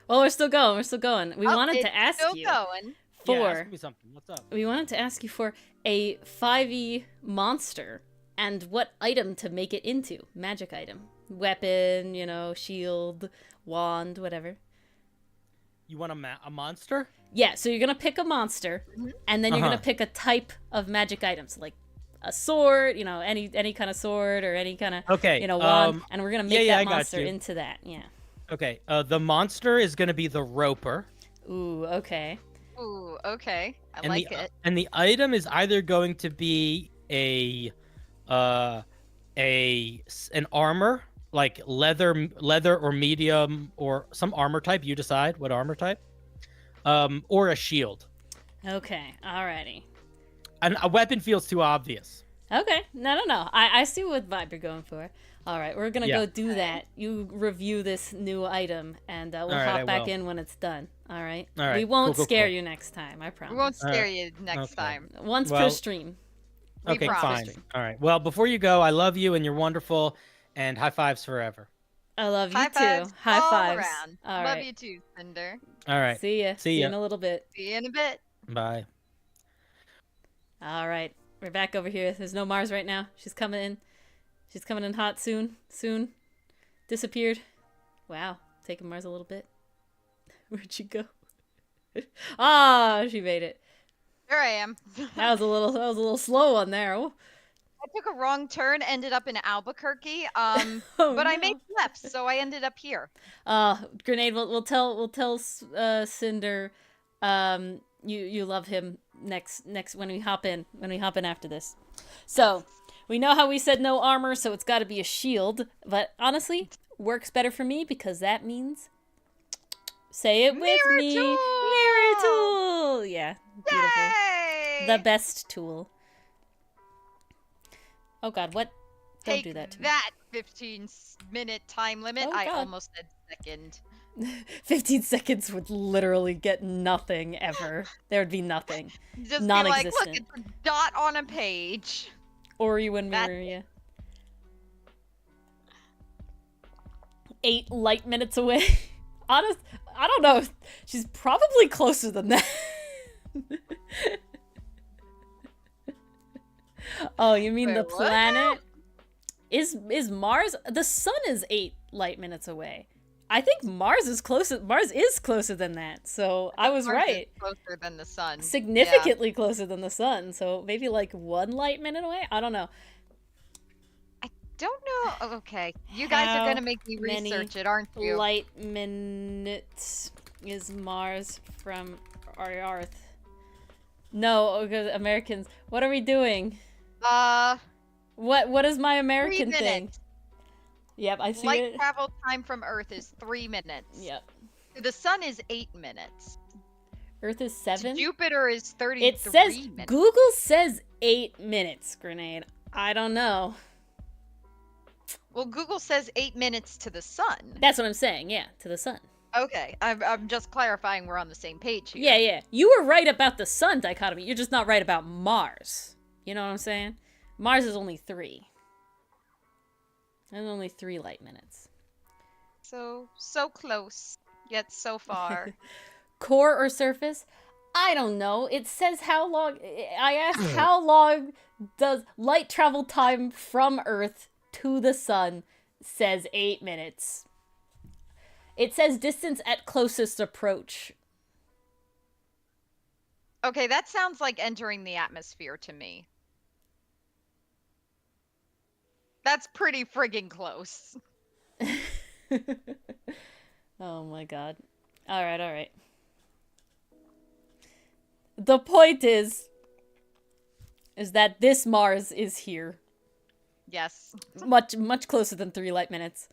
Well, we're still going. We wanted it's to ask still you going. Yeah, ask me something. What's up? we wanted to ask you for a 5e monster and what item to make it into. Magic item. Weapon, you know, shield, wand, whatever. You want a monster? Yeah, so you're gonna pick a monster, and then you're gonna Uh-huh. pick a type of magic items, like a sword, you know, any kind of sword or any kind of, Okay. you know, wand, and we're gonna make I that got monster you. into that. Yeah. Okay. The monster is gonna be the roper. Ooh, okay. Ooh, okay. I And like the, it. And the item is either going to be an armor, like leather or medium or some armor type. You decide what armor type. Or a shield. Okay. Alrighty. And a weapon feels too obvious. Okay. No. I see what vibe you're going for. All right, we're gonna Yeah. go do that. You review this new item, and we'll All right, I hop back will. in when it's done. All right. All right, We won't cool, scare cool. you next time. I promise. We won't All scare right. you next Okay. time. Once per Well, stream. We Okay, promise. fine. All right. Well, before you go, I love you and you're wonderful, and high fives forever. I love you High too. fives High all fives. around. All Love right. you too, Cinder. All right. See ya. See you ya. in a little bit. See you in a bit. Bye. All right, we're back over here. There's no Mars right now. She's coming in. She's coming in hot soon. Soon. Disappeared. Wow, taking Mars a little bit. Where'd she go? Ah, she made it. Here I am. That was a little slow on there. Oh, I took a wrong turn, ended up in Albuquerque. Oh, But I no. made left, so I ended up here. Grenade. We'll tell Cinder. You love him next when we hop in after this. So we know how we said no armor, so it's got to be a shield. But honestly, works better for me because that means. Say it with Mirror me. tool! Mirror tool. Yeah, beautiful. Yay! The best tool. Oh God, what? Don't Take do that to me. that 15-minute time limit. Oh, I God. almost said second. 15 seconds would literally get nothing ever. There would be nothing. Just be like, look, Non-existent. it's a dot on a page. Or you and That's mirror, yeah. 8 light minutes away. Honest, I don't know. She's probably closer than that. Oh, you mean Wait, the what? planet? Is Mars? The sun is 8 light minutes away. I think Mars is closer. Mars is closer than that. So I was Mars is right. closer than the sun. Significantly closer than the sun. So maybe like 1 light minute away. I don't know. Don't know. Oh, okay, you guys are How gonna make me many research it, aren't you? Light minutes is Mars from our Earth? No, okay, Americans. What are we doing? What is my 3 American thing? minutes. Yep, I see Light it. travel time from Earth is 3 minutes. Yep. The sun is 8 minutes. Earth is 7. Jupiter is 33 It says minutes. Google says 8 minutes. Grenade. I don't know. Well, Google says 8 minutes to the sun. That's what I'm saying. Yeah, to the sun. Okay, I'm just clarifying we're on the same page here. Yeah. You were right about the sun dichotomy. You're just not right about Mars. You know what I'm saying? Mars is only 3. And only 3 light minutes. So close, yet so far. Core or surface? I don't know. It says how long. I asked how long does light travel time from Earth to the sun, says 8 minutes. It says distance at closest approach. Okay, that sounds like entering the atmosphere to me. That's pretty friggin' close. Oh my god. Alright, alright. The point is that this Mars is here. Yes. Much closer than 3 light minutes.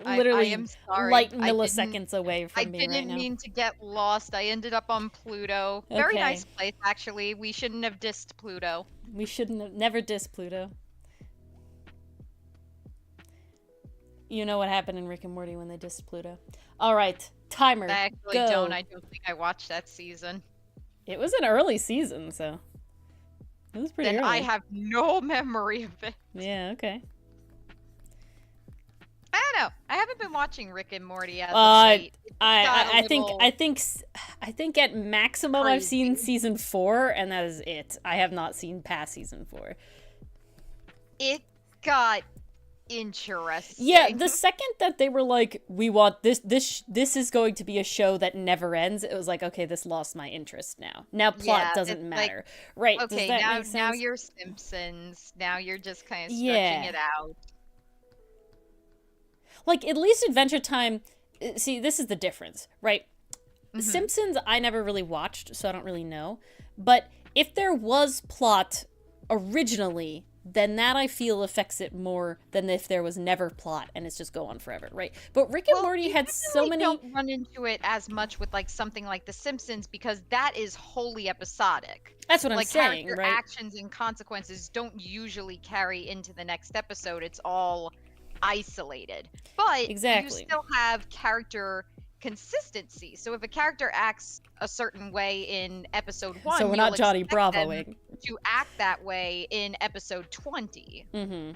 Literally I am sorry. light milliseconds away I from me right didn't now. mean to get lost. I ended up on Pluto. Very Okay. nice place, actually. We shouldn't have dissed Pluto. We shouldn't have never dissed Pluto. You know what happened in Rick and Morty when they dissed Pluto. Alright, timer. I actually go. don't. I don't think I watched that season. It was an early season, so it was pretty Then early. I have no memory of it. Yeah, okay. I don't know. I haven't been watching Rick and Morty as of I late. It's got a I think at maximum I've seen crazy. season 4, and that is it. I have not seen past season 4. It got interesting. Yeah, the second that they were like, we want this is going to be a show that never ends, it was like, okay, this lost my interest now. Now plot Yeah, doesn't it's like, matter. Right, okay, does that now make sense? now you're Simpsons. Now you're just kind of stretching Yeah. it out. Like, at least Adventure Time, see, this is the difference, right? Mhm. Simpsons I never really watched, so I don't really know. But if there was plot originally, then that I feel affects it more than if there was never plot and it's just go on forever, right? But Rick and Morty you had so definitely many. don't run into it as much with like something like The Simpsons because that is wholly episodic. That's what I'm Like saying, character right? actions and consequences don't usually carry into the next episode. It's all isolated. But Exactly. you still have character consistency. So if a character acts a certain way in episode 1, So we're not you'll Johnny expect them Bravoing. to act that way in episode 20. Mm-hmm.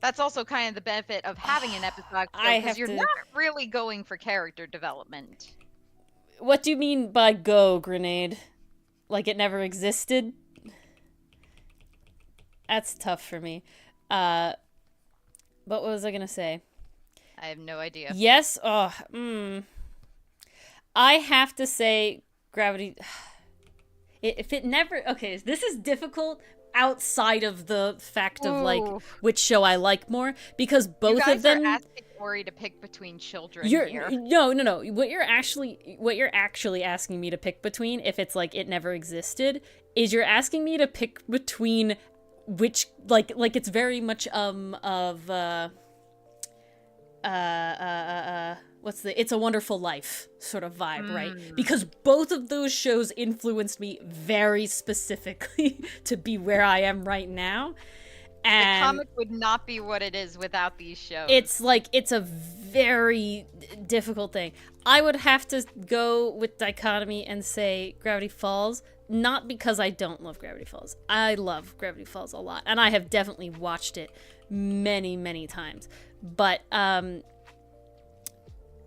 That's also kind of the benefit of having an episode I because have you're to- not really going for character development. What do you mean by go, Grenade? Like it never existed? That's tough for me. But what was I gonna say? I have no idea. Yes. I have to say, Gravity. If it never. Okay, this is difficult outside of the fact of like Ooh. which show I like more because both You guys of them. are asking Ori to pick between children You're here. no. What you're actually asking me to pick between, if it's like it never existed, is you're asking me to pick between which like it's very much of what's the It's a Wonderful Life sort of vibe, right? Because both of those shows influenced me very specifically to be where I am right now. The And comic would not be what it is without these shows. it's like it's a very difficult thing. I would have to go with dichotomy and say Gravity Falls, not because I don't love Gravity Falls. I love Gravity Falls a lot, and I have definitely watched it many times. But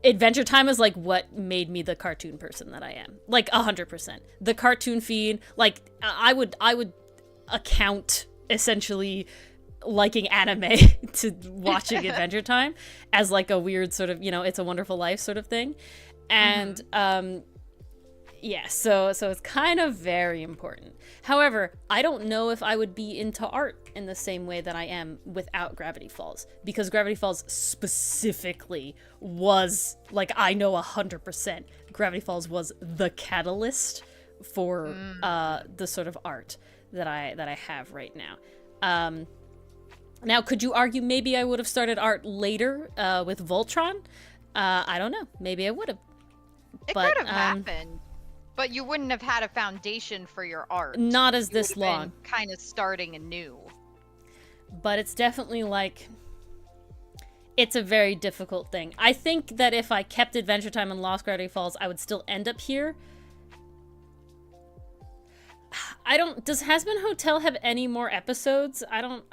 Adventure Time is like what made me the cartoon person that I am. Like 100%. The cartoon feed, like I would account essentially liking anime to watching Adventure Time as like a weird sort of, It's a Wonderful Life sort of thing. And yeah, so it's kind of very important. However, I don't know if I would be into art in the same way that I am without Gravity Falls, because Gravity Falls specifically was like, I know 100% Gravity Falls was the catalyst for the sort of art that I have right now. Now, could you argue maybe I would have started art later with Voltron? I don't know. Maybe I would have. It But, could have happened, but you wouldn't have had a foundation for your art. Not as this long. Kind of starting anew. But it's definitely like, it's a very difficult thing. I think that if I kept Adventure Time and lost Gravity Falls, I would still end up here. Does Has-Been Hotel have any more episodes? I don't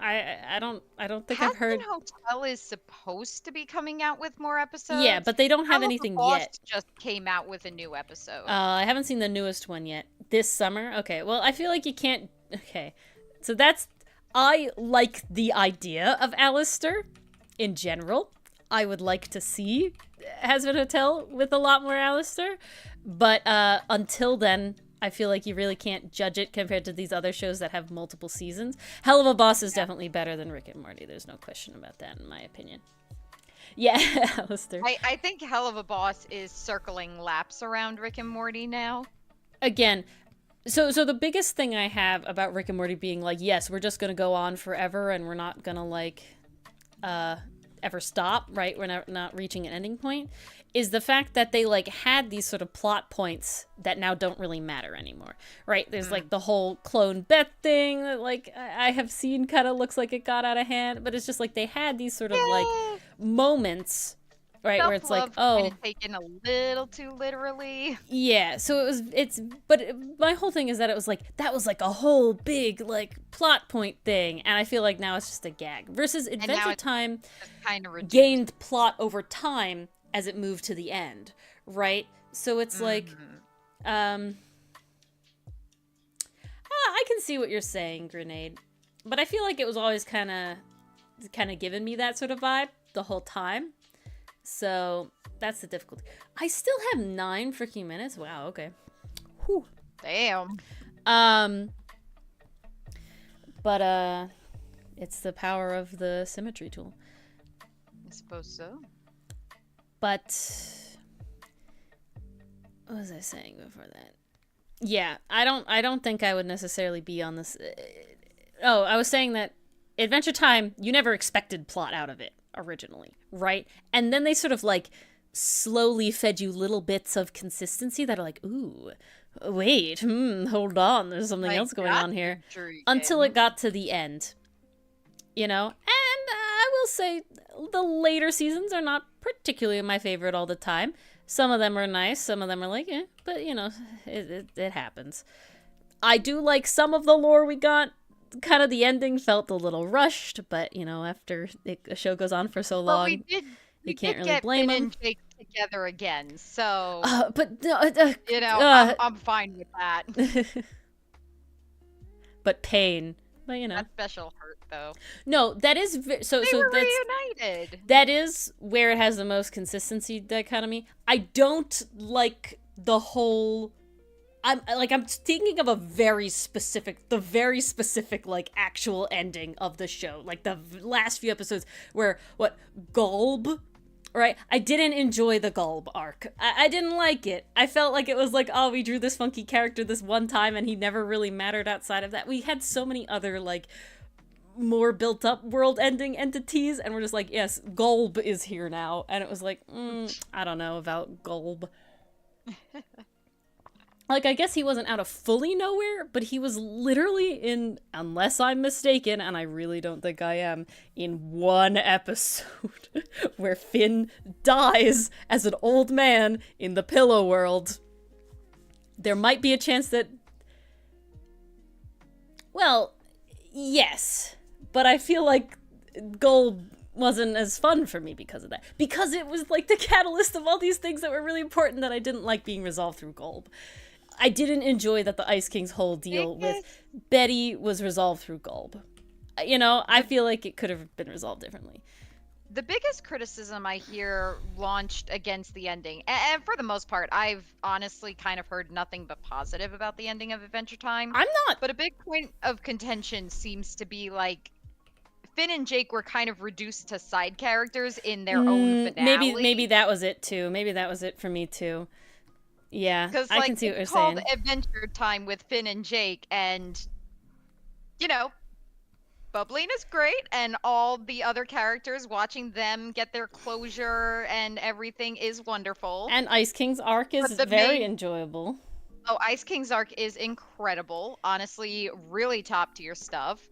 think I've heard. Has-Been Hotel is supposed to be coming out with more episodes. Yeah, but they don't have House of anything Lost yet. just came out with a new episode. I haven't seen the newest one yet. This summer? Okay, well, I feel like you can't... Okay, so I like the idea of Alistair in general. I would like to see Hazard Hotel with a lot more Alistair. But until then, I feel like you really can't judge it compared to these other shows that have multiple seasons. Hell of a Boss is definitely better than Rick and Morty. There's no question about that, in my opinion. Yeah, Alistair. I think Hell of a Boss is circling laps around Rick and Morty now. Again, so the biggest thing I have about Rick and Morty being like, yes, we're just gonna go on forever and we're not gonna like ever stop, right? We're not reaching an ending point, is the fact that they like had these sort of plot points that now don't really matter anymore, right? There's like the whole clone Beth thing that like I have seen kind of looks like it got out of hand, but it's just like they had these sort of like moments, right, where it's like, oh, kind of taken a little too literally. yeah. So my whole thing is that it was like that was like a whole big like plot point thing, and I feel like now it's just a gag. Versus Adventure Time kind of gained plot over time as it moved to the end, right? So it's like, I can see what you're saying, Grenade, but I feel like it was always kind of giving me that sort of vibe the whole time. So that's the difficulty. I still have 9 freaking minutes. Wow. Okay. Whew. Damn. But it's the power of the symmetry tool. I suppose so. But what was I saying before that? Yeah, I don't think I would necessarily be on this. Oh, I was saying that Adventure Time, you never expected plot out of it originally, right? And then they sort of like slowly fed you little bits of consistency that are like, ooh, wait, hold on, there's something else going on here. Until it got to the end, you know? And I will say the later seasons are not particularly my favorite all the time. Some of them are nice, some of them are like, eh, but you know, it happens. I do like some of the lore we got. Kind of the ending felt a little rushed, but you know, after a show goes on for so long, you can't really blame them. And Jake together again, so you know, I'm fine with that. But pain, but you know, that special hurt though. No, that is so. They were reunited. That is where it has the most consistency dichotomy. I don't like the whole. I'm thinking of the very specific like actual ending of the show, like the last few episodes where Gulb, right? I didn't enjoy the Gulb arc. I didn't like it. I felt like it was like, oh, we drew this funky character this one time and he never really mattered outside of that. We had so many other like more built up world ending entities, and we're just like, yes, Gulb is here now, and it was like, I don't know about Gulb. Like, I guess he wasn't out of fully nowhere, but he was literally in, unless I'm mistaken, and I really don't think I am, in one episode where Finn dies as an old man in the Pillow World. There might be a chance that... Well, yes. But I feel like Gold wasn't as fun for me because of that. Because it was like the catalyst of all these things that were really important that I didn't like being resolved through Gold. I didn't enjoy that the Ice King's whole deal with Betty was resolved through Gulb. You know, I feel like it could have been resolved differently. The biggest criticism I hear launched against the ending, and for the most part, I've honestly kind of heard nothing but positive about the ending of Adventure Time. I'm not. But a big point of contention seems to be like Finn and Jake were kind of reduced to side characters in their own finale. Maybe that was it too. Maybe that was it for me too. Yeah, I can see what you're saying. It's called Adventure Time with Finn and Jake, and, you know, Bubblina's great, and all the other characters, watching them get their closure and everything is wonderful. And Ice King's arc is very enjoyable. Oh, Ice King's arc is incredible. Honestly, really top tier stuff.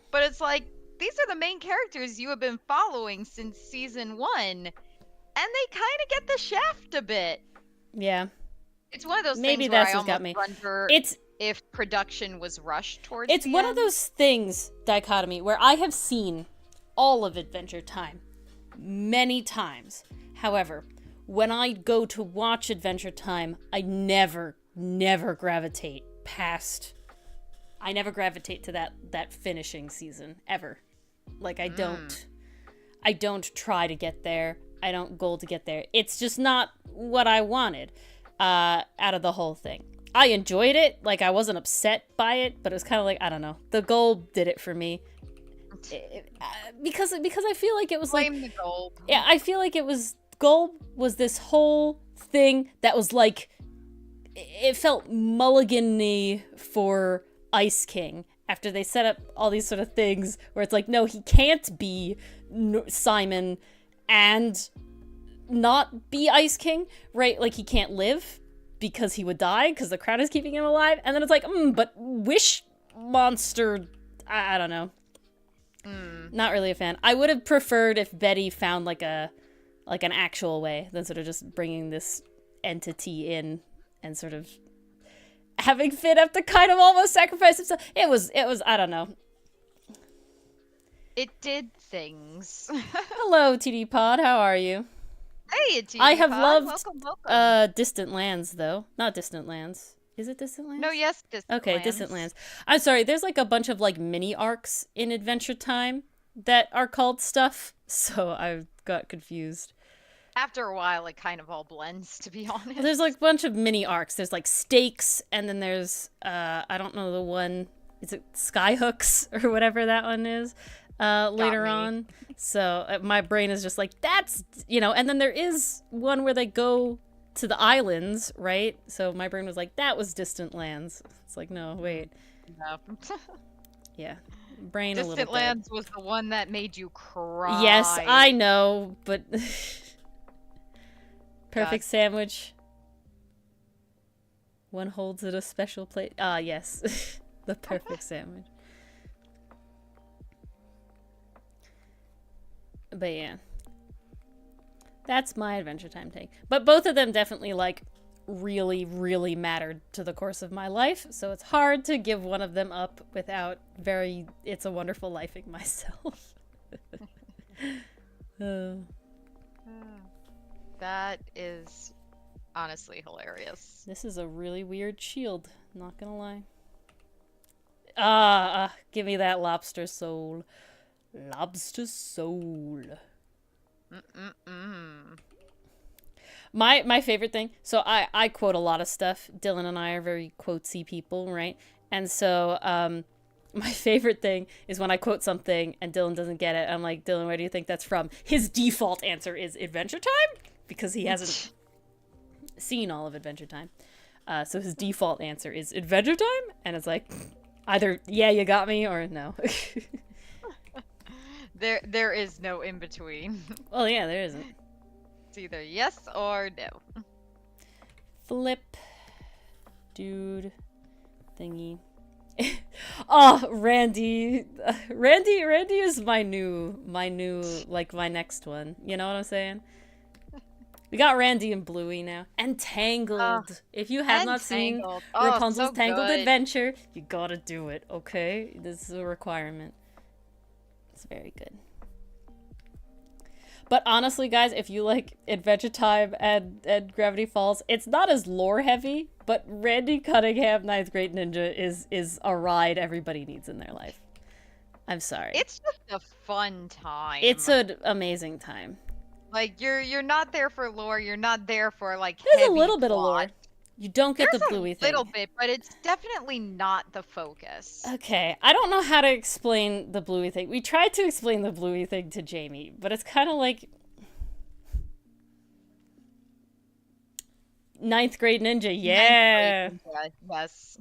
But it's like, these are the main characters you have been following since season 1, and they kind of get the shaft a bit. Yeah. It's one of those Maybe things where that's I what got me. Wonder if production was rushed towards It's one of those things, dichotomy, where I have seen all of Adventure Time many times. However, when I go to watch Adventure Time, I never gravitate past... I never gravitate to that finishing season, ever. Like, I don't try to get there. gold to get there. It's just not what I wanted out of the whole thing. I enjoyed it. Like, I wasn't upset by it, but it was kind of like, I don't know. The gold did it for me. Because I feel like it was Blame the gold. Yeah, I feel like gold was this whole thing that was like, it felt mulligan-y for Ice King after they set up all these sort of things where it's like, no, he can't be Simon and not be Ice King, right? Like, he can't live because he would die because the crown is keeping him alive. And then it's like, but Wish Monster, I don't know. Not really a fan. I would have preferred if Betty found like an actual way than sort of just bringing this entity in and sort of having Finn have to kind of almost sacrifice himself. It was I don't know. It did things. Hello, TD Pod. How are you? Hey, TD I have Pod. loved Welcome. Distant Lands though. Not Distant Lands. Is it Distant Lands? No, yes, Distant Okay, Lands. Distant Lands. I'm sorry, there's like a bunch of like mini arcs in Adventure Time that are called stuff, so I got confused. After a while, it kind of all blends, to be honest. Well, there's like a bunch of mini arcs. There's like Stakes, and then there's I don't know the one. Is it Skyhooks or whatever that one is? Later on. So my brain is just like, that's, and then there is one where they go to the islands, right? So my brain was like, that was Distant Lands. It's like, no, wait. No. Yeah. Brain a little bit. Distant Lands was the one that made you cry. Yes, I know, but perfect God. sandwich. One holds it a special plate. Ah, yes. The perfect sandwich. But yeah. That's my Adventure Time take. But both of them definitely, like, really, really mattered to the course of my life. So it's hard to give one of them up without It's a Wonderful Lifing myself. That is honestly hilarious. This is a really weird shield. Not gonna lie. Give me that lobster soul. Lobster soul. My favorite thing, so I quote a lot of stuff. Dylan and I are very quotesy people, right? And so my favorite thing is when I quote something and Dylan doesn't get it. I'm like, Dylan, where do you think that's from? His default answer is Adventure Time, because he hasn't seen all of Adventure Time. So his default answer is Adventure Time, and it's like, either, yeah, you got me, or no. There is no in between. Well, yeah, there isn't. It's either yes or no. Flip. Dude. Thingy. Oh, Randy. Randy is my new, like, my next one. You know what I'm saying? We got Randy and Bluey now. And Tangled. If you have not seen Rapunzel's so Tangled good. Adventure, you gotta do it, okay? This is a requirement. It's very good. But honestly, guys, if you like Adventure Time and Gravity Falls, it's not as lore heavy, but Randy Cunningham, Ninth Grade Ninja, is a ride everybody needs in their life. I'm sorry. It's just a fun time. It's an amazing time. Like, you're not there for lore, you're not there for, like, There's heavy a little bit of plot. lore. You don't get There's the Bluey a thing. little bit, but it's definitely not the focus. Okay, I don't know how to explain the Bluey thing. We tried to explain the Bluey thing to Jamie, but it's kind of like Ninth Grade Ninja. Yeah, Ninth grade, yes.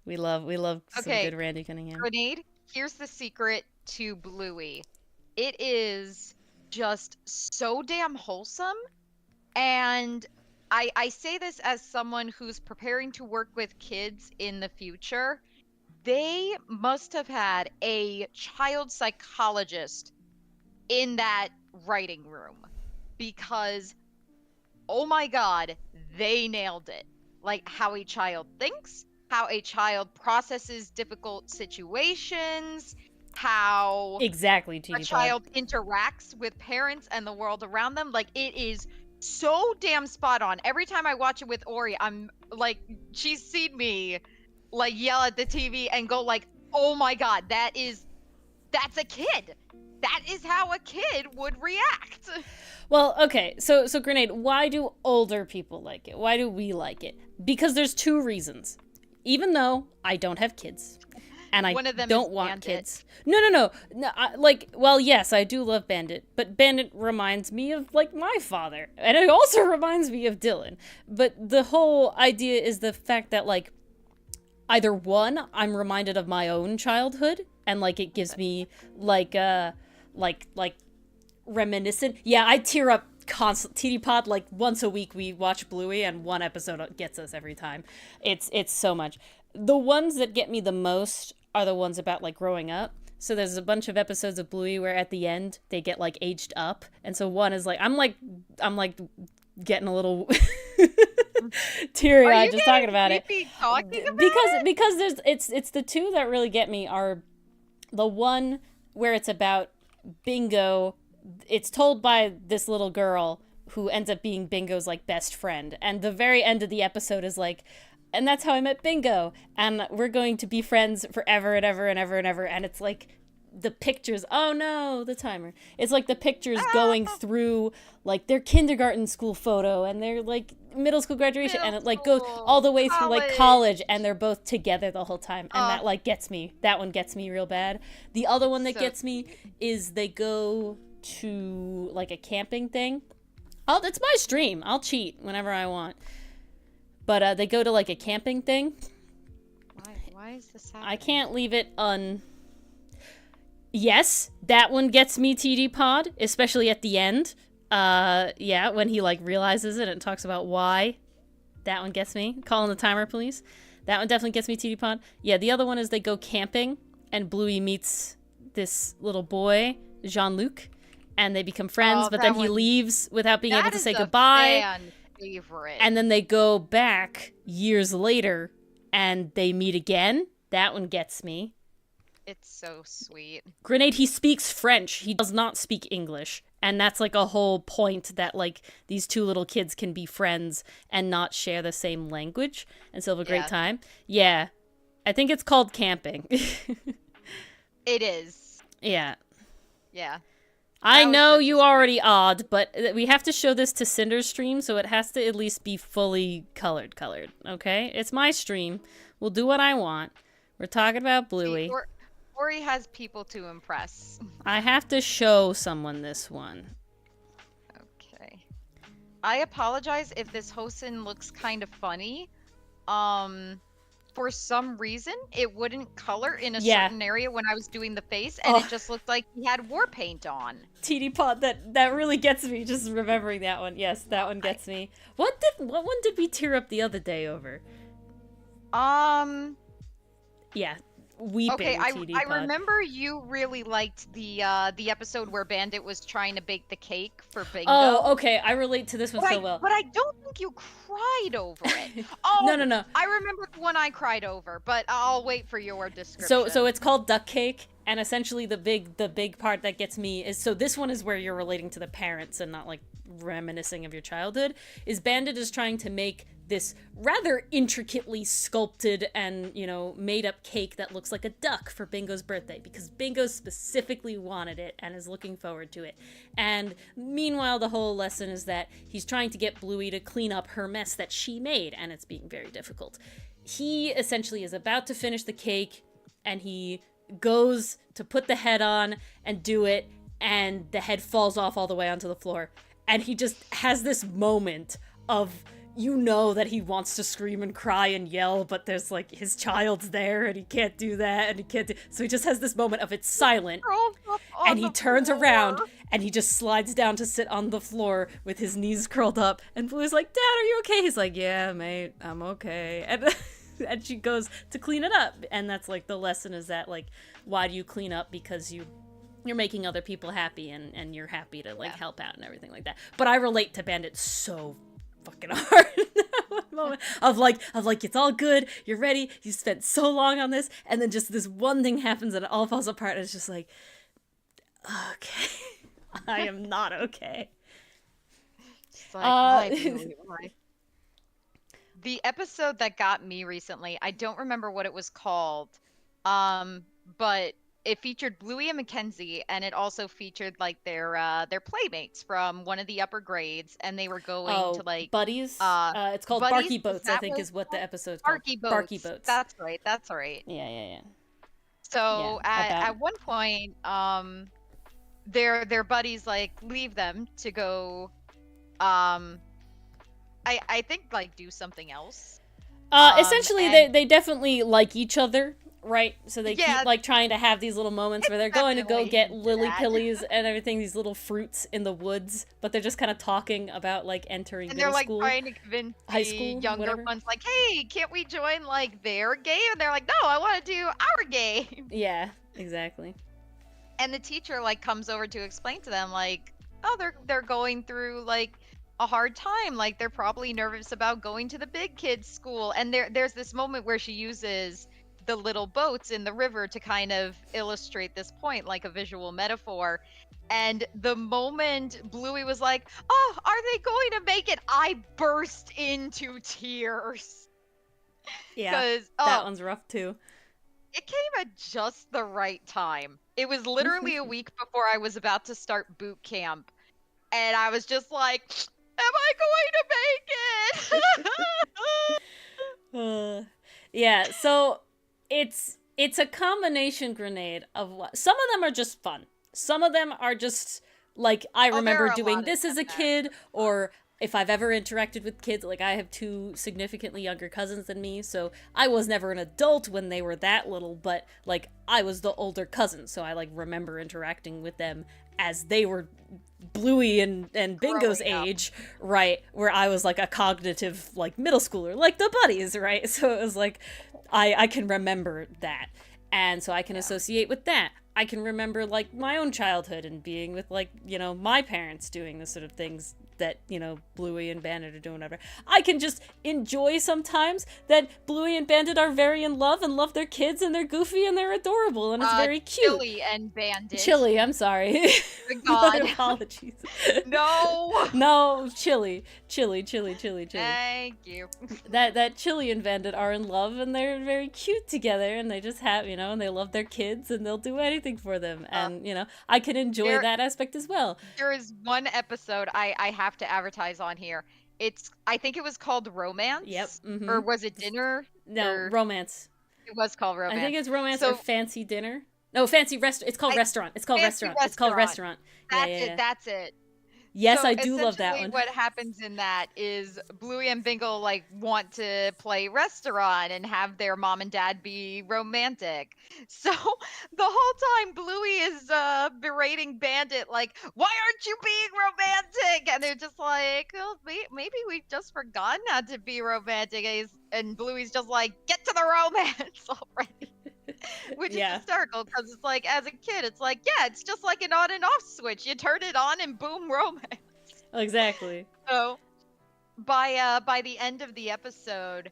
we love some Okay. good Randy Cunningham. Grenade, here's the secret to Bluey. It is just so damn wholesome, and I say this as someone who's preparing to work with kids in the future. They must have had a child psychologist in that writing room, because, oh my god, they nailed it. Like, how a child thinks, how a child processes difficult situations, how Exactly, a TD child interacts with parents and the world around them. Like, it is so damn spot on. Every time I watch it with Ori, I'm like, she's seen me like yell at the TV and go like, oh my god, that's a kid. that is how a kid would react. Well, okay, so Grenade, why do older people like it? Why do we like it? Because there's two reasons. Even though I don't have kids, and I One of them don't is want Bandit. kids. No, well, yes, I do love Bandit, but Bandit reminds me of, like, my father. And it also reminds me of Dylan. But the whole idea is the fact that, like, either one, I'm reminded of my own childhood, and, like, it gives me, like, reminiscent. Yeah, I tear up constantly. TD Pod, like, once a week we watch Bluey, and one episode gets us every time. It's so much. The ones that get me the most are the ones about, like, growing up. So there's a bunch of episodes of Bluey where at the end they get, like, aged up, and so one is like I'm getting a little teary-eyed just talking about it. Because there's it's the two that really get me are the one where it's about Bingo. It's told by this little girl who ends up being Bingo's, like, best friend, and the very end of the episode is like, and that's how I met Bingo, and we're going to be friends forever and ever and ever and ever. And it's like the pictures, oh no, the timer. It's like the pictures going through, like, their kindergarten school photo and their, like, middle school graduation, and it, like, goes all the way through, like, college, and they're both together the whole time. And that, like, gets me. That one gets me real bad. The other one that gets me is they go to, like, a camping thing. It's my stream. I'll cheat whenever I want. But they go to, like, a camping thing. Why is this happening? I can't leave it Yes, that one gets me, TD Pod, especially at the end. Yeah, when he, like, realizes it and talks about why. That one gets me. Calling the timer, please. That one definitely gets me, TD Pod. Yeah, the other one is they go camping, and Bluey meets this little boy, Jean-Luc, and they become friends, but then he leaves without being able to say goodbye. Favorite. And then they go back years later and they meet again. That one gets me. It's so sweet. Grenade, he speaks French. He does not speak English. And that's, like, a whole point that, like, these two little kids can be friends and not share the same language and still have a great time. Yeah. I think it's called camping. It is. Yeah. Yeah. I know you already odd, but we have to show this to Cinder's stream, so it has to at least be fully colored, okay? It's my stream. We'll do what I want. We're talking about Bluey. Ori has people to impress. I have to show someone this one. Okay. I apologize if this Hosen looks kind of funny. For some reason, it wouldn't color in a certain area when I was doing the face, and it just looked like he had war paint on. TD Pod, that really gets me, just remembering that one. Yes, that one gets me. What one did we tear up the other day over? Yeah, weeping. Okay, TD Pod. I remember you really liked the episode where Bandit was trying to bake the cake for Bingo. Oh, okay, I relate to this one so well. But I don't think you cried over it. Oh, no. I remember the one I cried over, but I'll wait for your description. So it's called Duck Cake, and essentially the big part that gets me is, so this one is where you're relating to the parents and not, like, reminiscing of your childhood, is Bandit is trying to make this rather intricately sculpted and, you know, made up cake that looks like a duck for Bingo's birthday, because Bingo specifically wanted it and is looking forward to it. And meanwhile, the whole lesson is that he's trying to get Bluey to clean up her mess that she made, and it's being very difficult. He essentially is about to finish the cake, and he goes to put the head on and do it, and the head falls off all the way onto the floor. And he just has this moment of, you know, that he wants to scream and cry and yell, but there's, like, his child's there and he can't do that, and he can't do... So he just has this moment of it's silent, and he turns around and he just slides down to sit on the floor with his knees curled up, and Blue's like, "Dad, are you okay?" He's like, "Yeah, mate, I'm okay." And she goes to clean it up, and that's, like, the lesson is that, like, why do you clean up? Because you're making other people happy, and you're happy to, like, help out and everything like that. But I relate to Bandit so fucking hard in that one moment of like it's all good, you're ready, you spent so long on this, and then just this one thing happens and it all falls apart, and it's just like, okay. I am not okay. It's like, why? The episode that got me recently, I don't remember what it was called, but it featured Bluey and Mackenzie, and it also featured like their playmates from one of the upper grades, and they were going to like buddies. uh It's called buddies. Barky Is Boats, I that think what is it's what the called? episode's called. Barky Barky Boats. Boats. That's right. That's right. Yeah. Yeah, So about at one point, their buddies like leave them to go, I think like do something else. Essentially, And they definitely like each other, right? So they yeah, keep like trying to have these little moments where they're going to go definitely get hinted lily at. pillies and everything, these little fruits in the woods, but they're just kind of talking about like entering and they're middle like school, trying to convince high the school, younger whatever. ones, like, hey, can't we join like their game? And they're like, no, I want to do our game. Yeah, exactly. And the teacher like comes over to explain to them like, oh, they're going through like a hard time, like they're probably nervous about going to the big kids school. And there's this moment where she uses the little boats in the river to kind of illustrate this point, like a visual metaphor. And the moment Bluey was like, oh, are they going to make it, I burst into tears. Yeah, Because that one's rough too. it came at just the right time. It was literally a week before I was about to start boot camp. And I was just like, am I going to make it? Yeah, so it's a combination grenade of what some of them are just fun. Some of them are just like I Oh, there remember are a doing lot of this as a them that kid, or if I've ever interacted with kids, like I have two significantly younger cousins than me, so I was never an adult when they were that little, but like I was the older cousin, so I like remember interacting with them as they were Bluey and Bingo's Growing up. age, right, where I was like a cognitive like middle schooler, like the buddies, right? So it was like I can remember that, and so I can associate with that. I can remember like my own childhood and being with like, you know, my parents doing the sort of things that, you know, Bluey and Bandit are doing, whatever. I can just enjoy sometimes that Bluey and Bandit are very in love and love their kids and they're goofy and they're adorable and it's very cute. Chili and Bandit. Chili, I'm sorry. Good God. My apologies. No. No, Chili. Thank you. That Chili and Bandit are in love and they're very cute together and they just have, you know, and they love their kids and they'll do anything for them. And, you know, I can enjoy that aspect as well. There is one episode I have to advertise on here. I think it was called Romance. Yep. Mm-hmm. Or was it Dinner? No, Or- Romance. It was called Romance. I think it's Romance So- or Fancy Dinner. No, Fancy Restaurant. It's called Restaurant. It's called Fancy Restaurant. It's called Restaurant. Restaurant. That's it. That's it. Yes, So I do love that essentially one. What happens in that is Bluey and Bingo like want to play restaurant and have their mom and dad be romantic. So the whole time Bluey is berating Bandit like, "Why aren't you being romantic?" And they're just like, "Oh, maybe we've just forgotten how to be romantic." And Bluey's just like, "Get to the romance already." Which is hysterical because it's like, as a kid, it's like, yeah, it's just like an on and off switch. You turn it on and boom, romance. Exactly. So by the end of the episode,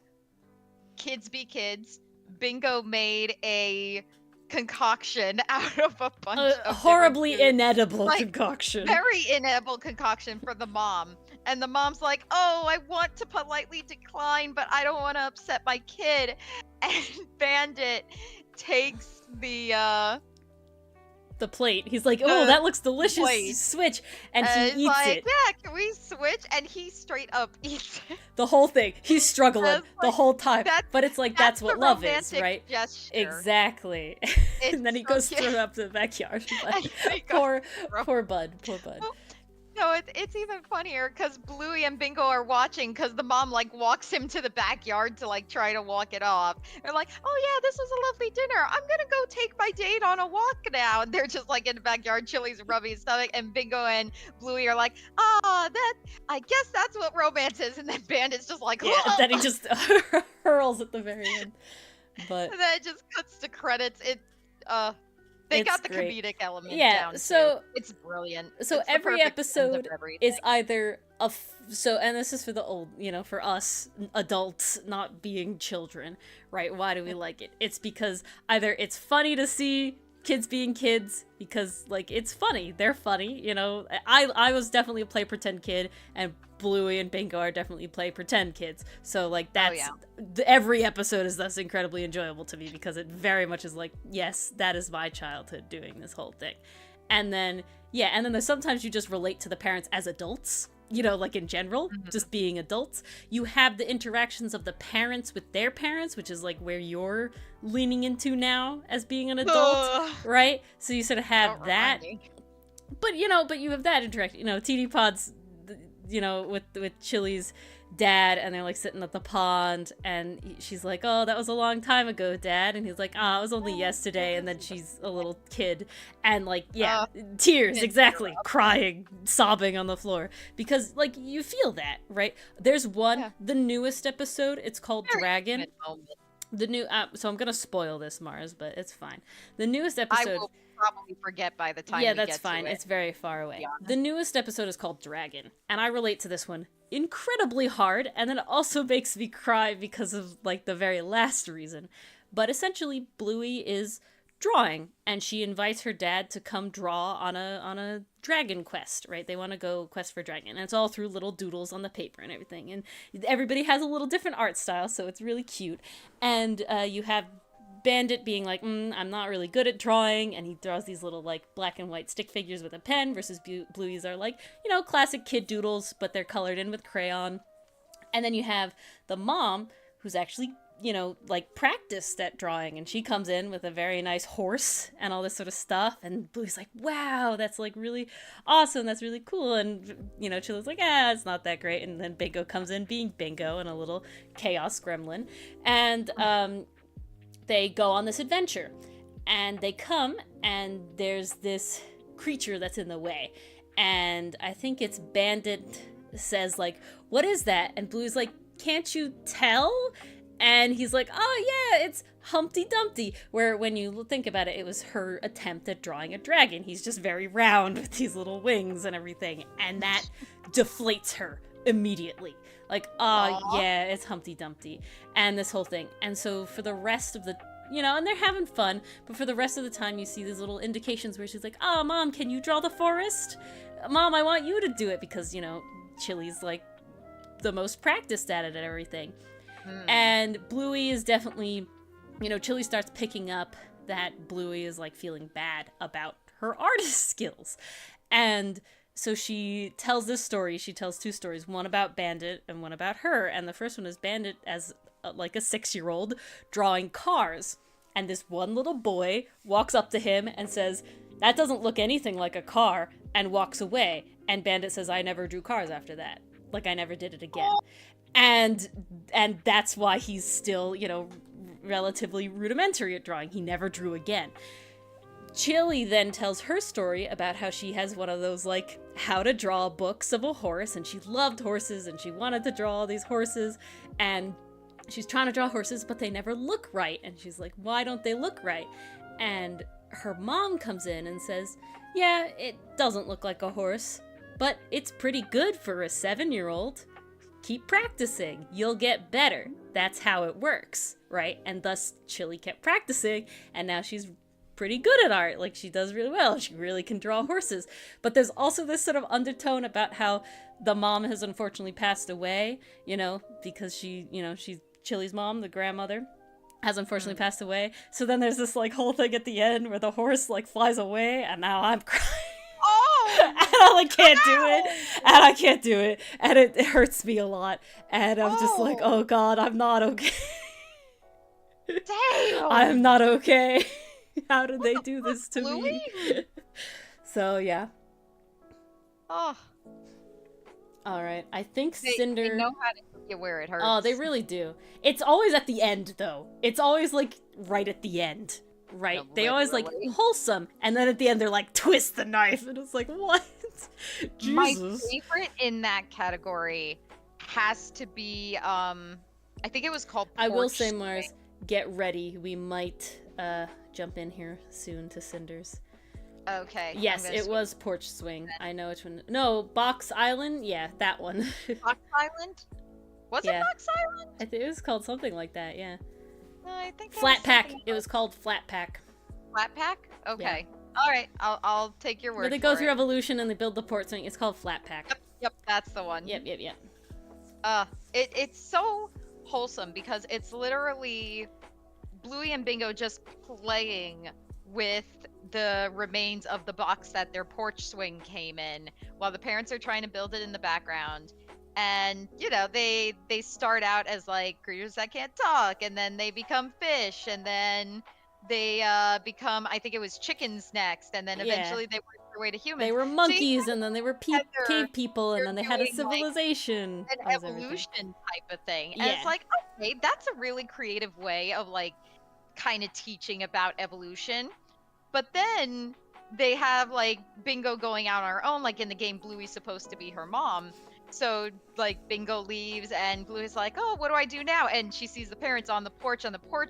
kids be kids. Bingo made a concoction out of a bunch of horribly different foods. inedible Like, concoction. Very inedible concoction for the mom. And the mom's like, oh, I want to politely decline, but I don't want to upset my kid. And Bandit takes the plate. He's like, oh, that looks delicious. plate. Switch. And he he's eats like, it. yeah, can we switch? And he straight up eats it. The whole thing. He's struggling That's the like- whole time. that's- But it's like, That's that's what the love is, romantic right? gesture. Exactly. And then he so goes cute. through up to the backyard. And he goes Poor Bud. Poor Bud. No, it's even funnier because Bluey and Bingo are watching because the mom like walks him to the backyard to like try to walk it off. They're like, oh yeah, this was a lovely dinner. I'm gonna go take my date on a walk now. And they're just like in the backyard, Chili's rubbing his stomach, and Bingo and Bluey are like, I guess that's what romance is. And then Bandit's just like, Yeah, then he just hurls at the very end. But and then it just cuts to credits. They It's got the great. comedic element Yeah, down, so- too. It's brilliant. so It's the every perfect blend of episode everything. is either and this is for the old, you know, for us adults not being children, right? Why do we like it? It's because either it's funny to see kids being kids because like it's funny. They're funny, you know. I was definitely a play pretend kid, and Bluey and Bingo are definitely play pretend kids. So like that's every episode is thus incredibly enjoyable to me because it very much is like, yes, that is my childhood doing this whole thing. And then there's sometimes you just relate to the parents as adults, you know, like in general, just being adults. You have the interactions of the parents with their parents, which is like where you're leaning into now as being an adult, right? So you sort of have that. But you have that interaction, you know, TD Pod's, you know, with Chili's dad, and they're like sitting at the pond, and she's like, oh, that was a long time ago, Dad, and he's like, it was only yesterday. And then she's a little kid, and like tears, exactly, crying, sobbing on the floor, because like you feel that, right? There's one, the newest episode, it's called Dragon. The new so I'm gonna spoil this, Mars, but it's fine. The newest episode, I will probably forget by the time that's fine. It's very far away. The newest episode is called Dragon, and I relate to this one incredibly hard, and then it also makes me cry because of like the very last reason. But essentially, Bluey is drawing, and she invites her dad to come draw on a dragon quest, right? They want to go quest for dragon, and it's all through little doodles on the paper and everything, and everybody has a little different art style, so it's really cute. And you have Bandit being like, I'm not really good at drawing, and he draws these little like black and white stick figures with a pen, versus Bluey's are like, you know, classic kid doodles, but they're colored in with crayon. And then you have the mom, who's actually, you know, like practiced at drawing, and she comes in with a very nice horse and all this sort of stuff, and Bluey's like, wow, that's like really awesome, that's really cool. And you know, Chilla's like, it's not that great. And then Bingo comes in being Bingo and a little chaos gremlin, and they go on this adventure, and they come, and there's this creature that's in the way, and I think it's Bandit says like, what is that? And Bluey's like, can't you tell? And he's like, oh yeah, it's Humpty Dumpty, where when you think about it, it was her attempt at drawing a dragon. He's just very round with these little wings and everything, and that deflates her immediately. Like, yeah, it's Humpty Dumpty, and this whole thing. And so for the rest of the, you know, and they're having fun, but for the rest of the time you see these little indications where she's like, Mom, can you draw the forest? Mom, I want you to do it, because, you know, Chili's like the most practiced at it and everything. And Bluey is definitely, you know, Chili starts picking up that Bluey is like feeling bad about her artist skills. And so she tells this story. She tells two stories, one about Bandit and one about her. And the first one is Bandit as like a 6-year-old drawing cars. And this one little boy walks up to him and says, that doesn't look anything like a car, and walks away. And Bandit says, I never drew cars after that. Like, I never did it again. And that's why he's still, you know, relatively rudimentary at drawing. He never drew again. Chili then tells her story about how she has one of those, like, how to draw books of a horse, and she loved horses, and she wanted to draw all these horses, and she's trying to draw horses, but they never look right. And she's like, why don't they look right? And her mom comes in and says, yeah, it doesn't look like a horse, but it's pretty good for a 7-year-old. Keep practicing. You'll get better. That's how it works, right? And thus, Chili kept practicing, and now she's pretty good at art. Like, she does really well. She really can draw horses. But there's also this sort of undertone about how the mom has unfortunately passed away, you know, because she, you know, she's Chili's mom, the grandmother, has unfortunately passed away. So then there's this, like, whole thing at the end where the horse, like, flies away, and now I'm crying. And I like can't do it, and I can't do it, and it hurts me a lot, and I'm just like, oh god, I'm not okay. Damn, I'm not okay. How did they do this to me? So yeah. Oh. All right, I think Cinder. They know how to get where it hurts. Oh, they really do. It's always at the end, though. It's always like right at the end. Right, No, they always like wholesome, and then at the end they're like twist the knife, and it's like what? Jesus. My favorite in that category has to be I think it was called Porch I will say, Swing. Mars, get ready. We might jump in here soon to Cinders. Okay. Yes, it was Porch Swing. I know which one. No, Box Island. Yeah, that one. Box Island. Was it Box Island? I think it was called something like that. Yeah. No, I think Flat Pack. It was called Flat Pack. Flat pack? Okay. All right. I'll take your word Where they for go it. through evolution and they build the port swing. It's called flat pack. Yep, that's the one. Yep. It's so wholesome because it's literally Bluey and Bingo just playing with the remains of the box that their porch swing came in while the parents are trying to build it in the background. And they start out as like creatures that can't talk, and then they become fish, and then they become, I think it was chickens next, and then eventually they work their way to humans. They were monkeys, and then they were cave people, and you're then they had a doing, civilization. an as evolution everything. type of thing. And Yeah. it's like, okay, that's a really creative way of like kind of teaching about evolution. But then they have like Bingo going out on her own, like in the game Bluey's supposed to be her mom. So like Bingo leaves and Bluey's like, oh, what do I do now? And she sees the parents on the porch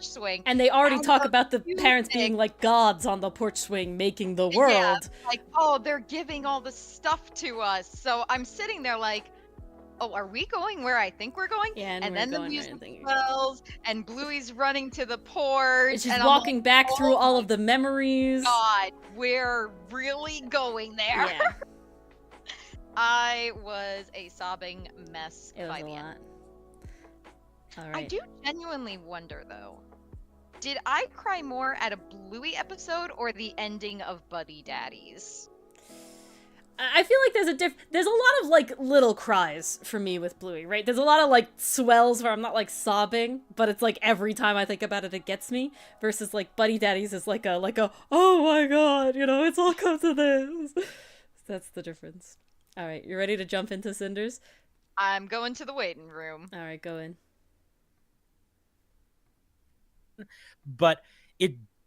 swing. And they already And talk the about the parents music- being like gods on the porch swing, making the Yeah, world. like, oh, they're giving all the stuff to us. So I'm sitting there like, oh, are we going where I think we're going? Yeah, And we're then the going where I music think- swells, and Bluey's running to the porch. And she's and I'm walking like, back through oh all my of the memories. God, we're really going there. Yeah, I was a sobbing mess it was by a the end. lot. All I right. do genuinely wonder though, did I cry more at a Bluey episode or the ending of Buddy Daddies? I feel like there's a lot of like little cries for me with Bluey, right? There's a lot of like swells where I'm not like sobbing, but it's like every time I think about it, it gets me. Versus like Buddy Daddies is like a oh my god, it's all come to this. That's the difference. All right, you ready to jump into Cinders? I'm going to the waiting room. All right, go in. But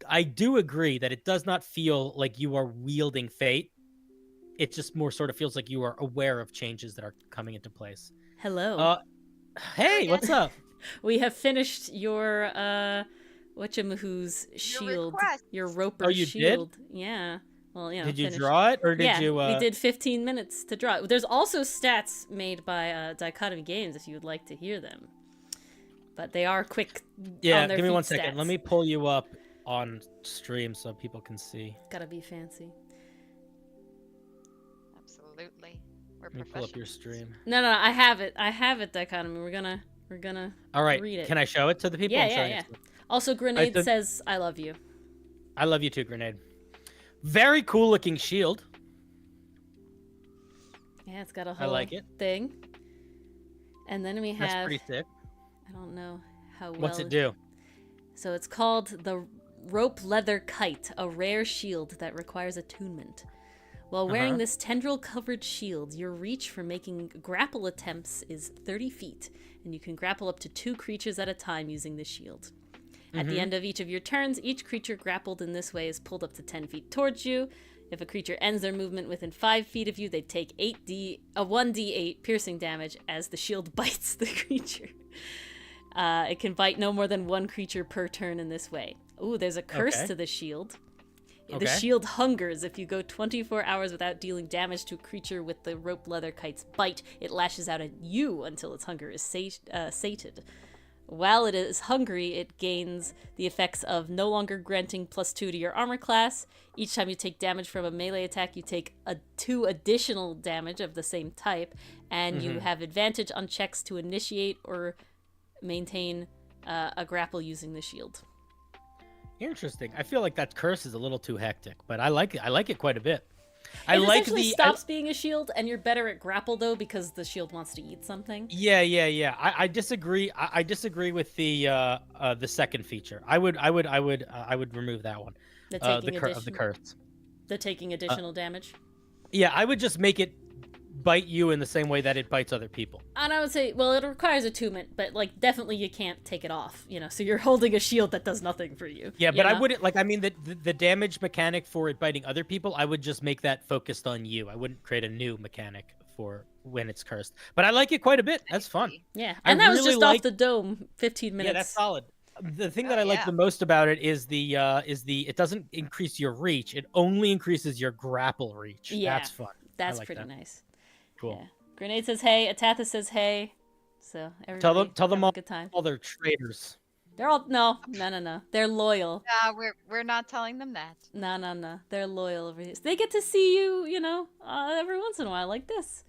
I do agree that it does not feel like you are wielding fate. It just more sort of feels like you are aware of changes that are coming into place. Hello. Hey, what's up? We have finished your whatchamahoo's shield, request. your roper Oh, you did? shield. Yeah. Well, Did you finished. draw it, or did yeah, you? we did 15 minutes to draw it. There's also stats made by Dichotomy Games if you would like to hear them. But they are quick. Yeah, on their give me feet 1 second. stats. Let me pull you up on stream so people can see. Gotta be fancy. Absolutely. We're Let me pull up your professionals. stream. No, I have it. I have it, Dichotomy. We're gonna All right, read it. can I show it to the people? Yeah, I'm yeah, showing yeah. it to them. Also, Grenade did- says, I love you. I love you too, Grenade. Very cool looking shield. Yeah, it's got a I whole like it. thing. And then we That's have, pretty sick. I don't know how well. What's it do? So it's called the Rope Leather Kite, a rare shield that requires attunement. While wearing this tendril-covered shield, your reach for making grapple attempts is 30 feet, and you can grapple up to 2 creatures at a time using the shield. At the end of each of your turns, each creature grappled in this way is pulled up to 10 feet towards you. If a creature ends their movement within 5 feet of you, they take 1d8 piercing damage as the shield bites the creature. It can bite no more than 1 creature per turn in this way. Ooh, there's a curse Okay. to the shield. The Okay. shield hungers. If you go 24 hours without dealing damage to a creature with the rope leather kite's bite, it lashes out at you until its hunger is sated. While it is hungry, it gains the effects of no longer granting +2 to your armor class. Each time you take damage from a melee attack, you take 2 additional damage of the same type, and you have advantage on checks to initiate or maintain a grapple using the shield. Interesting. I feel like that curse is a little too hectic, but I like it. I like it quite a bit. It like essentially the stops being a shield, and you're better at grapple though because the shield wants to eat something. Yeah. I disagree. I disagree with the second feature. I would remove that one. The The taking of the curse. The taking additional damage. Yeah, I would just make it bite you in the same way that it bites other people. And I would say, well, it requires attunement, but like definitely you can't take it off, So you're holding a shield that does nothing for you. Yeah, you but I know? wouldn't the damage mechanic for it biting other people. I would just make that focused on you. I wouldn't create a new mechanic for when it's cursed. But I like it quite a bit. That's fun. Yeah, I and that was really just like- off the dome, 15 minutes. Yeah, that's solid. The thing that Oh, I like yeah. the most about it is the it doesn't increase your reach. It only increases your grapple reach. Yeah, That's fun. That's like pretty that. nice. Cool. Yeah. Grenade says hey, Atatha says hey. So everybody Tell them having all a good time. all their traitors. They're all no. They're loyal. We're not telling them that. No. They're loyal over here. They get to see you, every once in a while like this.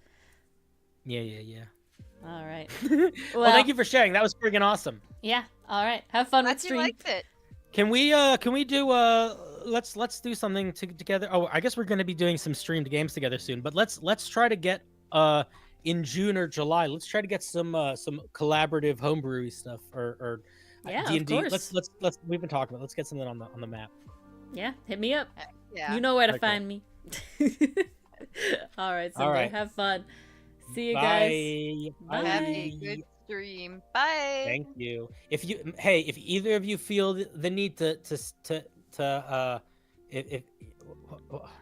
Yeah. All right. Well, thank you for sharing. That was friggin' awesome. Yeah. All right. Have fun with Glad you stream. liked it. Can we do let's do something together. Oh, I guess we're going to be doing some streamed games together soon, but let's try to get in June or July. Let's try to get some collaborative homebrew stuff or Yeah, D&D. of course. Let's we've been talking about. Let's get something on the map. Yeah, hit me up. Yeah. You know where to Okay. find me. All right, Sunday. All right. Have fun. See you Bye. guys. Bye. Have a good stream. Bye. Thank you. If either of you feel the need if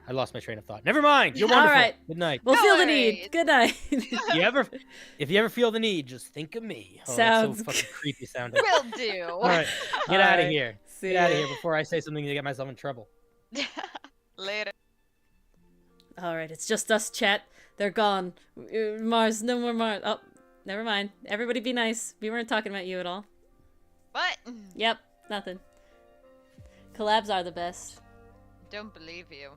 I lost my train of thought. Never mind. You're wonderful. All right. Good night. We'll No feel the worries. need. Good night. If you ever feel the need, just think of me. Oh, Sounds that's so fucking creepy sounding. Will do. All right, get All out of right. here. See Get out of ya. here before I say something to get myself in trouble. Later. All right, it's just us, chat. They're gone. Mars, no more Mars. Oh, never mind. Everybody be nice. We weren't talking about you at all. What? Yep, nothing. Collabs are the best. Don't believe you.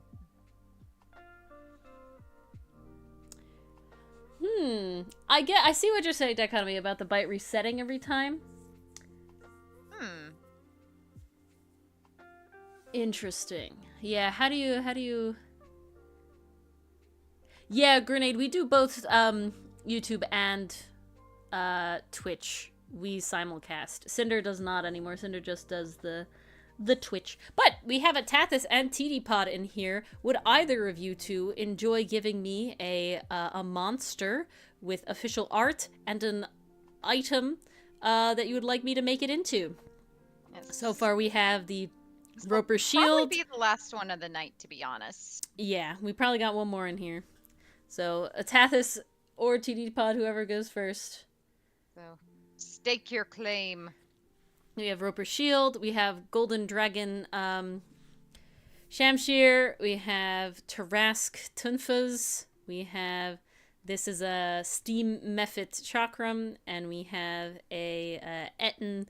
I see what you're saying, Dichotomy, about the byte resetting every time. Interesting. Yeah, how do you... Yeah, Grenade, we do both YouTube and Twitch. We simulcast. Cinder does not anymore. Cinder just does the Twitch. But we have a Tathis and TD Pod in here. Would either of you two enjoy giving me a monster with official art and an item that you would like me to make it into? Yes. So far we have the This will Roper Shield. Probably be the last one of the night, to be honest. Yeah, we probably got one more in here. So, a Tathis or TD Pod, whoever goes first. So, stake your claim. We have Roper Shield, we have Golden Dragon Shamshir, we have Tarask Tunfas, we have, this is a Steam Mephit Chakram, and we have a Etten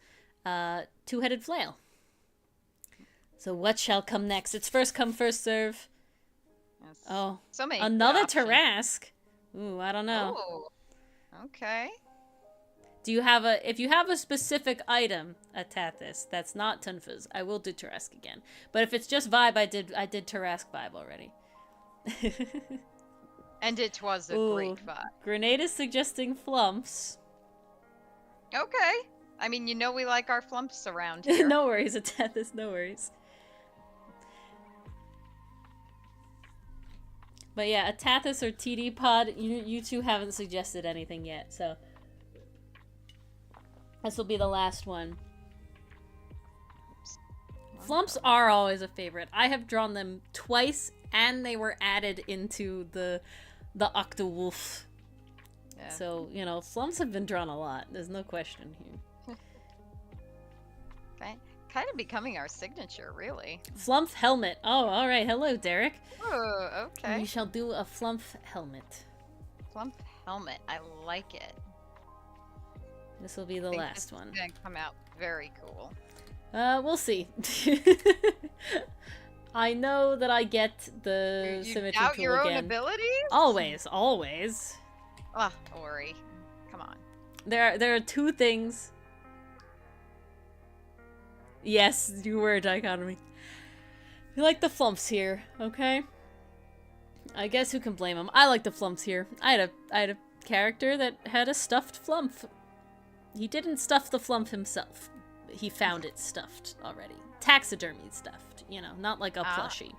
two-headed flail. So what shall come next? It's first come, first serve. Yes. Oh, So many good another options. Tarask. Ooh, I don't know. Oh, okay. Do you have if you have a specific item at Tathis that's not Tunfas, I will do Tarask again. But if it's just vibe, I did Tarask vibe already. And it was a Ooh. great vibe. Grenade is suggesting flumps. Okay. I mean, you know we like our flumps around here. No worries, at Tathis, no worries. But yeah, a Tathis or TD Pod, you two haven't suggested anything yet, so this will be the last one. Flumps are always a favorite. I have drawn them twice, and they were added into the Octawolf. Yeah. So, flumps have been drawn a lot. There's no question here. Kind of becoming our signature, really. Flump helmet. Oh, alright. Hello, Derek. Oh, okay. We shall do a flump helmet. Flump helmet. I like it. This will be the I think last this one. is gonna come out very cool. We'll see. I know that I get the You symmetry doubt tool your own again. abilities? Always, always. Ah, Ori. Come on. There are two things. Yes, you were a dichotomy. You like the flumps here, okay? I guess who can blame him? I like the flumps here. I had a character that had a stuffed flump. He didn't stuff the flump himself. He found it stuffed already. Taxidermy stuffed, not like a plushie.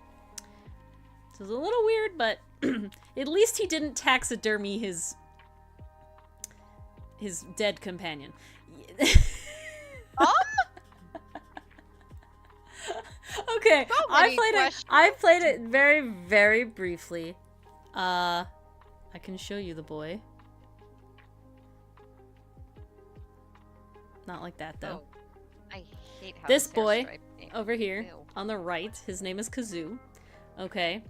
So it's a little weird, but at least he didn't taxidermy his dead companion. Okay, So many I played it very, very briefly. I can show you the boy. Not like that though. Oh, I hate how This his hair boy striped me. over here Ew. on the right, his name is Kazoo. Okay.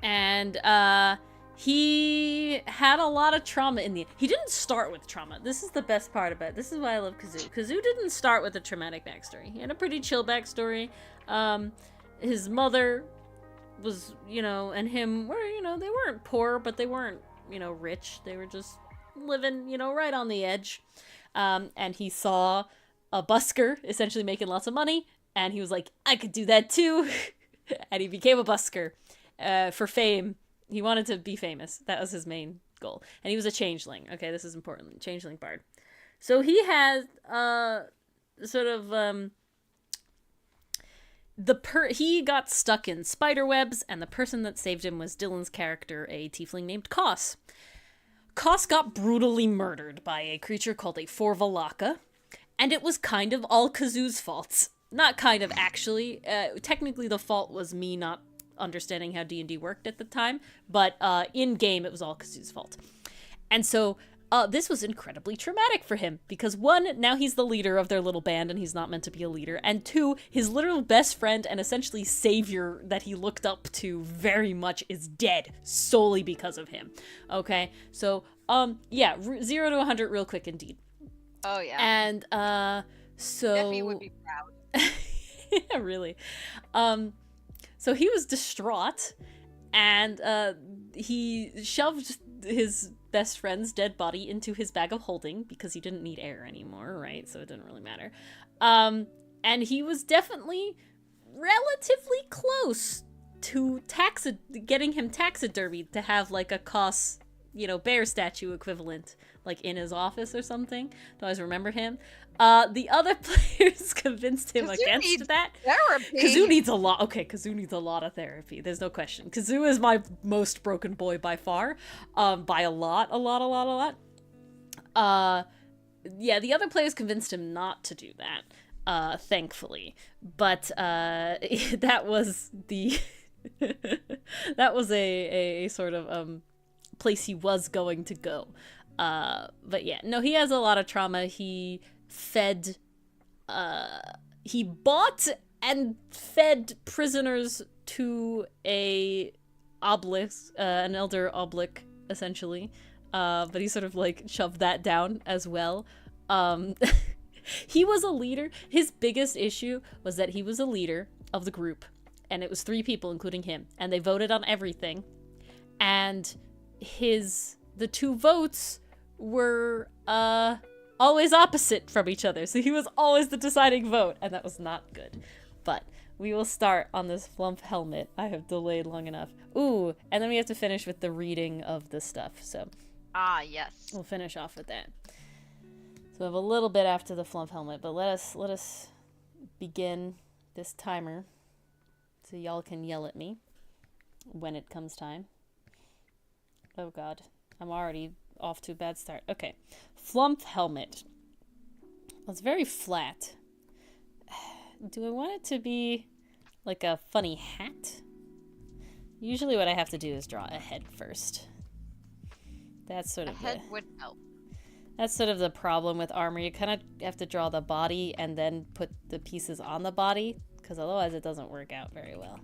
And he he had a lot of trauma in the. He didn't start with trauma. This is the best part about it. This is why I love Kazoo. Kazoo didn't start with a traumatic backstory. He had a pretty chill backstory. His mother was, and him were, they weren't poor, but they weren't, rich. They were just living, right on the edge. And he saw a busker essentially making lots of money, and he was like, I could do that too. And he became a busker for fame. He wanted to be famous. That was his main goal. And he was a changeling. Okay, this is important. Changeling bard. So he has sort of he got stuck in spider webs, and the person that saved him was Dylan's character, a tiefling named Koss. Koss got brutally murdered by a creature called a Forvalaka, and it was kind of all Kazoo's faults. Not kind of, actually. Technically, the fault was me not understanding how D&D worked at the time, but in-game, it was all Kazoo's fault. And so, this was incredibly traumatic for him, because one, now he's the leader of their little band, and he's not meant to be a leader, and two, his literal best friend and essentially savior that he looked up to very much is dead, solely because of him. Okay? So, 0 to 100 real quick indeed. Oh, yeah. And, so... Debbie would be proud. Yeah, really. So he was distraught, and he shoved his best friend's dead body into his bag of holding because he didn't need air anymore, right? So it didn't really matter. And he was definitely relatively close to getting him taxidermied to have like a Koss, bear statue equivalent, like in his office or something. Do I always remember him? The other players convinced him against that. Therapy. Kazoo needs a lot. Okay, Kazoo needs a lot of therapy. There's no question. Kazoo is my most broken boy by far. By a lot. Yeah, the other players convinced him not to do that. Thankfully. But, that was the... that was a sort of, place he was going to go. But yeah, no, he has a lot of trauma. He bought and fed prisoners to an elder obelisk, essentially. But he sort of like shoved that down as well. He was a leader. His biggest issue was that he was a leader of the group, and it was 3 people, including him, and they voted on everything. And the 2 votes were always opposite from each other, so he was always the deciding vote, and that was not good. But we will start on this flump helmet. I have delayed long enough. Ooh, and then we have to finish with the reading of the stuff, so Yes, we'll finish off with that. So we have a little bit after the flump helmet, but let us begin this timer so y'all can yell at me when it comes time. Oh god, I'm already off to a bad start. Okay, flump helmet. Well, it's very flat. Do I want it to be like a funny hat? Usually what I have to do is draw a head first. That's sort of a head would help. That's sort of the problem with armor. You kind of have to draw the body and then put the pieces on the body, because otherwise it doesn't work out very well.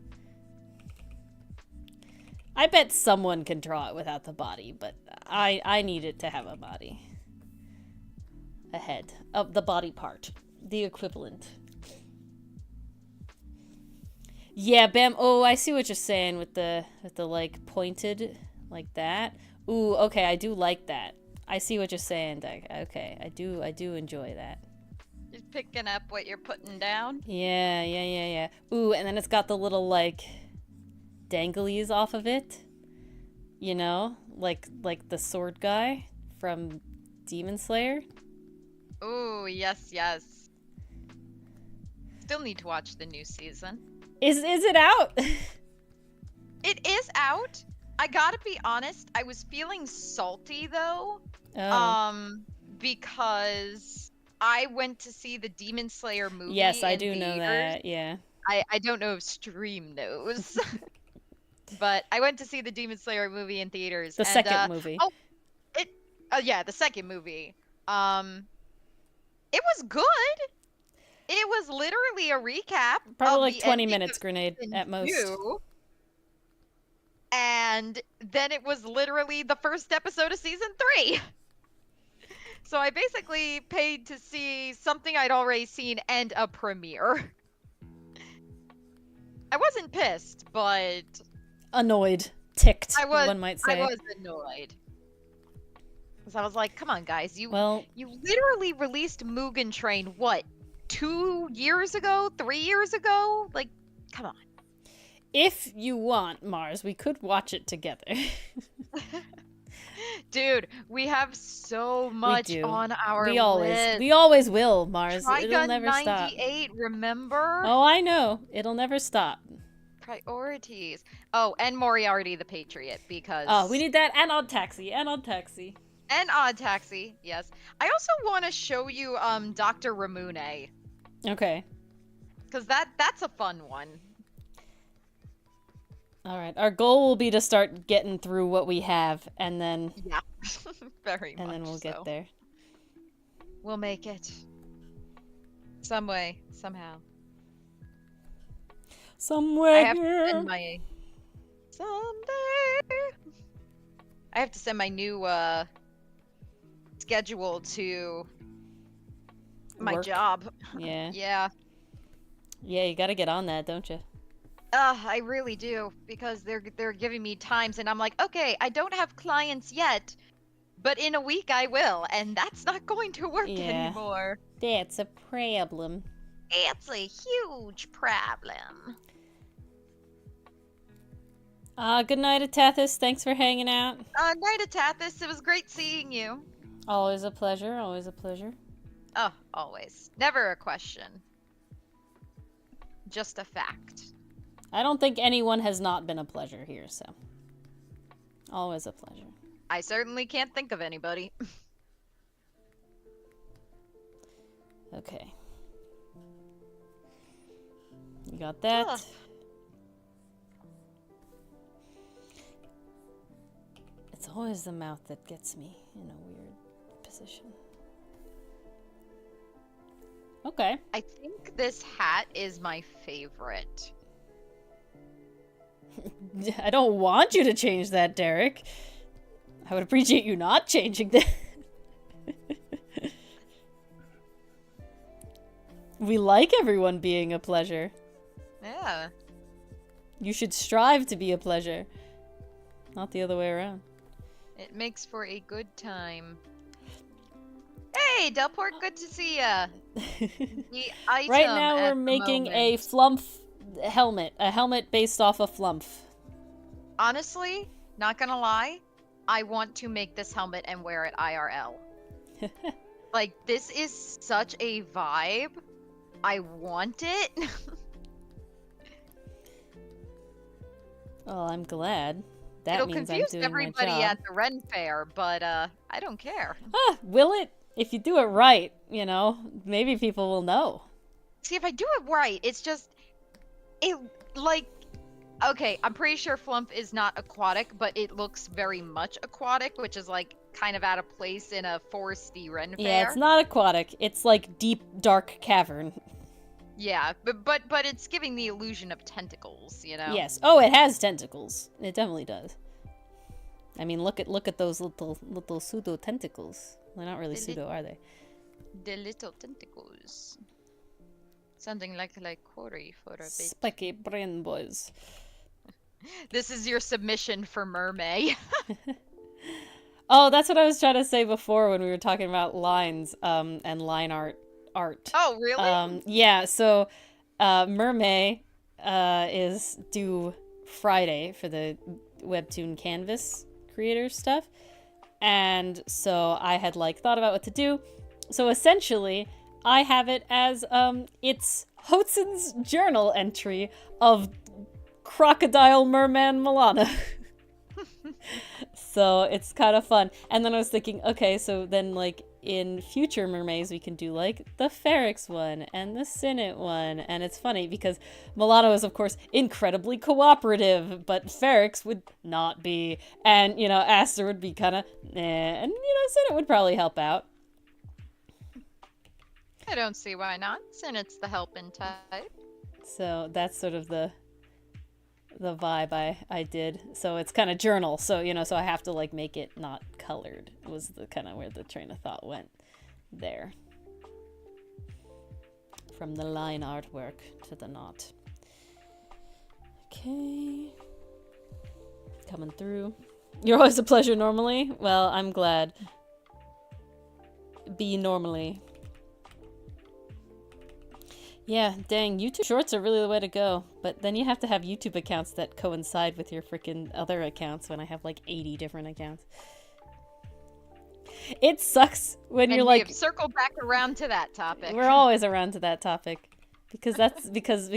I bet someone can draw it without the body, but I need it to have a body. A head. The body part. The equivalent. Yeah, bam. Oh, I see what you're saying with the like pointed like that. Ooh, okay, I do like that. I see what you're saying, Doug. Okay, I do enjoy that. Just picking up what you're putting down. Yeah. Ooh, and then it's got the little like danglies off of it. You know, like the sword guy from Demon Slayer. Ooh, yes. Still need to watch the new season. Is it out? It is out. I gotta be honest, I was feeling salty though. Oh. Because I went to see the Demon Slayer movie. Yes, I in do know theaters. that. Yeah. I don't know if Stream knows. But I went to see the Demon Slayer movie in theaters. The second movie. Yeah, the second movie. It was good. It was literally a recap. Probably of like the 20 ending minutes, of Grenade, season at most. 2. And then it was literally the first episode of season 3. So I basically paid to see something I'd already seen and a premiere. I wasn't pissed, but Annoyed. Ticked, I one might say. was annoyed. Because I was like, come on, guys. You Well, literally released Mugen Train, what, 2 years ago? 3 years ago? Like, come on. if you want, Mars, we could watch it together. Dude, we have so much do. on our we list. always will, Mars. It'll Trigun never stop. 98, remember? Oh, I know. It'll never stop. Priorities. Oh, and Moriarty the Patriot, because... Oh, we need that and Odd Taxi, and Odd Taxi. And Odd Taxi, yes. I also want to show you Dr. Ramune, Okay. because that's a fun one. All right. Our goal will be to start getting through what we have, and then Yeah, very much and then we'll get so. there. We'll make it. Some way, somehow. Somewhere. I have to send my... Someday! I have to send my new schedule to my Work. job. Yeah. Yeah. Yeah, you got to get on that, don't you? I really do, because they're giving me times, and I'm like, okay, I don't have clients yet, but in a week I will, and that's not going to work Yeah. anymore. That's a problem. It's a huge problem. Good night, Atathis. Thanks for hanging out. Night, Atathis. It was great seeing you. Always a pleasure. Always a pleasure. Oh, always. Never a question. Just a fact. I don't think anyone has not been a pleasure here, so. Always a pleasure. I certainly can't think of anybody. Okay. You got that? Ugh. It's always the mouth that gets me in a weird position. Okay. I think this hat is my favorite. I don't want you to change that, Derek. I would appreciate you not changing that. We like everyone being a pleasure. Yeah. You should strive to be a pleasure. Not the other way around. It makes for a good time. Hey, Delport, good to see ya. The item Right now at we're the making a moment. Flumph helmet. A helmet based off of Flumph. Honestly, not gonna lie, I want to make this helmet and wear it IRL. Like, this is such a vibe. I want it. Well, I'm glad. That It'll means I'm confuse doing everybody my job. at the Ren Fair, but I don't care. Will it? If you do it right, you know, maybe people will know. See, if I do it right, it's just... It, like... Okay, I'm pretty sure Flump is not aquatic, but it looks very much aquatic, which is, like, kind of out of place in a foresty Ren Fair. Yeah, it's not aquatic. It's like deep, dark cavern. Yeah, but it's giving the illusion of tentacles, you know? Yes. Oh, it has tentacles. It definitely does. I mean, look at those little pseudo tentacles. They're not really The pseudo, are they? The little tentacles. Something like quarry for a bit. Spiky brain boys. This is your submission for Mermaid. Oh, that's what I was trying to say before when we were talking about lines and line art. Oh, really? Yeah, so Mermaid is due Friday for the Webtoon Canvas creator stuff. And so I had like thought about what to do. So essentially, I have it as it's Hotson's journal entry of Crocodile Merman Milana. So it's kind of fun. And then I was thinking, okay, so then like in future mermaids we can do like the Ferrex one and the Sinnet one. And it's funny because Milano is of course incredibly cooperative, but Ferrex would not be. And, you know, Aster would be kind of and, you know, Sinnet would probably help out. I don't see why not, since it's the helping type. So that's sort of the the vibe I did. So it's kind of journal. So, you know, so I have to like make it not colored was the kind of where the train of thought went there. From the line artwork to the knot. Okay. Coming through. You're always a pleasure normally. Well, I'm glad. Be normally. Yeah, dang, YouTube Shorts are really the way to go. But then you have to have YouTube accounts that coincide with your freaking other accounts when I have like 80 different accounts. It sucks when you're like... circle back around to that topic. We're always around to that topic. Because that's because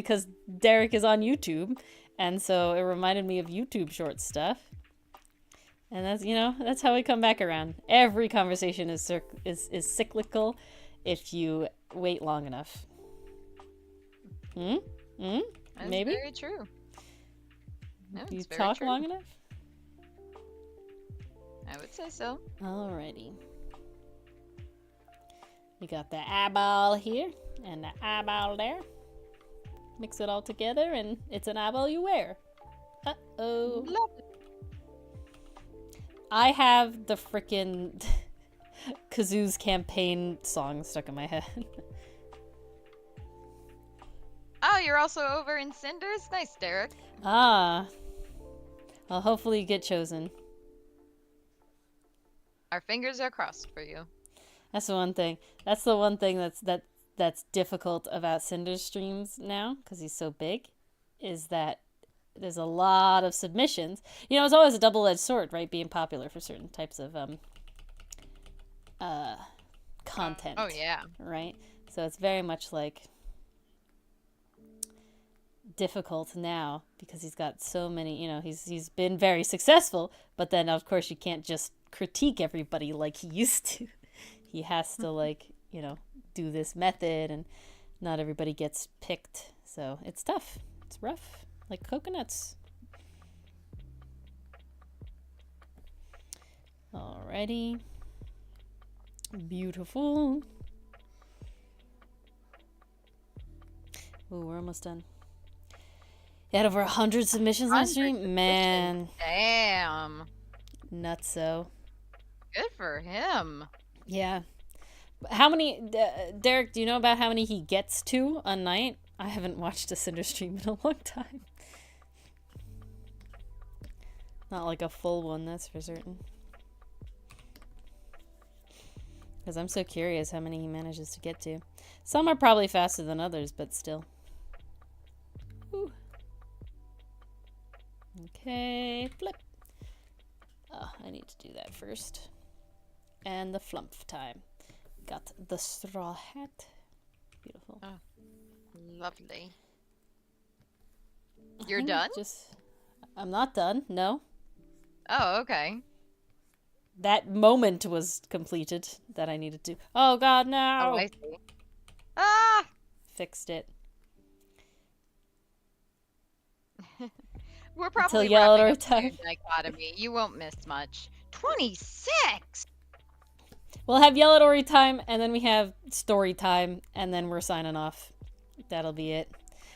Derek is on YouTube. And so it reminded me of YouTube Shorts stuff. And that's, you know, that's how we come back around. Every conversation is cyclical if you wait long enough. That's Maybe? very true. No, You it's very talk true. long enough? I would say so. Alrighty. We got the eyeball here and the eyeball there. Mix it all together and it's an eyeball you wear. Uh-oh. Love it. I have the frickin' Kazoo's campaign song stuck in my head. Oh, you're also over in Cinders? Nice, Derek. Ah. Well, hopefully you get chosen. Our fingers are crossed for you. That's the one thing. That's the one thing that's difficult about Cinder's streams now, because he's so big, is that there's a lot of submissions. You know, it's always a double-edged sword, right? Being popular for certain types of content. Oh, yeah. Right? So it's very much like difficult now because he's got so many, you know, he's been very successful, but then of course you can't just critique everybody like he used to. He has to like, you know, do this method and not everybody gets picked. So it's tough. It's rough. Like coconuts. Alrighty. Beautiful. Ooh, we're almost done. You had over 100 submissions on stream? Man. Damn. Nutso. Good for him. Yeah. How many, Derek, do you know about how many he gets to a night? I haven't watched a Cinder stream in a long time. Not like a full one, that's for certain. Because I'm so curious how many he manages to get to. Some are probably faster than others, but still. Ooh. Okay, flip. Oh, I need to do that first. And the flump time. Got the straw hat. Beautiful. Oh, lovely. You're done? I'm not done, no. Oh, okay. That moment was completed that I needed to. Oh god, no! Oh, I see. Ah! Fixed it. We're probably Until y'all are wrapping up tired. your dichotomy. You won't miss much. 26! We'll have Yell at Ori time, and then we have story time, and then we're signing off. That'll be it.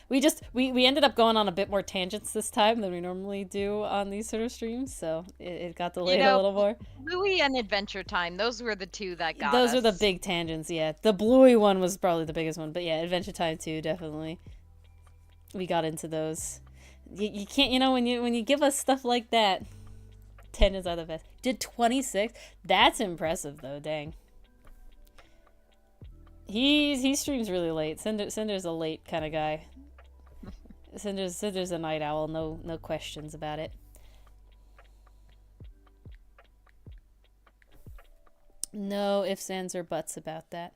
We ended up going on a bit more tangents this time than we normally do on these sort of streams, so it got delayed a little more. Louie and Adventure Time, those were the two that got Those us. are the big tangents, yeah. The Bluey one was probably the biggest one, but yeah, Adventure Time too, definitely. We got into those. You can't, you know, when you give us stuff like that, tangents are the best. Did 26? That's impressive though, dang. He streams really late. Cinder's a late kind of guy. Cinder's a night owl, no questions about it. No ifs, ands, or buts about that.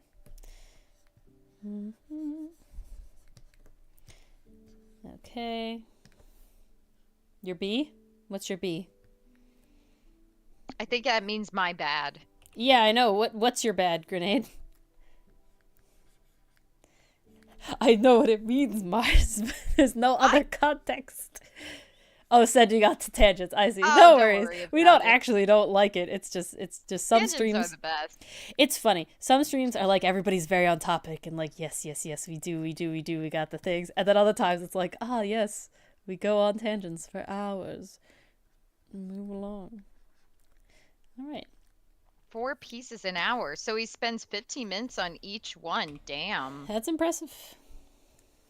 Okay. Your B? What's your B? I think that means my bad. Yeah, I know. What's your bad, Grenade? I know what it means, Mars. There's no other context. Oh, sending out to tangents. I see. Oh, No don't worries. worry We about don't it. actually don't like it. It's just some Tangents streams. are the best. It's funny. Some streams are like everybody's very on topic and like yes, we do, we got the things. And then other times it's like, ah, yes, We go on tangents for hours. Move along. All right. 4 pieces an hour. So he spends 15 minutes on each one. Damn. That's impressive.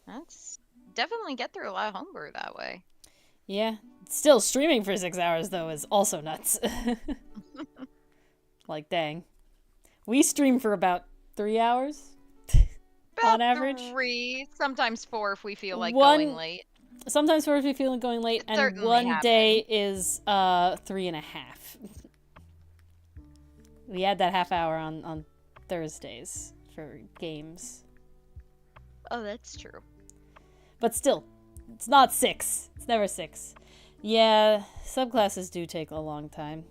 That's definitely get through a lot of homebrew that way. Yeah. Still, streaming for 6 hours, though, is also nuts. Like, dang. We stream for about 3 hours on average. 3, sometimes 4 if we feel like One- going late. Sometimes 4 if you feel like going late, It and certainly one day is 3.5. We add that half hour on Thursdays for games. Oh, that's true. But still, it's not 6. It's never 6. Yeah, subclasses do take a long time.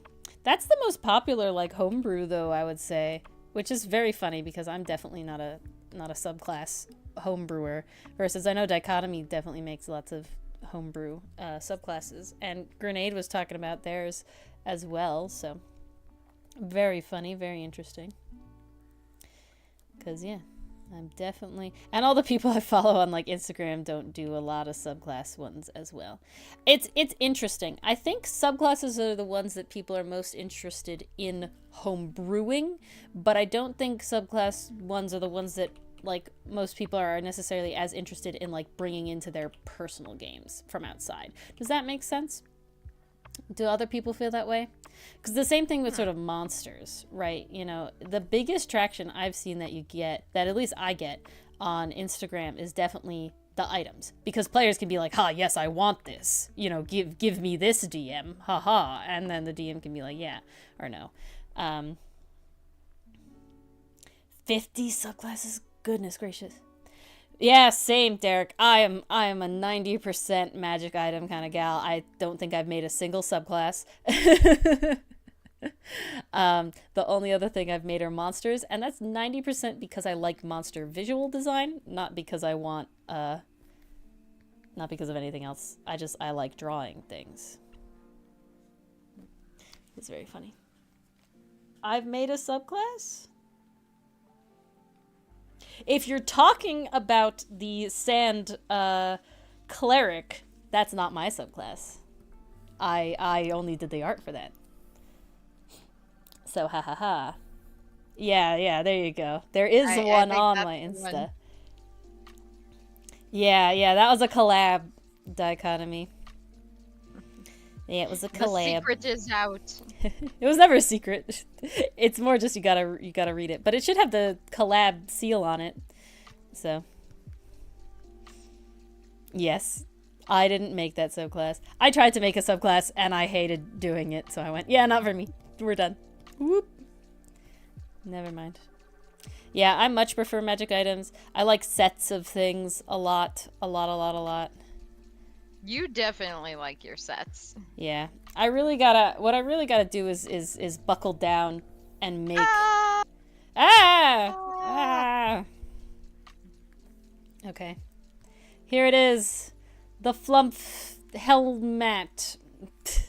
That's the most popular, like, homebrew, though, I would say. Which is very funny, because I'm definitely not a subclass homebrewer. Versus, I know Dichotomy definitely makes lots of homebrew subclasses. And Grenade was talking about theirs as well, so... Very funny, very interesting. Because, yeah, I'm definitely... And all the people I follow on, like, Instagram don't do a lot of subclass ones as well. It's interesting. I think subclasses are the ones that people are most interested in homebrewing, but I don't think subclass ones are the ones that, like, most people are necessarily as interested in, like, bringing into their personal games from outside. Does that make sense? Do other people feel that way? Because the same thing with sort of monsters, right? You know, the biggest traction I've seen that you get, that at least I get on Instagram, is definitely the items. Because players can be like, ha, yes, I want this. You know, give me this DM, haha. And then the DM can be like, yeah, or no. 50 subclasses? Goodness gracious. Yeah, same, Derek. I am a 90% magic item kind of gal. I don't think I've made a single subclass. The only other thing I've made are monsters, and that's 90% because I like monster visual design, not because I want, not because of anything else. I like drawing things. It's very funny. I've made a subclass? If you're talking about the sand cleric, that's not my subclass. I only did the art for that. So ha ha ha. Yeah, there you go. There is one on my Insta. One. Yeah, that was a collab, Dichotomy. Yeah, it was a collab. The secret is out. It was never a secret. It's more just you gotta read it. But it should have the collab seal on it. So. Yes. I didn't make that subclass. I tried to make a subclass and I hated doing it. So I went, yeah, not for me. We're done. Whoop. Never mind. Yeah, I much prefer magic items. I like sets of things a lot. A lot. You definitely like your sets. Yeah. What I really gotta do is buckle down and make... Okay. Here it is. The Flump helmet.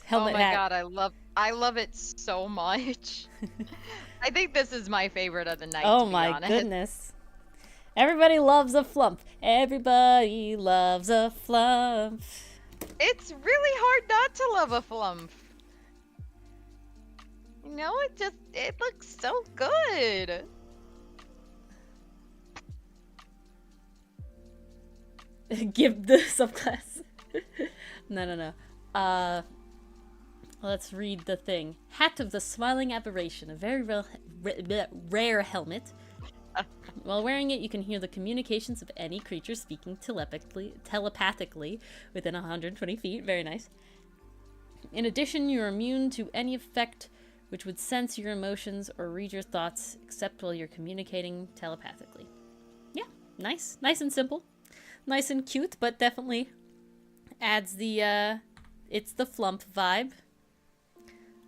Helmet hat. God, I love it so much. I think this is my favorite of the night, oh to be my honest. Goodness. Everybody loves a Flump. Everybody loves a Flump. It's really hard not to love a Flump. You know, it looks so good. Give the subclass. No. Let's read the thing. Hat of the Smiling Aberration, a very rare helmet. While wearing it, you can hear the communications of any creature speaking telepathically within 120 feet. Very nice. In addition, you're immune to any effect which would sense your emotions or read your thoughts, except while you're communicating telepathically. Yeah, nice. Nice and simple. Nice and cute, but definitely adds the, it's the Flump vibe.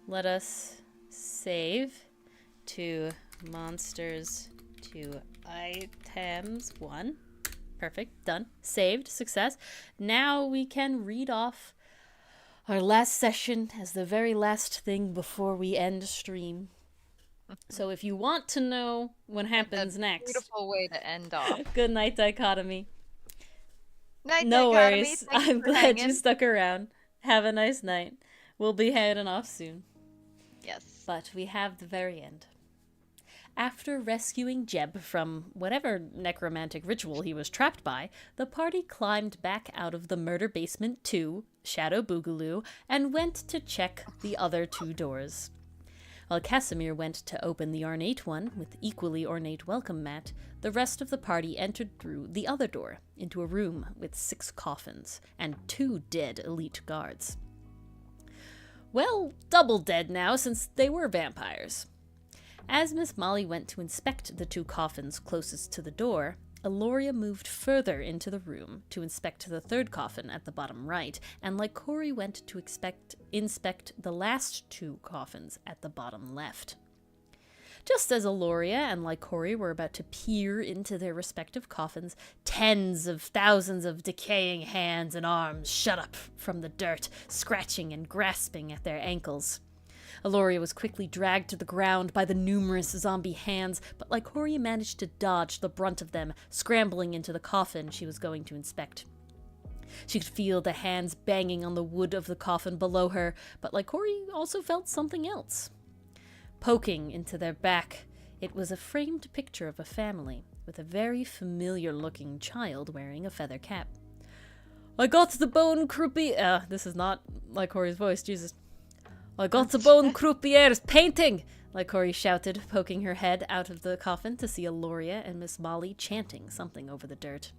Let us save to monsters to items 1. Perfect. Done. Saved. Success. Now we can read off our last session as the very last thing before we end stream. So if you want to know what happens next... Beautiful way to end off. Good night, Dichotomy. Night, No Dichotomy. worries. Thank you I'm for glad you hanging. stuck around. Have a nice night. We'll be heading off soon. Yes. But we have the very end. After rescuing Jeb from whatever necromantic ritual he was trapped by, the party climbed back out of the murder basement 2, Shadow Boogaloo, and went to check the other 2 doors. While Casimir went to open the ornate one with equally ornate welcome mat, the rest of the party entered through the other door into a room with 6 coffins and 2 dead elite guards. Well, double dead now since they were vampires. As Miss Molly went to inspect the 2 coffins closest to the door, Aloria moved further into the room to inspect the 3rd coffin at the bottom right, and Lycori went to inspect the last 2 coffins at the bottom left. Just as Aloria and Lycori were about to peer into their respective coffins, tens of thousands of decaying hands and arms shot up from the dirt, scratching and grasping at their ankles. Aloria was quickly dragged to the ground by the numerous zombie hands, but Lycoria managed to dodge the brunt of them, scrambling into the coffin she was going to inspect. She could feel the hands banging on the wood of the coffin below her, but Lycoria also felt something else. Poking into their back, it was a framed picture of a family, with a very familiar-looking child wearing a feather cap. "I got the bone croupier..." This is not Lycoria's voice, Jesus. "I got the bone croupier's painting!" Lycoria shouted, poking her head out of the coffin to see Aloria and Miss Molly chanting something over the dirt.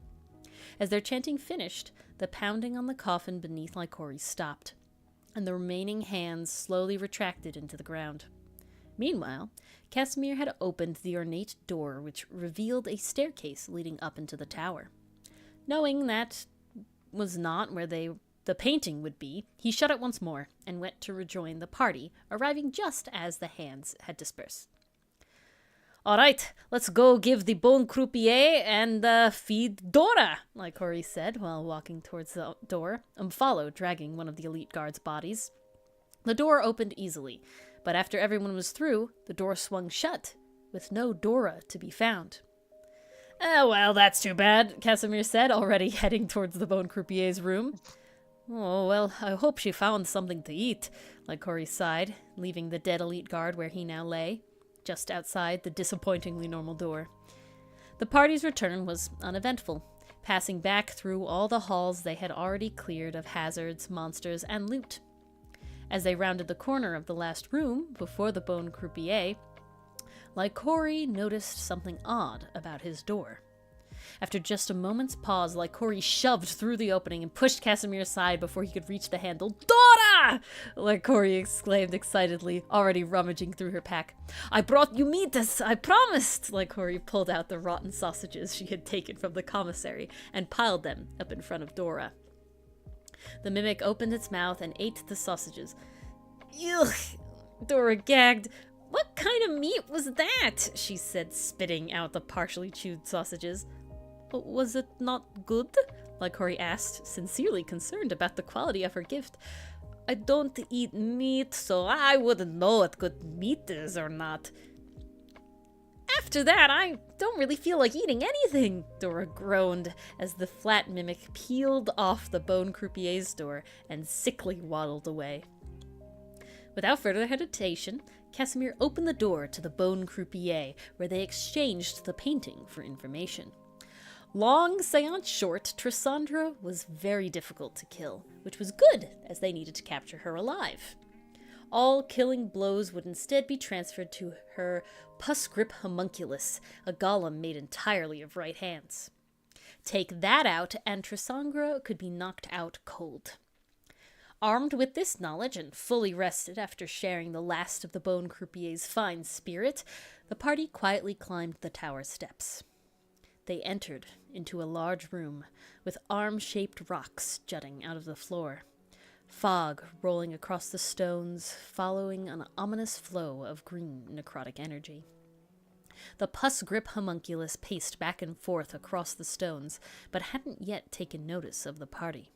As their chanting finished, the pounding on the coffin beneath Lycoria stopped, and the remaining hands slowly retracted into the ground. Meanwhile, Casimir had opened the ornate door which revealed a staircase leading up into the tower. Knowing that was not where the painting would be, he shut it once more and went to rejoin the party, arriving just as the hands had dispersed. "All right, let's go give the bone croupier and feed Dora," Lycori said while walking towards the door, followed, dragging one of the elite guards' bodies. The door opened easily, but after everyone was through, the door swung shut, with no Dora to be found. Well, that's too bad," Casimir said, already heading towards the bone croupier's room. "Oh, well, I hope she found something to eat," Lycori sighed, leaving the dead elite guard where he now lay, just outside the disappointingly normal door. The party's return was uneventful, passing back through all the halls they had already cleared of hazards, monsters, and loot. As they rounded the corner of the last room, before the bone croupier, Lycori noticed something odd about his door. After just a moment's pause, Lycori shoved through the opening and pushed Casimir aside before he could reach the handle. "Dora!" Lycori exclaimed excitedly, already rummaging through her pack. "I brought you meat, as I promised!" Lycori pulled out the rotten sausages she had taken from the commissary and piled them up in front of Dora. The mimic opened its mouth and ate the sausages. "Ugh!" Dora gagged. "What kind of meat was that?" she said, spitting out the partially chewed sausages. "Was it not good?" Lycori asked, sincerely concerned about the quality of her gift. "I don't eat meat, so I wouldn't know what good meat is or not." "After that, I don't really feel like eating anything," Dora groaned as the flat mimic peeled off the bone croupier's door and sickly waddled away. Without further hesitation, Casimir opened the door to the bone croupier, where they exchanged the painting for information. Long seance short, Trissandra was very difficult to kill, which was good, as they needed to capture her alive. All killing blows would instead be transferred to her pus grip homunculus, a golem made entirely of right hands. Take that out, and Trissandra could be knocked out cold. Armed with this knowledge and fully rested after sharing the last of the bone croupier's fine spirit, the party quietly climbed the tower steps. They entered into a large room with arm-shaped rocks jutting out of the floor, fog rolling across the stones, following an ominous flow of green necrotic energy. The pus grip homunculus paced back and forth across the stones, but hadn't yet taken notice of the party.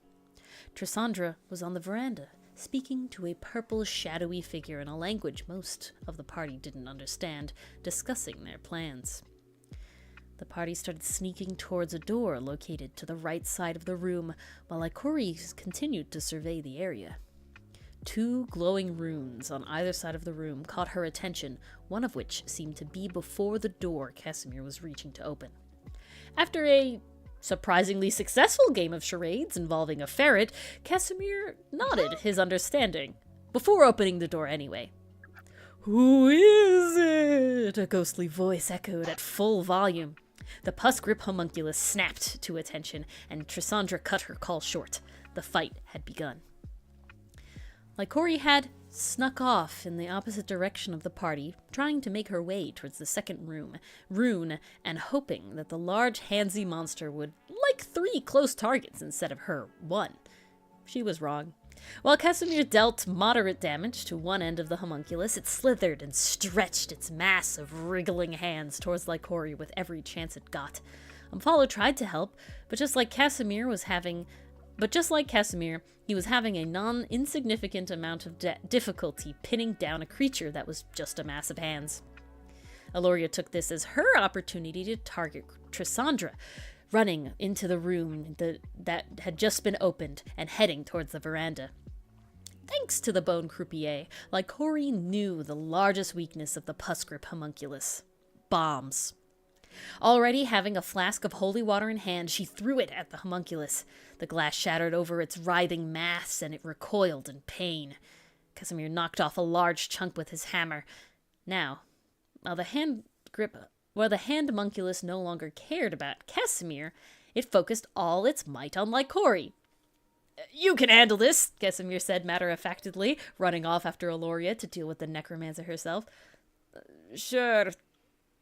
Trissandra was on the veranda, speaking to a purple, shadowy figure in a language most of the party didn't understand, discussing their plans. The party started sneaking towards a door located to the right side of the room, while Ikori continued to survey the area. 2 glowing runes on either side of the room caught her attention, one of which seemed to be before the door Casimir was reaching to open. After a surprisingly successful game of charades involving a ferret, Casimir nodded his understanding, before opening the door anyway. "Who is it?" a ghostly voice echoed at full volume. The Pusgrip homunculus snapped to attention, and Trissandra cut her call short. The fight had begun. Ikori had snuck off in the opposite direction of the party, trying to make her way towards the second rune, and hoping that the large handsy monster would like 3 close targets instead of her 1. She was wrong. While Casimir dealt moderate damage to one end of the homunculus, it slithered and stretched its mass of wriggling hands towards Ikori with every chance it got. Umfalo tried to help, but just like Casimir, he was having a non-insignificant amount of difficulty pinning down a creature that was just a mass of hands. Aloria took this as her opportunity to target Trissandra, running into the room that had just been opened and heading towards the veranda. Thanks to the Bone Croupier, Ikori knew the largest weakness of the Pusgrip homunculus: bombs. Already having a flask of holy water in hand, she threw it at the homunculus. The glass shattered over its writhing mass, and it recoiled in pain. Casimir knocked off a large chunk with his hammer. Now, while the hand homunculus no longer cared about Casimir, it focused all its might on Ikori. "You can handle this," Casimir said matter-of-factedly, running off after Aloria to deal with the necromancer herself. "Sure,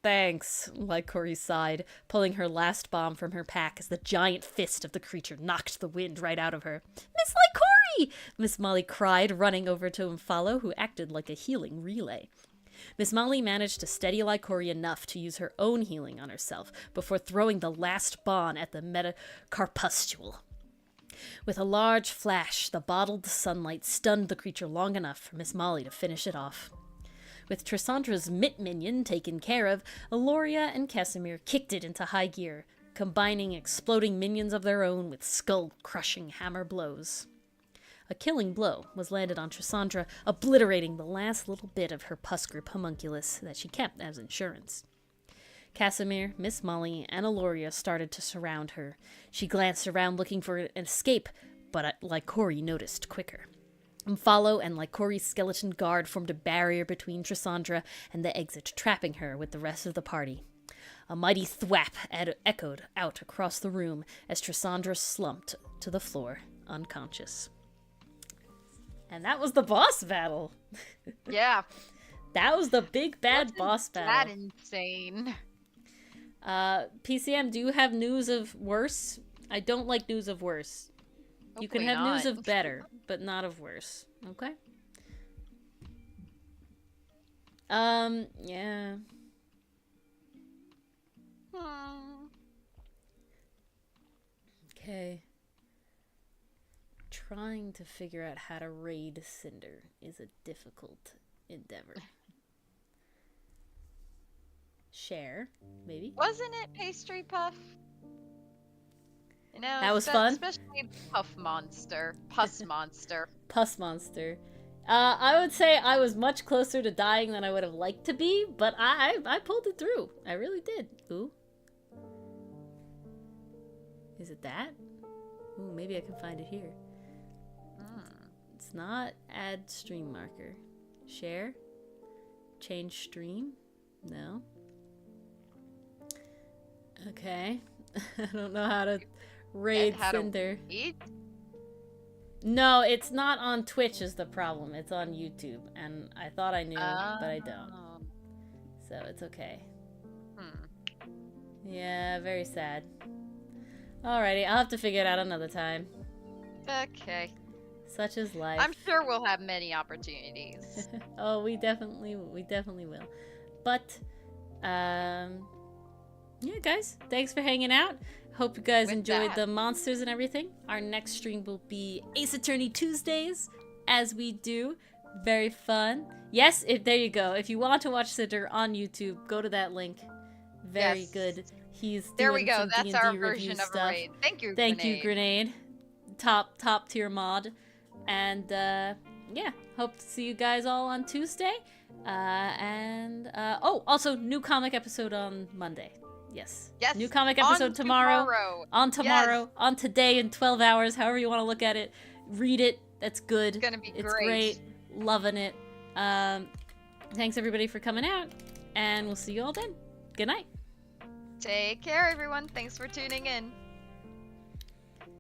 thanks," Ikori sighed, pulling her last bomb from her pack as the giant fist of the creature knocked the wind right out of her. "Miss Ikori!" Miss Molly cried, running over to Umfalo, who acted like a healing relay. Miss Molly managed to steady Ikori enough to use her own healing on herself before throwing the last bomb at the metacarpustule. With a large flash, the bottled sunlight stunned the creature long enough for Miss Molly to finish it off. With Trissandra's Mitt Minion taken care of, Aloria and Casimir kicked it into high gear, combining exploding minions of their own with skull-crushing hammer blows. A killing blow was landed on Trissandra, obliterating the last little bit of her Pusgrip homunculus that she kept as insurance. Casimir, Miss Molly, and Aloria started to surround her. She glanced around looking for an escape, but Ikori noticed quicker. Umfalo and Ikori's skeleton guard formed a barrier between Trissandra and the exit, trapping her with the rest of the party. A mighty thwap echoed out across the room as Trissandra slumped to the floor, unconscious. And that was the boss battle. Yeah. That was the big bad boss battle. That insane. PCM, do you have news of worse? I don't like news of worse. You can have news of better, but not of worse. Okay? Yeah. Okay. Trying to figure out how to raid Cinder is a difficult endeavor. Share, maybe? Wasn't it Pastry Puff? You know, that was fun. Especially Puff Monster. Puss Monster. Puss Monster. I would say I was much closer to dying than I would have liked to be, but I pulled it through. I really did. Ooh. Is it that? Ooh, maybe I can find it here. It's not add stream marker. Share? Change stream? No. Okay. I don't know how to raid Cinder. No, it's not on Twitch is the problem. It's on YouTube. And I thought I knew, but I don't. So it's okay. Yeah, very sad. Alrighty, I'll have to figure it out another time. Okay. Such is life. I'm sure we'll have many opportunities. Oh, we definitely will. But, yeah, guys, thanks for hanging out. Hope you guys enjoyed the monsters and everything. Our next stream will be Ace Attorney Tuesdays, as we do. Very fun. Yes, there you go. If you want to watch Cinder on YouTube, go to that link. Very Yes. good. He's doing There we go. some That's D&D our review version of a stuff. raid. Thank you, Thank you, Grenade. Grenade. Top tier mod. And yeah, hope to see you guys all on Tuesday. Also new comic episode on Monday. Yes. Yes. New comic On episode tomorrow. On tomorrow. Yes. On today in 12 hours, however you want to look at it. Read it. That's good. It's gonna be It's great. great. Loving it. Thanks everybody for coming out, and we'll see you all then. Good night. Take care, everyone. Thanks for tuning in.